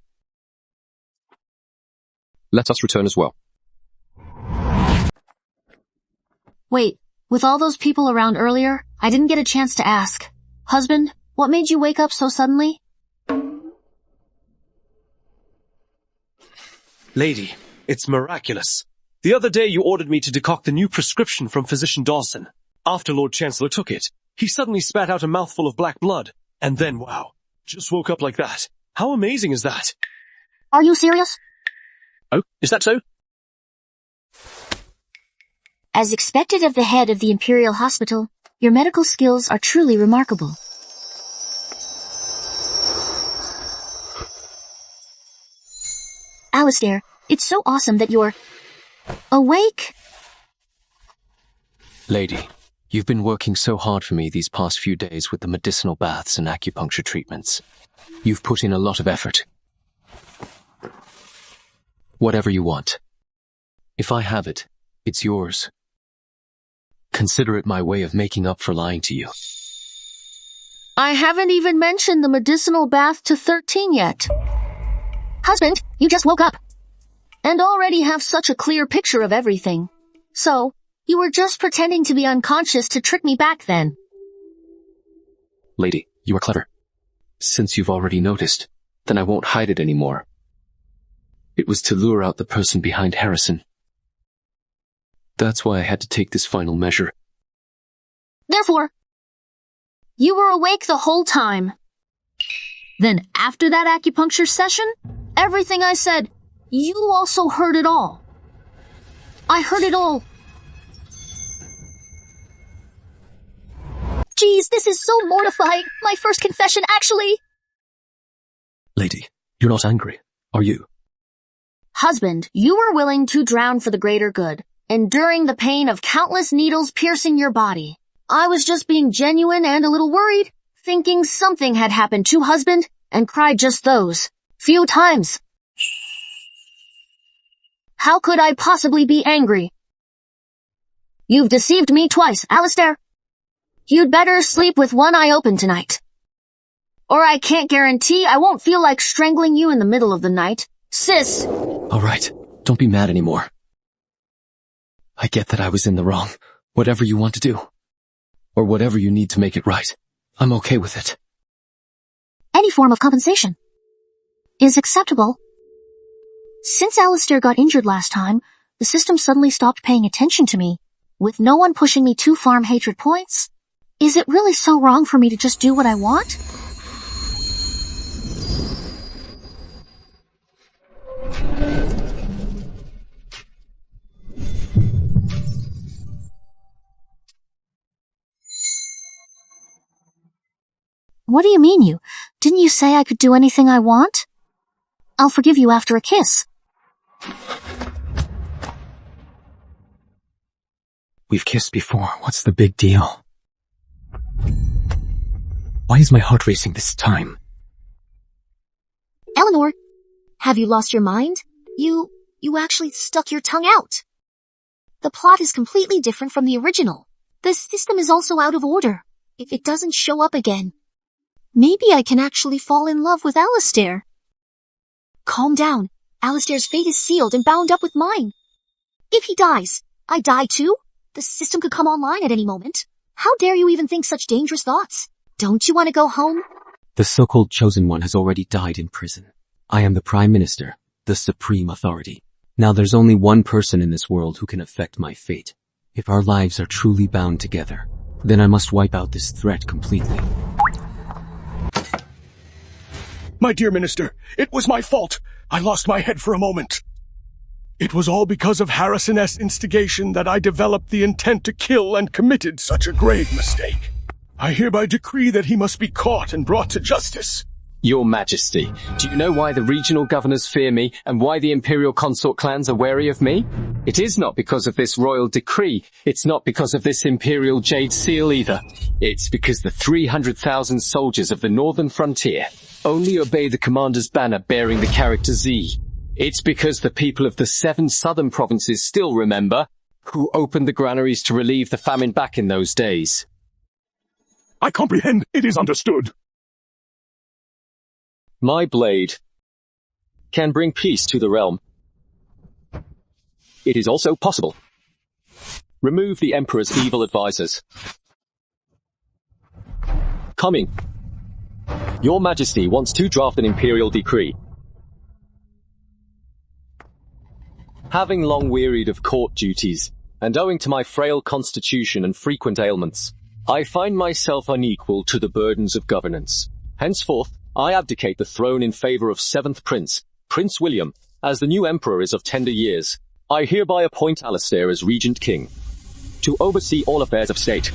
S18: Let us return as well.
S2: Wait, with all those people around earlier, I didn't get a chance to ask. Husband, what made you wake up so suddenly?
S3: Lady, it's miraculous. The other day you ordered me to decoct the new prescription from Physician Dawson. After Lord Chancellor took it, he suddenly spat out a mouthful of black blood. And then, wow, just woke up like that. How amazing is that?
S2: Are you serious?
S3: Oh, is that so?
S2: As expected of the head of the Imperial Hospital, your medical skills are truly remarkable. Alistair, it's so awesome that you're awake.
S15: Lady, you've been working so hard for me these past few days with the medicinal baths and acupuncture treatments.
S18: You've put in a lot of effort. Whatever you want.
S15: If I have it, it's yours.
S18: Consider it my way of making up for lying to you.
S8: I haven't even mentioned the medicinal bath to 13 yet.
S2: Husband, you just woke up. And already have such a clear picture of everything. So, you were just pretending to be unconscious to trick me back then.
S18: Lady, you are clever. Since you've already noticed, then I won't hide it anymore. It was to lure out the person behind Harrison.
S15: That's why I had to take this final measure.
S2: Therefore,
S8: you were awake the whole time. Then after that acupuncture session, everything I said, you also heard it all.
S2: I heard it all. Geez, this is so mortifying. My first confession, actually.
S18: Lady, you're not angry, are you?
S2: Husband, you were willing to drown for the greater good, enduring the pain of countless needles piercing your body. I was just being genuine and a little worried, thinking something had happened to husband, and cried just those few times. How could I possibly be angry? You've deceived me twice, Alistair. You'd better sleep with one eye open tonight. Or I can't guarantee I won't feel like strangling you in the middle of the night. Sis!
S18: All right, don't be mad anymore. I get that I was in the wrong. Whatever you want to do. Or whatever you need to make it right. I'm okay with it.
S2: Any form of compensation is acceptable. Since Alistair got injured last time, the system suddenly stopped paying attention to me, with no one pushing me to farm hatred points. Is it really so wrong for me to just do what I want? What do you mean didn't you say I could do anything I want? I'll forgive you after a kiss.
S1: We've kissed before. What's the big deal? Why is my heart racing this time?
S2: Eleanor, have you lost your mind? You actually stuck your tongue out. The plot is completely different from the original. The system is also out of order. If it doesn't show up again. Maybe I can actually fall in love with Alistair. Calm down. Alistair's fate is sealed and bound up with mine. If he dies, I die too? The system could come online at any moment. How dare you even think such dangerous thoughts? Don't you want to go home?
S1: The so-called chosen one has already died in prison. I am the Prime Minister, the supreme authority. Now there's only one person in this world who can affect my fate. If our lives are truly bound together, then I must wipe out this threat completely.
S19: My dear Minister, it was my fault. I lost my head for a moment.
S12: It was all because of Harrison's instigation that I developed the intent to kill and committed such a grave mistake. I hereby decree that he must be caught and brought to justice.
S15: Your Majesty, do you know why the regional governors fear me and why the imperial consort clans are wary of me? It is not because of this royal decree. It's not because of this imperial jade seal either. It's because the 300,000 soldiers of the northern frontier only obey the commander's banner bearing the character Z. It's because the people of the 7 southern provinces still remember who opened the granaries to relieve the famine back in those days.
S19: I comprehend. It is understood.
S15: My blade can bring peace to the realm. It is also possible. Remove the Emperor's evil advisors. Coming. Your Majesty wants to draft an imperial decree. Having long wearied of court duties, and owing to my frail constitution and frequent ailments, I find myself unequal to the burdens of governance. Henceforth, I abdicate the throne in favor of 7th Prince, Prince William, as the new Emperor is of tender years. I hereby appoint Alistair as Regent King, to oversee all affairs of state.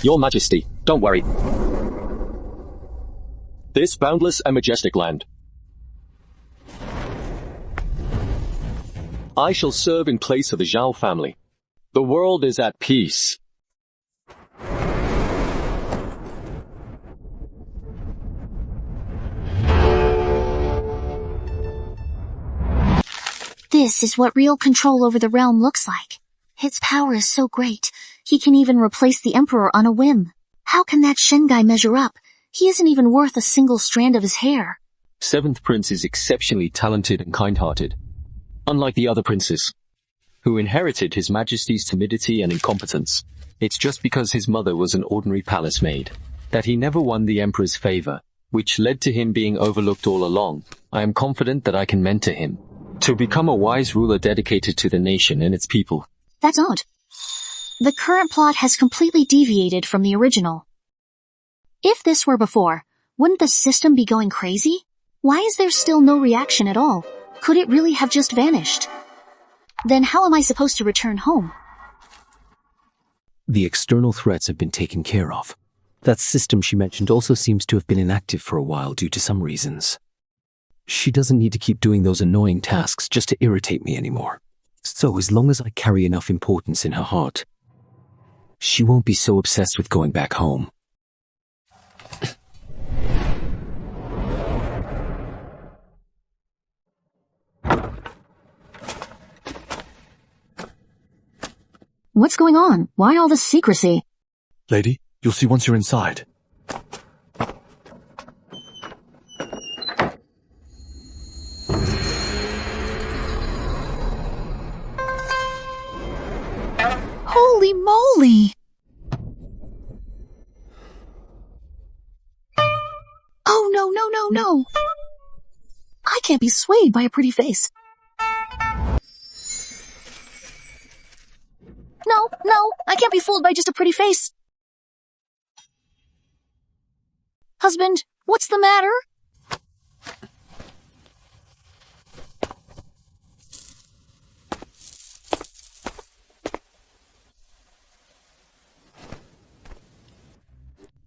S15: Your Majesty, don't worry. This boundless and majestic land, I shall serve in place of the Zhao family. The world is at peace.
S2: This is what real control over the realm looks like. His power is so great, he can even replace the Emperor on a whim. How can that Shen guy measure up? He isn't even worth a single strand of his hair.
S18: 7th Prince is exceptionally talented and kind-hearted, unlike the other princes, who inherited His Majesty's timidity and incompetence. It's just because his mother was an ordinary palace maid that he never won the Emperor's favor, which led to him being overlooked all along. I am confident that I can mentor him to become a wise ruler dedicated to the nation and its people.
S2: That's odd. The current plot has completely deviated from the original. If this were before, wouldn't the system be going crazy? Why is there still no reaction at all? Could it really have just vanished? Then how am I supposed to return home?
S5: The external threats have been taken care of. That system she mentioned also seems to have been inactive for a while due to some reasons. She doesn't need to keep doing those annoying tasks just to irritate me anymore. So as long as I carry enough importance in her heart, she won't be so obsessed with going back home.
S2: What's going on? Why all this secrecy?
S3: Lady, you'll see once you're inside.
S6: Holy Holy moly!
S2: Oh no, no, no, no! I can't be swayed by a pretty face. No, no, I can't be fooled by just a pretty face.
S6: Husband, what's the matter?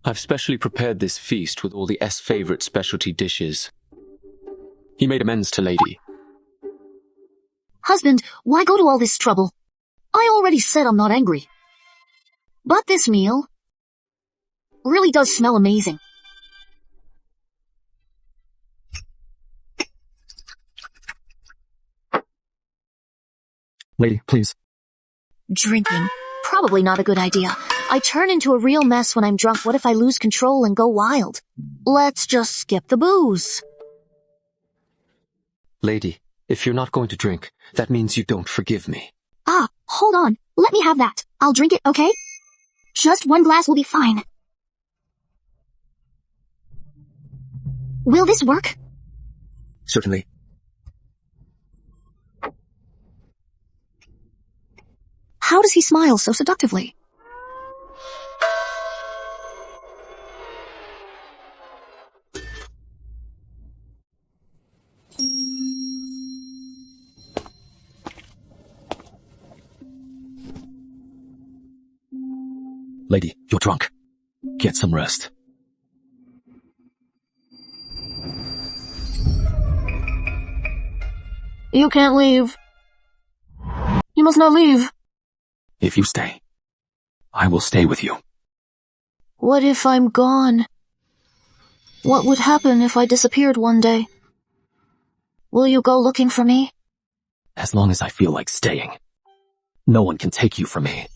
S18: I've specially prepared this feast with all the S favorite specialty dishes. He made amends to Lady.
S2: Husband, why go to all this trouble? I already said I'm not angry. But this meal really does smell amazing.
S1: Lady, please.
S2: Drinking. Probably not a good idea. I turn into a real mess when I'm drunk. What if I lose control and go wild?
S6: Let's just skip the booze.
S18: Lady, if you're not going to drink, that means you don't forgive me.
S2: Ah, hold on. Let me have that. I'll drink it, okay? Just one glass will be fine. Will this work?
S1: Certainly.
S2: How does he smile so seductively?
S1: Lady, you're drunk. Get some rest.
S2: You can't leave. You must not leave.
S1: If you stay, I will stay with you.
S2: What if I'm gone? What would happen if I disappeared one day? Will you go looking for me?
S1: As long as I feel like staying, no one can take you from me.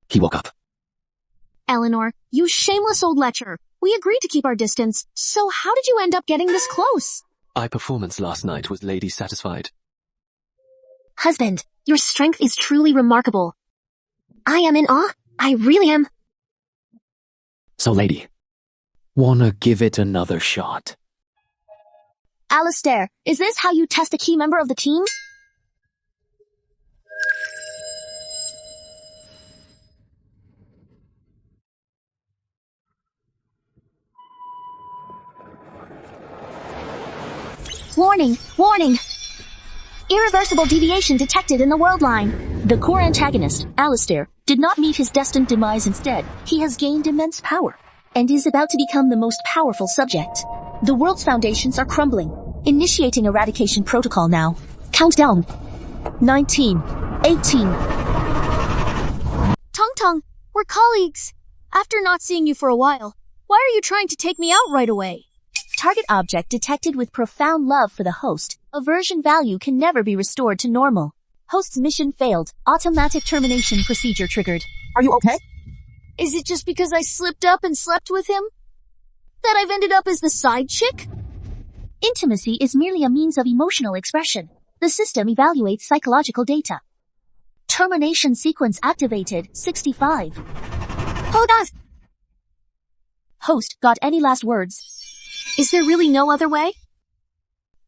S1: He woke up.
S2: Eleanor, you shameless old lecher. We agreed to keep our distance, so how did you end up getting this close?
S18: Our performance last night was Lady satisfied.
S2: Husband, your strength is truly remarkable. I am in awe. I really am.
S1: So, Lady.
S15: Wanna give it another shot?
S2: Alistair, is this how you test a key member of the team? Warning! Warning! Irreversible deviation detected in the world line. The core antagonist, Alistair, did not meet his destined demise. Instead, he has gained immense power and is about to become the most powerful subject. The world's foundations are crumbling. Initiating eradication protocol now. Countdown. 19. 18.
S6: Tung, we're colleagues. After not seeing you for a while, why are you trying to take me out right away?
S2: Target object detected with profound love for the host. Aversion value can never be restored to normal. Host's mission failed. Automatic termination procedure triggered.
S7: Are you okay?
S6: Is it just because I slipped up and slept with him that I've ended up as the side chick?
S2: Intimacy is merely a means of emotional expression. The system evaluates psychological data. Termination sequence activated. 65.
S6: Hold on.
S2: Host, got any last words? Is there really no other way?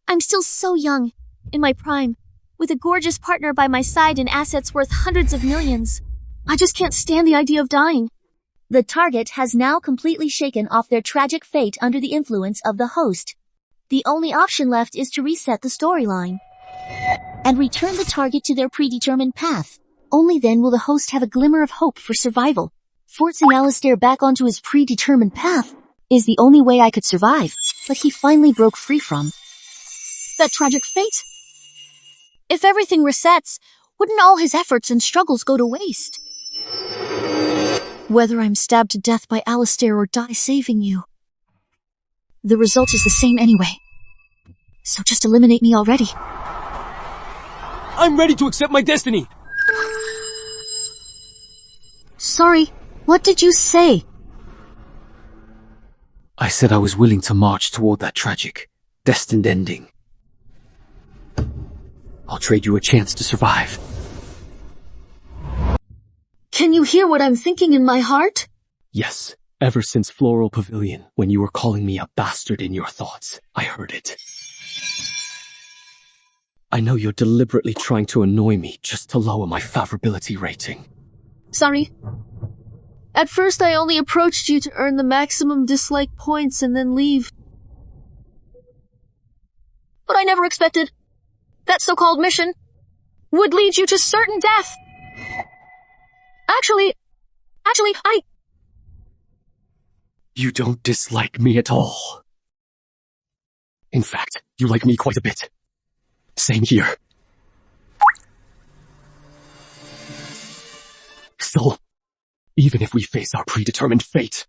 S6: I'm still so young, in my prime, with a gorgeous partner by my side and assets worth hundreds of millions.
S2: I just can't stand the idea of dying. The target has now completely shaken off their tragic fate under the influence of the host. The only option left is to reset the storyline and return the target to their predetermined path. Only then will the host have a glimmer of hope for survival. Forcing Alistair back onto his predetermined path is the only way I could survive, but he finally broke free from that tragic fate.
S6: If everything resets, wouldn't all his efforts and struggles go to waste? Whether I'm stabbed to death by Alistair or die saving you, The result is the same anyway. So just eliminate me already.
S17: I'm ready to accept my destiny!
S6: Sorry, what did you say?
S15: I said I was willing to march toward that tragic, destined ending.
S1: I'll trade you a chance to survive.
S6: Can you hear what I'm thinking in my heart?
S1: Yes, ever since Floral Pavilion, when you were calling me a bastard in your thoughts, I heard it. I know you're deliberately trying to annoy me just to lower my favorability rating.
S6: Sorry. At first I only approached you to earn the maximum dislike points and then leave. But I never expected that so-called mission would lead you to certain death. Actually,
S1: You don't dislike me at all. In fact, you like me quite a bit. Same here. So, even if we face our predetermined fate,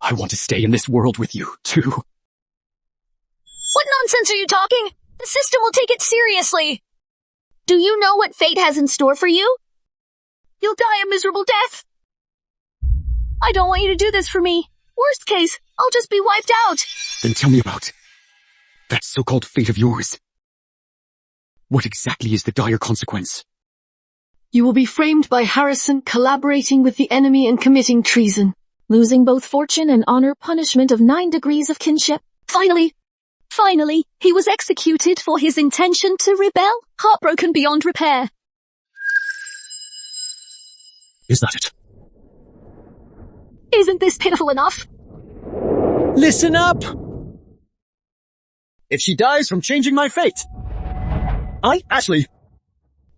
S1: I want to stay in this world with you, too.
S4: What nonsense are you talking? The system will take it seriously.
S6: do you know what fate has in store for you?
S4: You'll die a miserable death. I don't want you to do this for me. Worst case, I'll just be wiped out.
S1: Then tell me about that so-called fate of yours. What exactly is the dire consequence?
S6: You will be framed by Harrison collaborating with the enemy and committing treason, losing both fortune and honor, punishment of 9 degrees of kinship.
S11: Finally, he was executed for his intention to rebel, heartbroken beyond repair.
S1: Is that it?
S11: Isn't this pitiful enough?
S3: Listen up! If she dies from changing my fate, I, Ashley,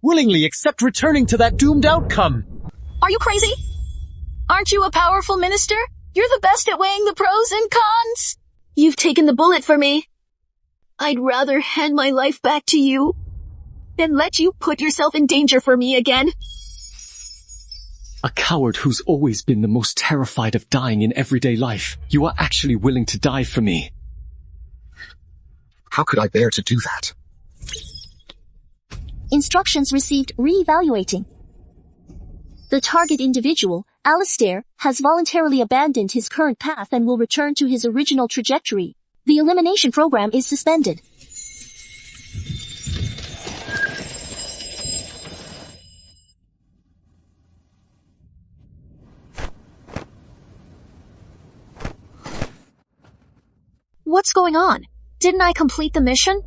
S3: willingly accept returning to that doomed outcome.
S4: Are you crazy? Aren't you a powerful minister? You're the best at weighing the pros and cons. You've taken the bullet for me. I'd rather hand my life back to you than let you put yourself in danger for me again.
S1: A coward who's always been the most terrified of dying in everyday life. You are actually willing to die for me.
S16: How could I bear to do that?
S2: Instructions received re-evaluating. The target individual, Alistair, has voluntarily abandoned his current path and will return to his original trajectory. The elimination program is suspended.
S4: What's going on? Didn't I complete the mission?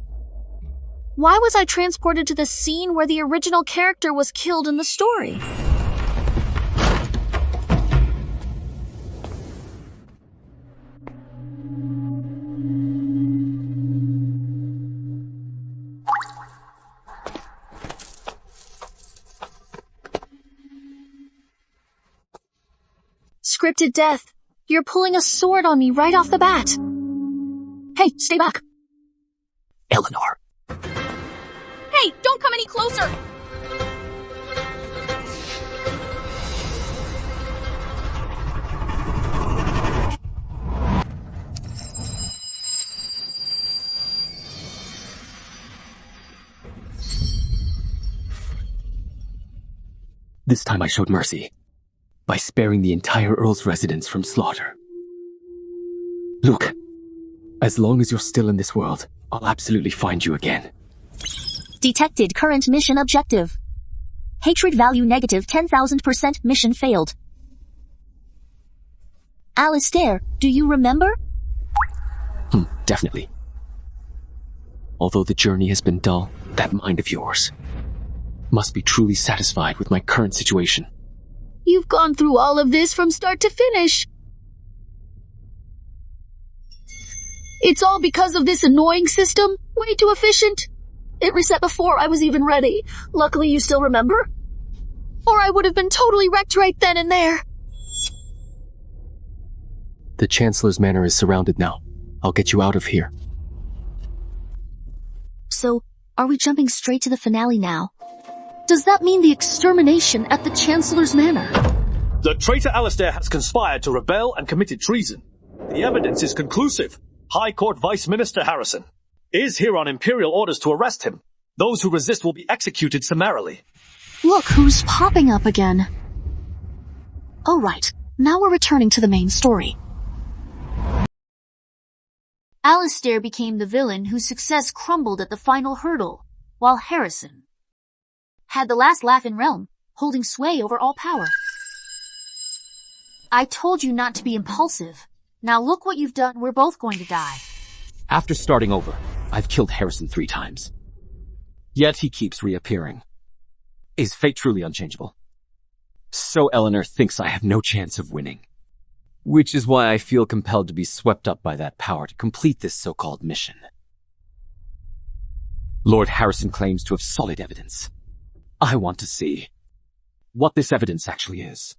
S6: Why was I transported to the scene where the original character was killed in the story?
S4: Scripted death. You're pulling a sword on me right off the bat. Hey, stay back.
S1: Eleanor.
S11: Hey, don't come any closer!
S1: This time I showed mercy by sparing the entire Earl's residence from slaughter. Look, as long as you're still in this world, I'll absolutely find you again.
S2: Detected current mission objective. Hatred value negative 10,000%. Mission failed. Alistair, do you remember?
S1: Definitely. Although the journey has been dull, that mind of yours must be truly satisfied with my current situation.
S6: You've gone through all of this from start to finish. It's all because of this annoying system. Way too efficient. It reset before I was even ready. Luckily you still remember. Or I would have been totally wrecked right then and there.
S1: The Chancellor's Manor is surrounded now. I'll get you out of here.
S2: So, are we jumping straight to the finale now? Does that mean the extermination at the Chancellor's Manor?
S3: The traitor Alistair has conspired to rebel and committed treason. The The evidence is conclusive. High Court Vice Minister Harrison is here on Imperial orders to arrest him. Those who resist will be executed summarily.
S2: Look who's popping up again. Oh right, now we're returning to the main story.
S8: Alistair became the villain whose success crumbled at the final hurdle, while Harrison had the last laugh in Realm, holding sway over all power. I told you not to be impulsive. Now look what you've done, we're both going to die.
S1: After starting over, I've killed Harrison 3 times. Yet he keeps reappearing. Is fate truly unchangeable? So Eleanor thinks I have no chance of winning.
S15: Which is why I feel compelled to be swept up by that power to complete this so-called mission.
S1: Lord Harrison claims to have solid evidence. I want to see what this evidence actually is.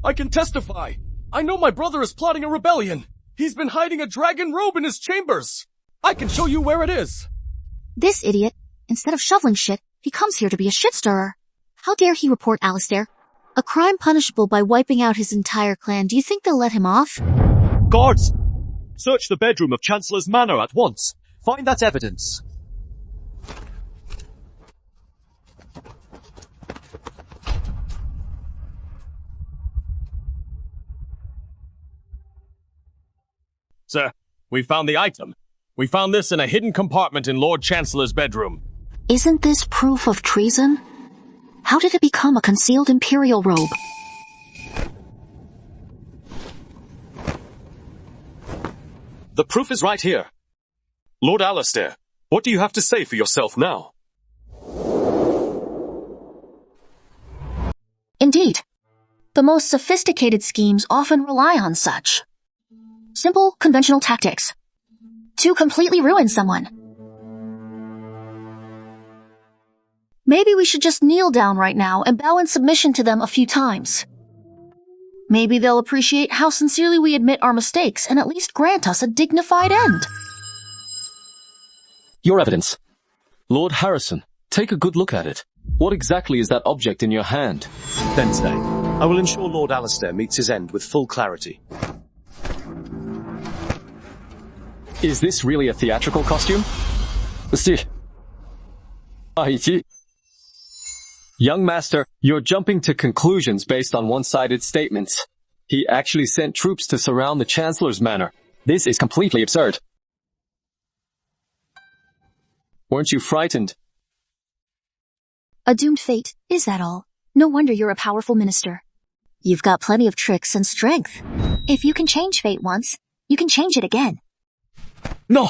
S10: I can testify. I know my brother is plotting a rebellion. He's been hiding a dragon robe in his chambers. I can show you where it is.
S2: This idiot, instead of shoveling shit, he comes here to be a shit stirrer. How dare he report Alistair?
S8: A crime punishable by wiping out his entire clan. Do you think they'll let him off?
S3: Guards! Search the bedroom of Chancellor's Manor at once. Find that evidence.
S10: Sir, we found the item. We found this in a hidden compartment in Lord Chancellor's bedroom.
S2: Isn't this proof of treason? How did it become a concealed imperial robe?
S3: The proof is right here. Lord Alistair, what do you have to say for yourself now?
S2: Indeed. The most sophisticated schemes often rely on such simple, conventional tactics to completely ruin someone.
S8: Maybe we should just kneel down right now and bow in submission to them a few times. Maybe they'll appreciate how sincerely we admit our mistakes and at least grant us a dignified end.
S17: Your evidence. Lord Harrison, take a good look at it. What exactly is that object in your hand?
S3: Then stay. I will ensure Lord Alistair meets his end with full clarity.
S17: Is this really a theatrical costume? See. Young Master, you're jumping to conclusions based on one-sided statements. He actually sent troops to surround the Chancellor's Manor. This is completely absurd. Weren't you frightened?
S2: A doomed fate, is that all? No wonder you're a powerful minister.
S8: You've got plenty of tricks and strength.
S2: If you can change fate once, you can change it again.
S10: No!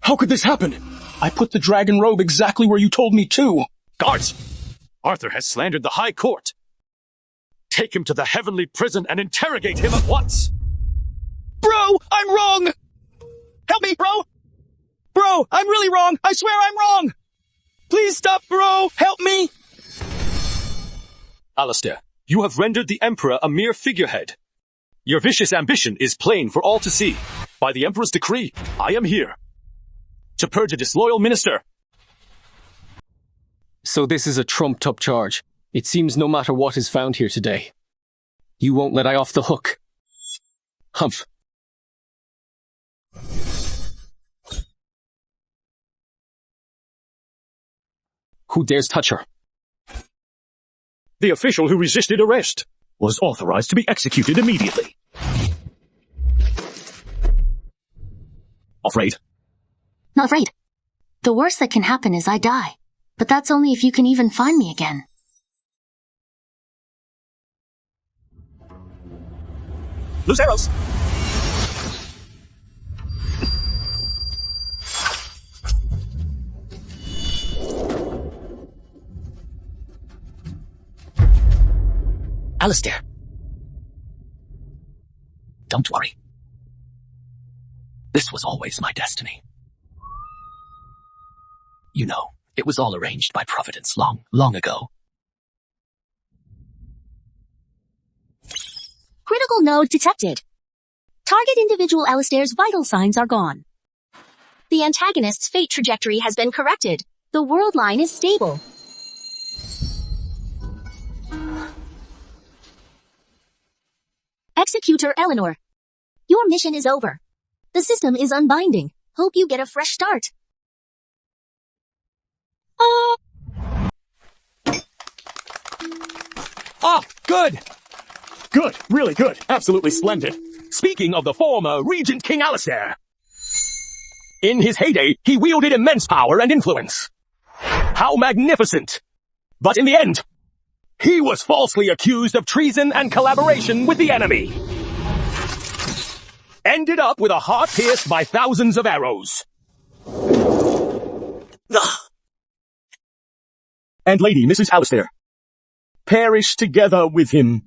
S10: How could this happen? I put the dragon robe exactly where you told me to.
S3: Guards! Arthur has slandered the High Court. Take him to the heavenly prison and interrogate him at once.
S10: Bro, I'm wrong! Help me, bro! Bro, I'm really wrong! I swear I'm wrong! Please stop, bro! Help me!
S3: Alistair, you have rendered the Emperor a mere figurehead. Your vicious ambition is plain for all to see. By the Emperor's decree, I am here to purge a disloyal minister.
S15: So this is a trumped-up charge. It seems no matter what is found here today, you won't let I off the hook. Humph.
S17: Who dares touch her?
S3: The official who resisted arrest was authorized to be executed immediately. Afraid?
S2: Not afraid.
S8: The worst that can happen is I die. But that's only if you can even find me again.
S3: Loose arrows!
S1: Alistair. Don't worry. This was always my destiny. You know, it was all arranged by Providence long, long ago.
S2: Critical node detected. Target individual Alistair's vital signs are gone. The antagonist's fate trajectory has been corrected. The world line is stable. Executor Eleanor. Your mission is over. The system is unbinding. Hope you get a fresh start.
S19: Ah, good! Good, really good, absolutely splendid. Speaking of the former Regent King Alistair. In his heyday, he wielded immense power and influence. How magnificent! But in the end, he was falsely accused of treason and collaboration with the enemy. Ended up with a heart pierced by thousands of arrows. And Lady Mrs. Alistair perished together with him.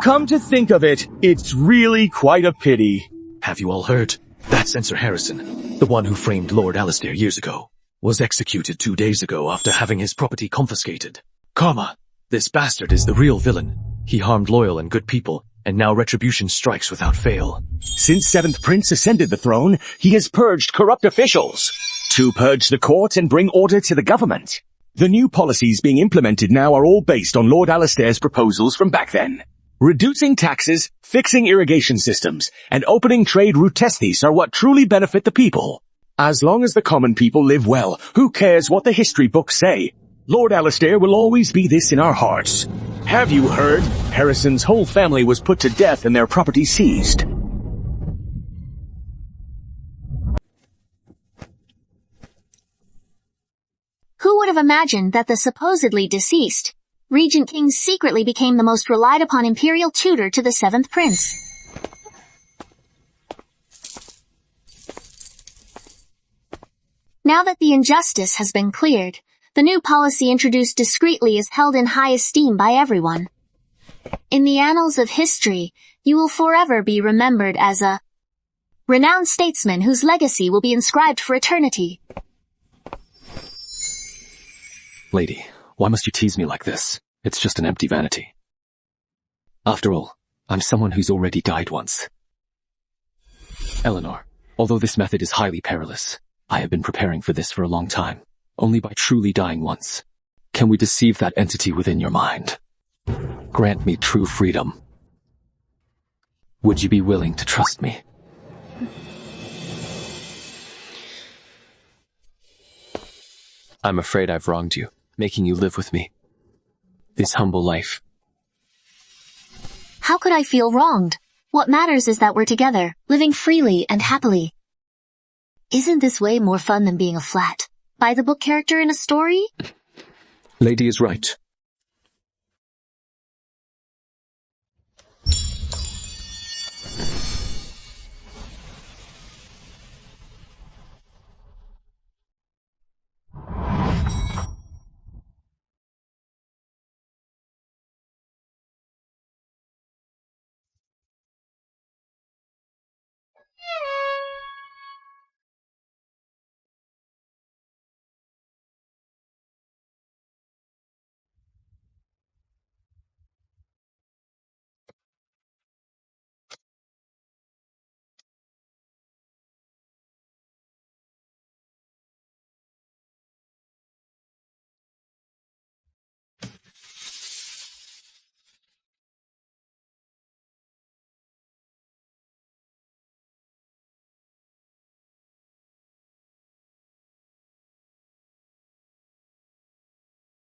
S19: Come to think of it, it's really quite a pity.
S1: Have you all heard? That censor Harrison, the one who framed Lord Alistair years ago, was executed 2 days ago after having his property confiscated. Karma. This bastard is the real villain. He harmed loyal and good people, and now retribution strikes without fail.
S19: Since 7th Prince ascended the throne, he has purged corrupt officials to purge the court and bring order to the government. The new policies being implemented now are all based on Lord Alistair's proposals from back then. Reducing taxes, fixing irrigation systems, and opening trade route testes are what truly benefit the people. As long as the common people live well, who cares what the history books say? Lord Alistair will always be this in our hearts. Have you heard? Harrison's whole family was put to death and their property seized.
S4: Who would have imagined that the supposedly deceased Regent King secretly became the most relied upon imperial tutor to the 7th Prince? Now that the injustice has been cleared, the new policy introduced discreetly is held in high esteem by everyone. In the annals of history, you will forever be remembered as a renowned statesman whose legacy will be inscribed for eternity.
S1: Lady, why must you tease me like this? It's just an empty vanity. After all, I'm someone who's already died once. Eleanor, although this method is highly perilous, I have been preparing for this for a long time. Only by truly dying once can we deceive that entity within your mind. Grant me true freedom. Would you be willing to trust me?
S15: I'm afraid I've wronged you, making you live with me.
S1: This humble life.
S4: How could I feel wronged? What matters is that we're together, living freely and happily. Isn't this way more fun than being a flat, by-the-book character in a story?
S1: Lady is right.